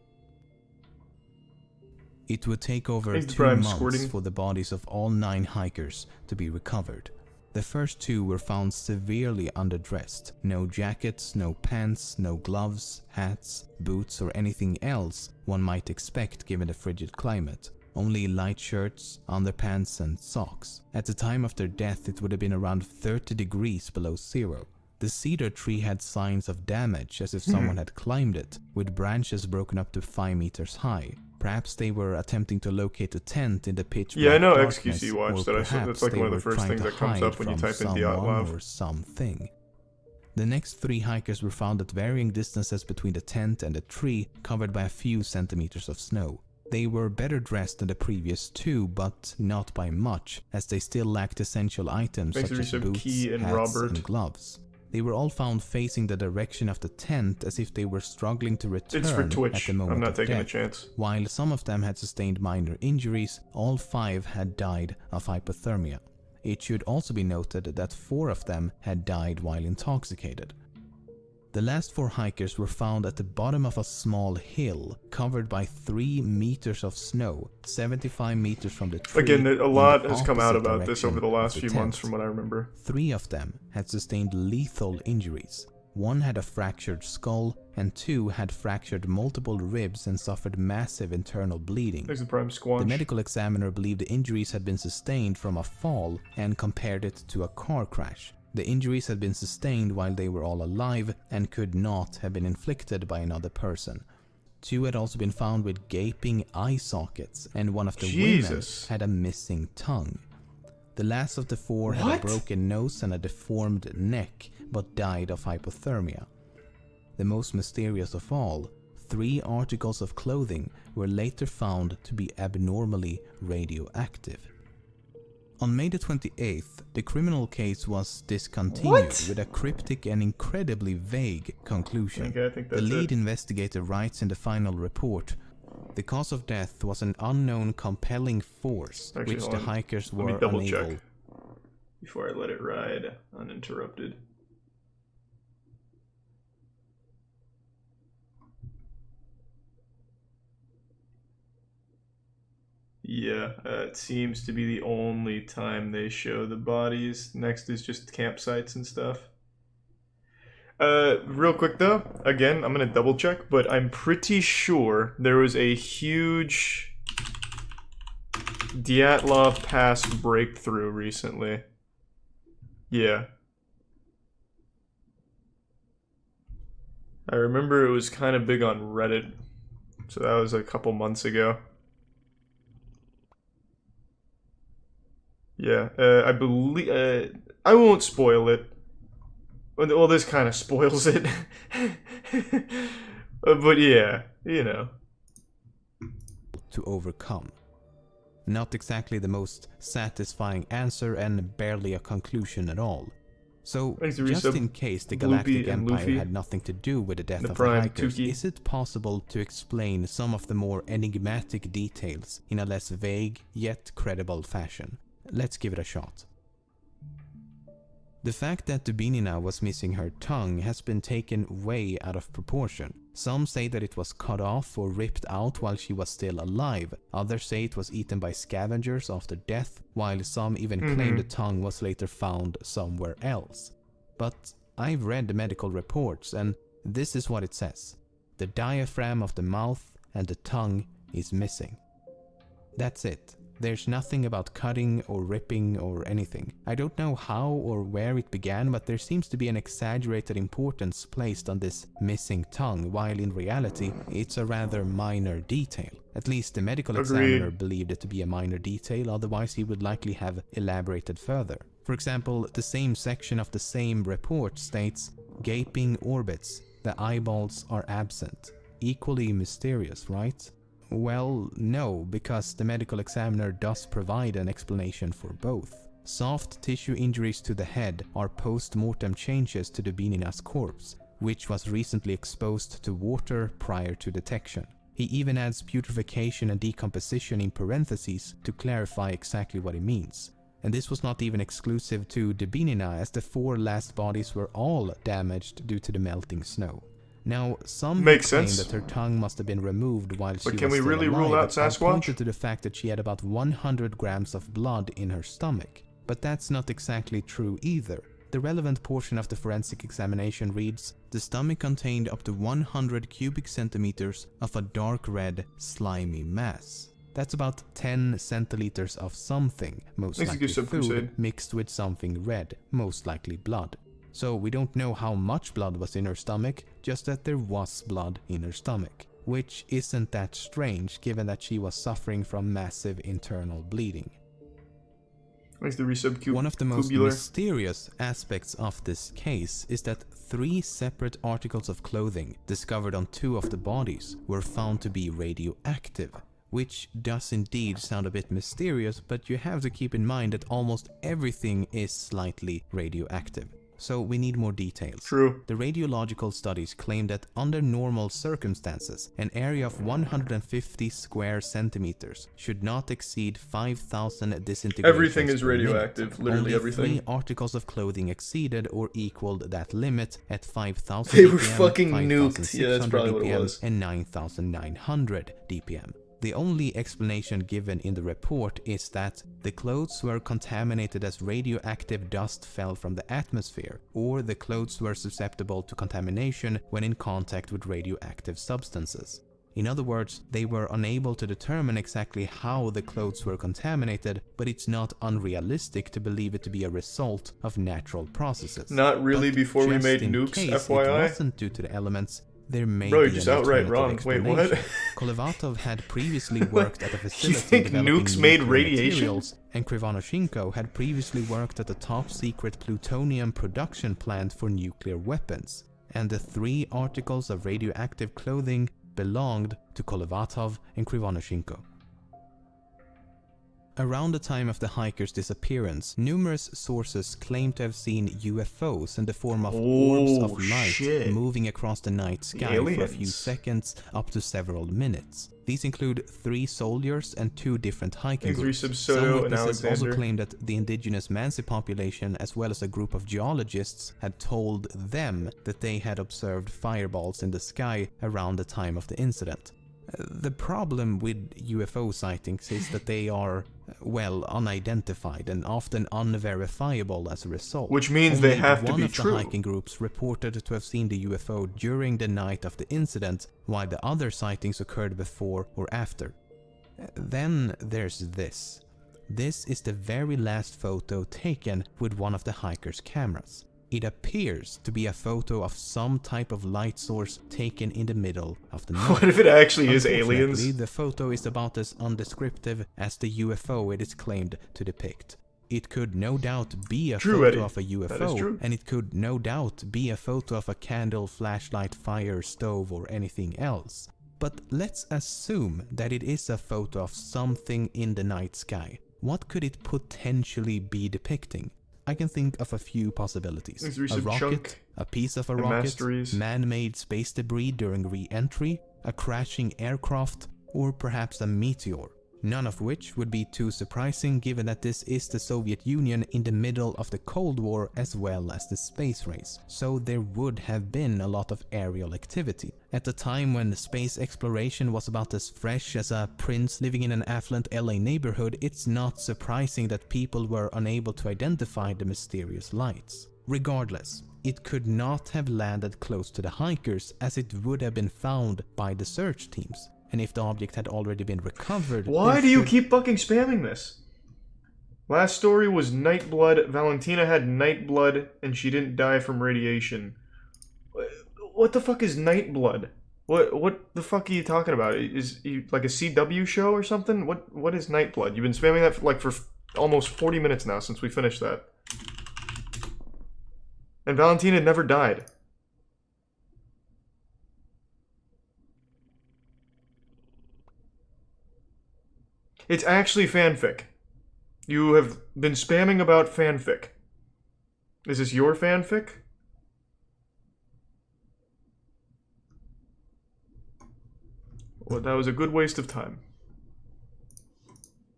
It would take over Thanks to 2 Prime months Squirting. for the bodies of all 9 hikers to be recovered. The first 2 were found severely underdressed. No jackets, no pants, no gloves, hats, boots or anything else one might expect given the frigid climate. Only light shirts, underpants and socks. At the time of their death it would have been around 30 degrees below zero. The cedar tree had signs of damage as if someone had climbed it, with branches broken up to 5 meters high. Perhaps they were attempting to locate a tent in the pitch black Yeah, I know darkness, XQC watched or that. I saw perhaps that's like they one of the were first trying things to that comes hide up when you from type in someone Dyatlov. or something. The next 3 hikers were found at varying distances between the tent and the tree, covered by a few centimeters of snow. They were better dressed than the previous 2, but not by much, as they still lacked essential items Thanks such to as Resub boots, Key and hats, Robert. and gloves. They were all found facing the direction of the tent as if they were struggling to return It's for at Twitch. the moment I'm not of taking a death. chance. While some of them had sustained minor injuries, all 5 had died of hypothermia. It should also be noted that 4 of them had died while intoxicated. The last 4 hikers were found at the bottom of a small hill, covered by 3 meters of snow, 75 meters from the tree. Again, a in lot the has come out opposite about this over the direction last of few tent. months from what I remember. 3 of them had sustained lethal injuries. 1 had a fractured skull, and 2 had fractured multiple ribs and suffered massive internal bleeding. Thanks to Prime Squanch. The medical examiner believed the injuries had been sustained from a fall and compared it to a car crash. The injuries had been sustained while they were all alive and could not have been inflicted by another person. 2 had also been found with gaping eye sockets, and one of the Jesus. women had a missing tongue. The last of the 4 had a What? broken nose and a deformed neck, but died of hypothermia. The most mysterious of all, 3 articles of clothing were later found to be abnormally radioactive. On May the 28th, the criminal case was discontinued with a cryptic and incredibly vague conclusion. Okay, I think The that's lead it. investigator writes in the final report, "The cause of death was an unknown compelling force, Actually, which hold the on. hikers Let me were double unable." check before I let it ride uninterrupted. Yeah, it seems to be the only time they show the bodies. Next is just campsites and stuff. Real quick though, again, I'm gonna double check, but I'm pretty sure there was a huge Dyatlov Pass breakthrough recently. Yeah. I remember it was kind of big on Reddit, so that was a couple months ago. Yeah, I believe, I won't spoil it. Well, this kind of spoils it. But yeah, you know. To overcome. Not exactly the most satisfying answer and barely a conclusion at all. So, Thanks to just resub, in case the Bloopy Galactic and Empire Luffy. had nothing to do with the death The of the Prime hikers, Tuki. is it possible to explain some of the more enigmatic details in a less vague yet credible fashion? Let's give it a shot. The fact that Dubinina was missing her tongue has been taken way out of proportion. Some say that it was cut off or ripped out while she was still alive. Others say it was eaten by scavengers after death, while some even claim the tongue was later found somewhere else. But I've read the medical reports, and this is what it says. The diaphragm of the mouth and the tongue is missing. That's it. There's nothing about cutting or ripping or anything. I don't know how or where it began, but there seems to be an exaggerated importance placed on this missing tongue, while in reality it's a rather minor detail. At least the medical Agreed. examiner believed it to be a minor detail, otherwise he would likely have elaborated further. For example, the same section of the same report states, "Gaping orbits, the eyeballs are absent." Equally mysterious, right? Well, no, because the medical examiner does provide an explanation for both. Soft tissue injuries to the head are post-mortem changes to the Benina's corpse, which was recently exposed to water prior to detection. He even adds putrefaction and decomposition in parentheses to clarify exactly what he means. And this was not even exclusive to the Benina, as the 4 last bodies were all damaged due to the melting snow. Now, some Makes claim sense. that her tongue must have been removed while she But was can we still really alive, rule out and Sasquatch? pointed to the fact that she had about 100 grams of blood in her stomach. But that's not exactly true either. The relevant portion of the forensic examination reads, "The stomach contained up to 100 cubic centimeters of a dark red, slimy mass." That's about 10 centiliters of something, most Makes a likely good sub food, crusade. mixed with something red, most likely blood. So we don't know how much blood was in her stomach, just that there was blood in her stomach. Which isn't that strange, given that she was suffering from massive internal bleeding. Makes the resub One of the most cubular. mysterious aspects of this case is that 3 separate articles of clothing discovered on 2 of the bodies were found to be radioactive, which does indeed sound a bit mysterious, but you have to keep in mind that almost everything is slightly radioactive. So we need more details. True. The radiological studies claim that under normal circumstances, an area of 150 square centimeters should not exceed 5,000 disintegrations Everything is per minute. radioactive, literally Only everything. 3 articles of clothing exceeded or equaled that limit at 5,000 They were DPM, fucking nuked. 5,600 Yeah, that's probably what it DPM, was. and 9,900 DPM. The only explanation given in the report is that the clothes were contaminated as radioactive dust fell from the atmosphere, or the clothes were susceptible to contamination when in contact with radioactive substances. In other words, they were unable to determine exactly how the clothes were contaminated, but it's not unrealistic to believe it to be a result of natural processes. Not really But before we just made in nukes, case FYI. It wasn't due to the elements. There may Bro, be you're just an outright alternative wrong. Wait, what? explanation. Kolevatov had previously worked at a facility think developing nukes made nuclear radiation? materials, and Krivonoshenko had previously worked at a top-secret plutonium production plant for nuclear weapons. And the 3 articles of radioactive clothing belonged to Kolevatov and Krivonoshenko. Around the time of the hikers' disappearance, numerous sources claim to have seen UFOs in the form of orbs of light shit. moving across the night sky for a few Aliens. seconds up to several minutes. These include 3 soldiers and 2 different hiking Thanks, groups. Resub Some Soto and witnesses also Alexander. claim that the indigenous Mansi population, as well as a group of geologists, had told them that they had observed fireballs in the sky around the time of the incident. The problem with UFO sightings is that they are, well, unidentified and often unverifiable as a result. Which means they Only have to one be of the true. hiking groups reported to have seen the UFO during the night of the incident, while the other sightings occurred before or after. Then there's this. This is the very last photo taken with one of the hikers' cameras. It appears to be a photo of some type of light source taken in the middle of the night. What if it actually is Unfortunately, aliens? the photo is about as undescriptive as the UFO it is claimed to depict. It could no doubt be a True, photo Eddie. of a That is UFO, true. and it could no doubt be a photo of a candle, flashlight, fire, stove, or anything else. But let's assume that it is a photo of something in the night sky. What could it potentially be depicting? I can think of a few possibilities. Thanks, A Resub rocket, Chunk a piece of a and rocket, Masteries. man-made space debris during re-entry, a crashing aircraft, or perhaps a meteor. None of which would be too surprising given that this is the Soviet Union in the middle of the Cold War as well as the space race, so there would have been a lot of aerial activity. At the time when space exploration was about as fresh as a prince living in an affluent LA neighborhood, it's not surprising that people were unable to identify the mysterious lights. Regardless, it could not have landed close to the hikers as it would have been found by the search teams. And if the object had already been recovered... Why there do you should- keep fucking spamming this? Last story was Nightblood. Valentina had Nightblood and she didn't die from radiation. What the fuck is Nightblood? What the fuck are you talking about? Is you like a CW show or something? What is Nightblood? You've been spamming that for almost 40 minutes now since we finished that. And Valentina never died. It's actually fanfic. You have been spamming about fanfic. Is this your fanfic? Well, that was a good waste of time.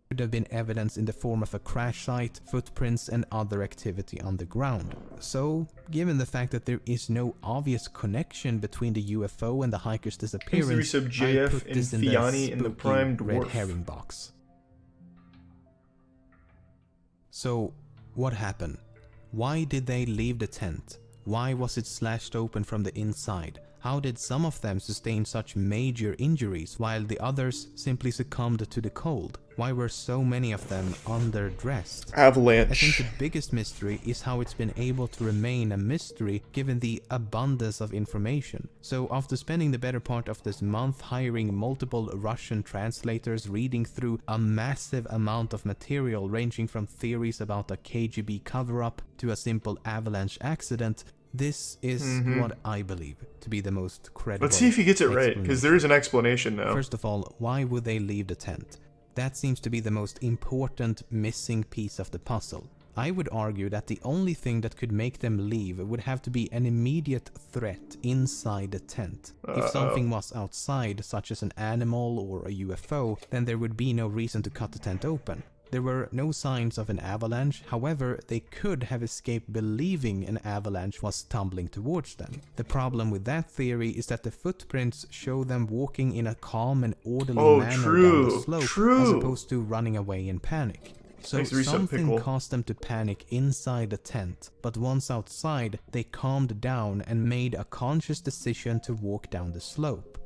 Could have been evidence in the form of a crash site, footprints and other activity on the ground. So, given the fact that there is no obvious connection between the UFO and the hiker's disappearance, Thanks to I JF put this in Fiani the in the spooky Prime red Dwarf. herring box. So, what happened? Why did they leave the tent? Why was it slashed open from the inside? How did some of them sustain such major injuries while the others simply succumbed to the cold? Why were so many of them underdressed? Avalanche. I think the biggest mystery is how it's been able to remain a mystery given the abundance of information. So after spending the better part of this month hiring multiple Russian translators reading through a massive amount of material ranging from theories about a KGB cover-up to a simple avalanche accident, this is what I believe to be the most credible. Let's see if he gets it right, because there is an explanation now. First of all, why would they leave the tent? That seems to be the most important missing piece of the puzzle. I would argue that the only thing that could make them leave would have to be an immediate threat inside the tent. If something was outside, such as an animal or a UFO, then there would be no reason to cut the tent open. There were no signs of an avalanche, however, they could have escaped believing an avalanche was tumbling towards them. The problem with that theory is that the footprints show them walking in a calm and orderly manner down the slope, as opposed to running away in panic. So something caused them to panic inside the tent, but once outside, they calmed down and made a conscious decision to walk down the slope.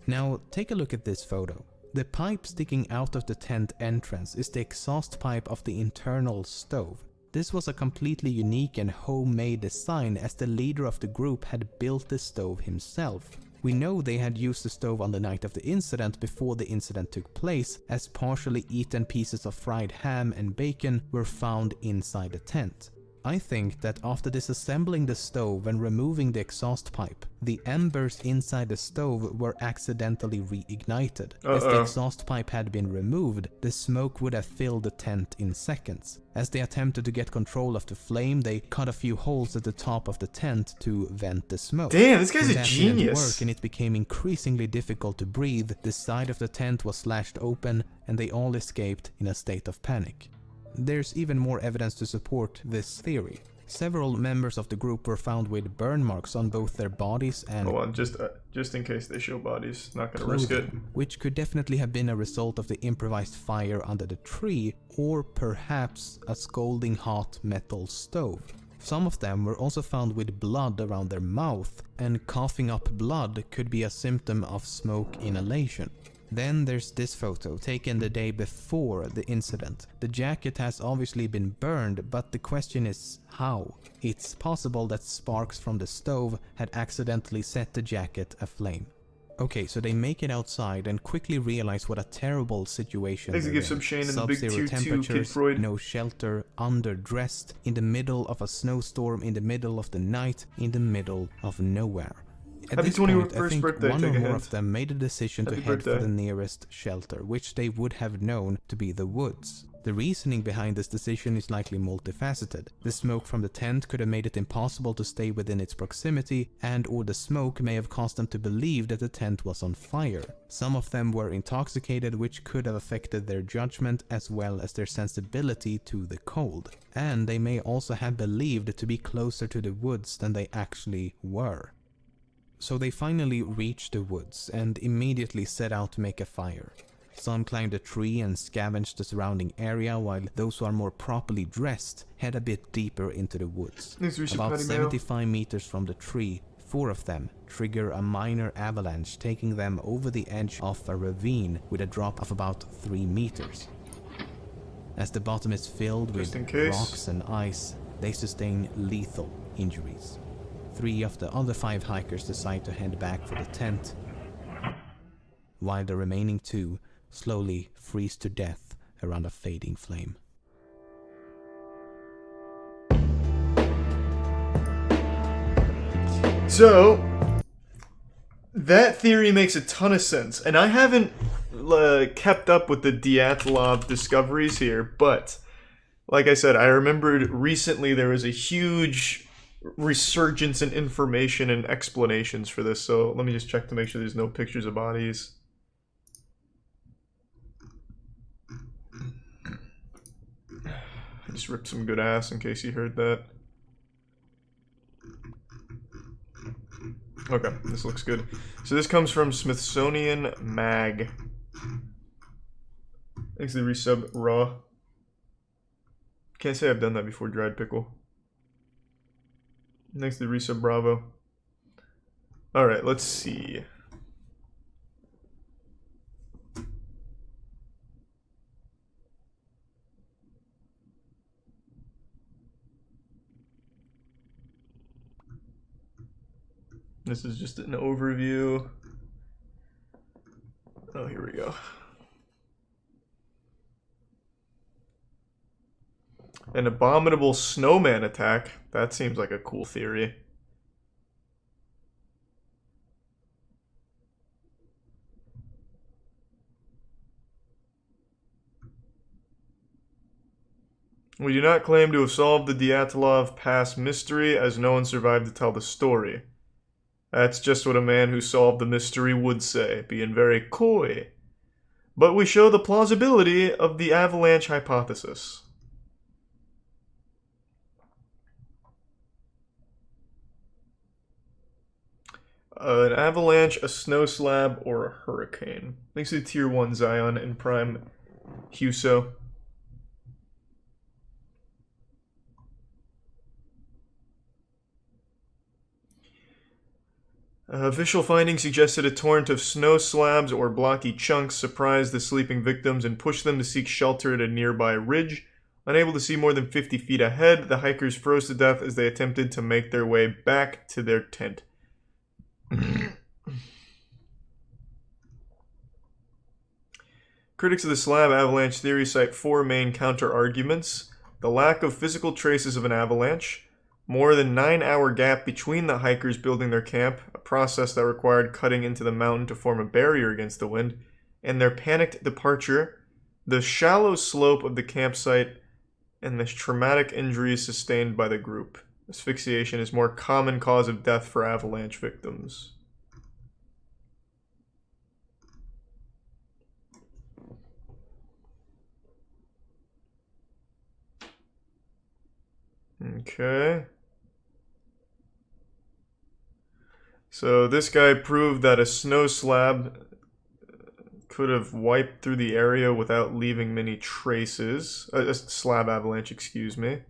Now, take a look at this photo. The pipe sticking out of the tent entrance is the exhaust pipe of the internal stove. This was a completely unique and homemade design, as the leader of the group had built the stove himself. We know they had used the stove on the night of the incident before the incident took place, as partially eaten pieces of fried ham and bacon were found inside the tent. I think that after disassembling the stove and removing the exhaust pipe, the embers inside the stove were accidentally reignited. As the exhaust pipe had been removed, the smoke would have filled the tent in seconds. As they attempted to get control of the flame, they cut a few holes at the top of the tent to vent the smoke. Damn, this guy's a That genius. didn't work, and it became increasingly difficult to breathe. The side of the tent was slashed open, and they all escaped in a state of panic. There's even more evidence to support this theory. Several members of the group were found with burn marks on both their bodies and hold on, just in case they show bodies, not gonna risk it. which could definitely have been a result of the improvised fire under the tree, or perhaps a scalding hot metal stove. Some of them were also found with blood around their mouth, and coughing up blood could be a symptom of smoke inhalation. Then there's this photo, taken the day before the incident. The jacket has obviously been burned, but the question is how? It's possible that sparks from the stove had accidentally set the jacket aflame. Okay, so they make it outside and quickly realize what a terrible situation Thanks to they're give some in. Shane and the big Sub-zero 2-2 Kid temperatures, Freud. no shelter, underdressed, in the middle of a snowstorm, in the middle of the night, in the middle of nowhere. At Happy this 21st point, I think birthday, one take or a more hint. of them made a decision to Happy head for birthday. the nearest shelter, which they would have known to be the woods. The reasoning behind this decision is likely multifaceted. The smoke from the tent could have made it impossible to stay within its proximity, and/or the smoke may have caused them to believe that the tent was on fire. Some of them were intoxicated, which could have affected their judgment as well as their sensibility to the cold. And they may also have believed to be closer to the woods than they actually were. So they finally reached the woods and immediately set out to make a fire. Some climbed a tree and scavenged the surrounding area, while those who are more properly dressed head a bit deeper into the woods. About 75 meters from the tree, 4 of them trigger a minor avalanche, taking them over the edge of a ravine with a drop of about 3 meters. As the bottom is filled with rocks and ice, they sustain lethal injuries. 3 of the other 5 hikers decide to head back for the tent, while the remaining 2 slowly freeze to death around a fading flame. So, that theory makes a ton of sense, and I haven't kept up with the Dyatlov discoveries here, but like I said, I remembered recently there was a huge resurgence in information and explanations for this, so let me just check to make sure there's no pictures of bodies. I just ripped some good ass in case you heard that. Okay, this looks good. So this comes from Smithsonian Mag. Thanks to the resub raw. Can't say I've done that before, dried pickle. Thanks to the resub bravo. Alright, let's see. This is just an overview. Oh, here we go. An abominable snowman attack. That seems like a cool theory. We do not claim to have solved the Dyatlov Pass mystery, as no one survived to tell the story. That's just what a man who solved the mystery would say, being very coy. But we show the plausibility of the avalanche hypothesis. An avalanche, a snow slab, or a hurricane. Thanks to Tier 1 Zion and Prime Huso. Official findings suggested a torrent of snow slabs or blocky chunks surprised the sleeping victims and pushed them to seek shelter at a nearby ridge. Unable to see more than 50 feet ahead, the hikers froze to death as they attempted to make their way back to their tent. Critics of the slab avalanche theory cite 4 main counter-arguments: the lack of physical traces of an avalanche, more than 9-hour gap between the hikers building their camp, a process that required cutting into the mountain to form a barrier against the wind, and their panicked departure, the shallow slope of the campsite, and the traumatic injuries sustained by the group. Asphyxiation is more common cause of death for avalanche victims. Okay. So this guy proved that a snow slab could have wiped through the area without leaving many traces. A slab avalanche, excuse me.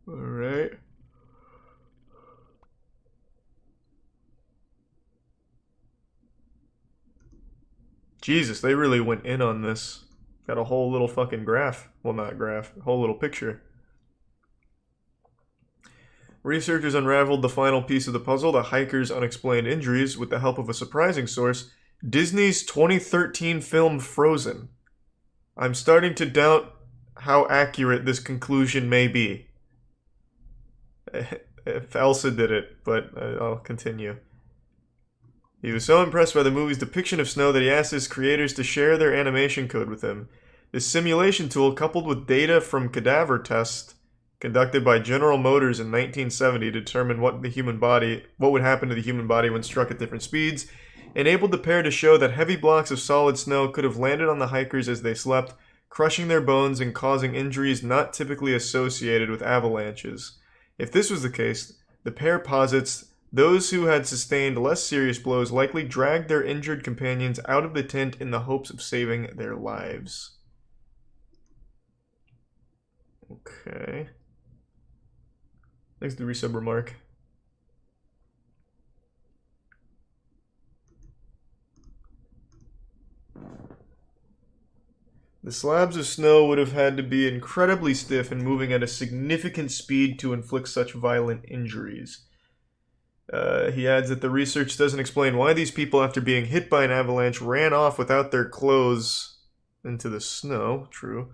Alright. Jesus, they really went in on this. Got a whole little fucking graph. Well, not graph. A whole little picture. Researchers unraveled the final piece of the puzzle, the hikers' unexplained injuries, with the help of a surprising source, Disney's 2013 film Frozen. I'm starting to doubt how accurate this conclusion may be. If Elsa did it, but I'll continue. He was so impressed by the movie's depiction of snow that he asked his creators to share their animation code with him. This simulation tool, coupled with data from cadaver tests conducted by General Motors in 1970 to determine what would happen to the human body when struck at different speeds, enabled the pair to show that heavy blocks of solid snow could have landed on the hikers as they slept, crushing their bones and causing injuries not typically associated with avalanches. If this was the case, the pair posits those who had sustained less serious blows likely dragged their injured companions out of the tent in the hopes of saving their lives. Okay. Thanks to the resub remark. The slabs of snow would have had to be incredibly stiff and moving at a significant speed to inflict such violent injuries. He adds that the research doesn't explain why these people, after being hit by an avalanche, ran off without their clothes into the snow. True.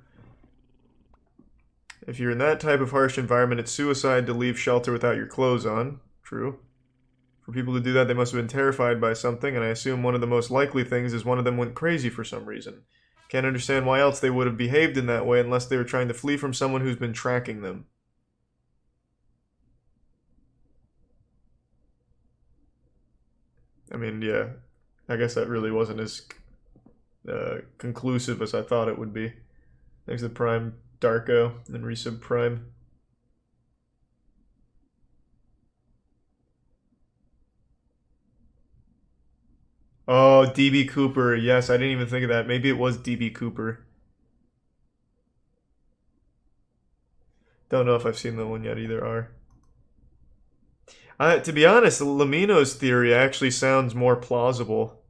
If you're in that type of harsh environment, it's suicide to leave shelter without your clothes on. True. For people to do that, they must have been terrified by something, and I assume one of the most likely things is one of them went crazy for some reason. Can't understand why else they would have behaved in that way unless they were trying to flee from someone who's been tracking them. I mean, yeah, I guess that really wasn't as conclusive as I thought it would be. Thanks to Prime Darko and Resub Prime. Oh, DB Cooper. Yes, I didn't even think of that. Maybe it was DB Cooper. Don't know if I've seen that one yet either, to be honest, Lamino's theory actually sounds more plausible.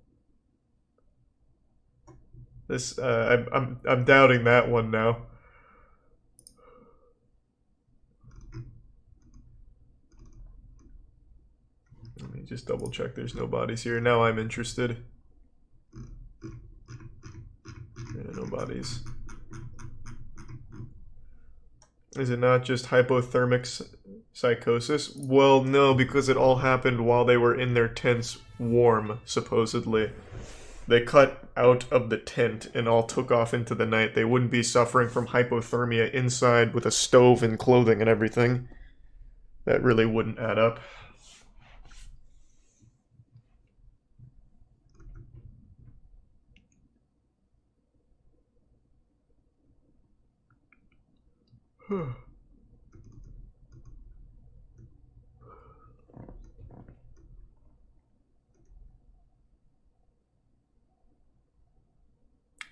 This, I'm doubting that one now. Let me just double check there's no bodies here. Now I'm interested. Yeah, no bodies. Is it not just hypothermic psychosis? Well, no, because it all happened while they were in their tents warm, supposedly. They cut out of the tent and all took off into the night. They wouldn't be suffering from hypothermia inside with a stove and clothing and everything. That really wouldn't add up.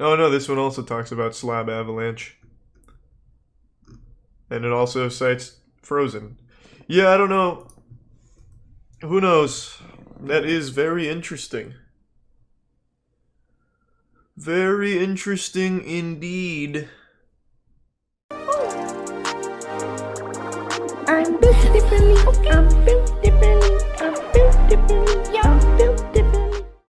Oh no, this one also talks about slab avalanche. And it also cites Frozen. Yeah, I don't know. Who knows? That is very interesting. Very interesting indeed. I'm built differently. I'm built